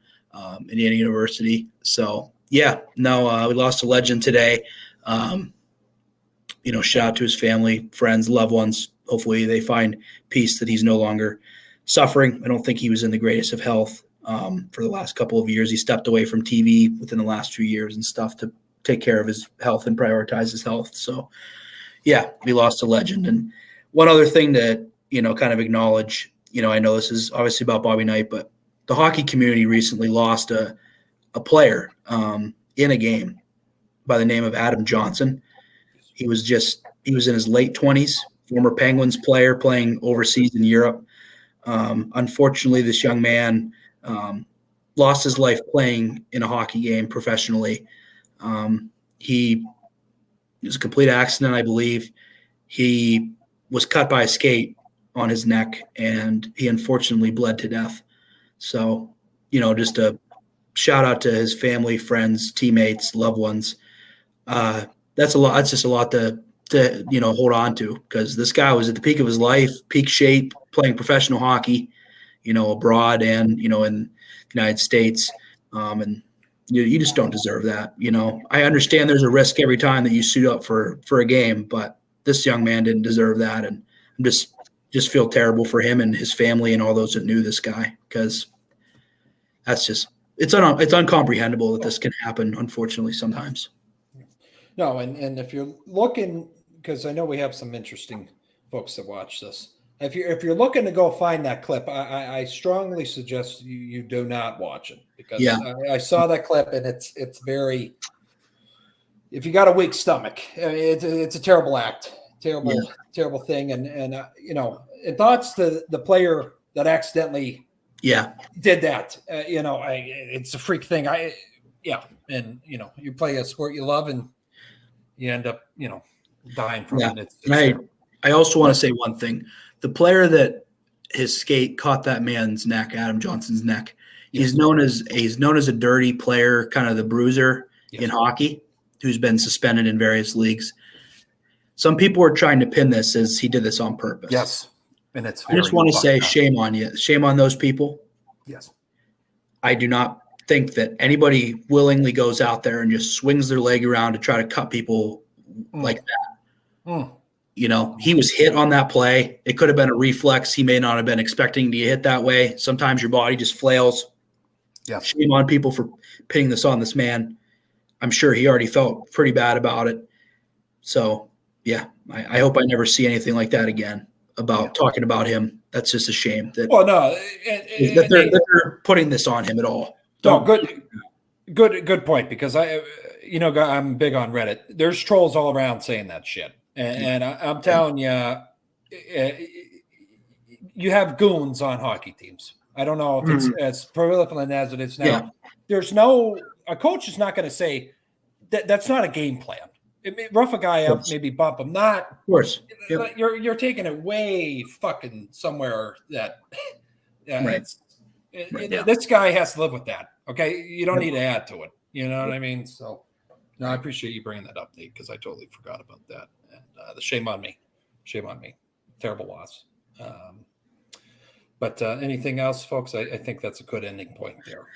Indiana University. So, yeah, no, we lost a legend today. Shout out to his family, friends, loved ones. Hopefully they find peace that he's no longer suffering. I don't think he was in the greatest of health for the last couple of years. He stepped away from TV within the last few years and stuff to take care of his health and prioritize his health. So, yeah, we lost a legend. And one other thing to, kind of acknowledge, I know this is obviously about Bobby Knight, but the hockey community recently lost a player in a game by the name of Adam Johnson. He was in his late 20s, former Penguins player playing overseas in Europe. Unfortunately, this young man lost his life playing in a hockey game professionally. It was a complete accident, I believe. He was cut by a skate on his neck, and he unfortunately bled to death. So, just a shout out to his family, friends, teammates, loved ones. That's a lot. That's just a lot to hold on to, because this guy was at the peak of his life, peak shape, playing professional hockey, abroad and, in the United States. And you just don't deserve that. I understand there's a risk every time that you suit up for a game, but this young man didn't deserve that. And I'm just feel terrible for him and his family and all those that knew this guy, because that's just, it's uncomprehendable that this can happen, unfortunately, sometimes. No, and if you're looking, because I know we have some interesting folks that watch this. If you're looking to go find that clip, I strongly suggest you do not watch it, because I saw that clip and it's very. If you got a weak stomach, I mean, it's a terrible act, terrible thing, and and thoughts to the player that accidentally did that. It's a freak thing. And you play a sport you love and you end up, dying from it. I also want to say one thing. The player that his skate caught that man's neck, Adam Johnson's neck, he's known as a dirty player, kind of the bruiser in hockey, who's been suspended in various leagues. Some people are trying to pin this as he did this on purpose. Yes. And I just want to say shame on you. Shame on those people. Yes. I do not think that anybody willingly goes out there and just swings their leg around to try to cut people like that. He was hit on that play. It could have been a reflex. He may not have been expecting to get hit that way. Sometimes your body just flails. Yeah. Shame on people for pinning this on this man. I'm sure he already felt pretty bad about it. So, yeah, I hope I never see anything like that again about talking about him. That's just a shame. That they're putting this on him at all. No, good point, because I'm big on Reddit. There's trolls all around saying that shit. And I'm telling you, you have goons on hockey teams. I don't know if it's as prevalent as it is now. Yeah. There's a coach is not going to say that's not a game plan. Rough a guy up, maybe bump him. Not, of course. Yep. You're taking it way fucking somewhere that this guy has to live with that. Okay, you don't need to add to it. You know what I mean? So, no, I appreciate you bringing that up, Nate, because I totally forgot about that. And the shame on me. Terrible loss. But anything else, folks? I think that's a good ending point there.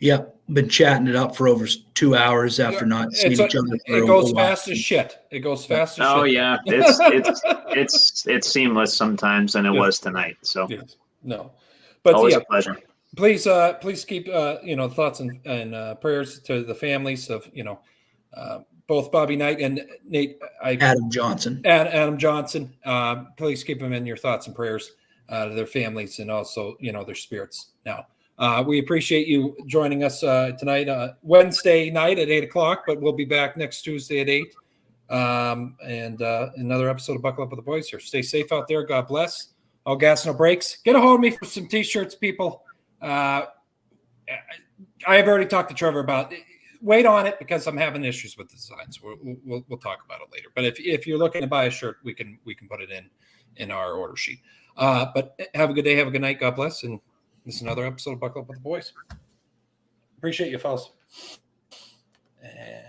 Yeah, been chatting it up for over 2 hours after not seeing each other. It goes fast as shit. It goes fast as shit. Oh yeah, it's seamless sometimes, and it was tonight. So yes. No, but always a pleasure. please keep thoughts and prayers to the families of both Bobby Knight and Nate. Adam Johnson. Adam Johnson. Please keep them in your thoughts and prayers to their families and also their spirits. Now, we appreciate you joining us tonight, Wednesday night at 8:00, but we'll be back next Tuesday at 8. And another episode of Buckle Up with the Boys here. Stay safe out there. God bless. All gas, no brakes. Get a hold of me for some t-shirts, people. I have already talked to Trevor about it. Wait on it because I'm having issues with the designs. We'll talk about it later. But if you're looking to buy a shirt, we can put it in our order sheet. But have a good day. Have a good night. God bless. And this is another episode of Buckle Up with the Boys. Appreciate you, fellas. And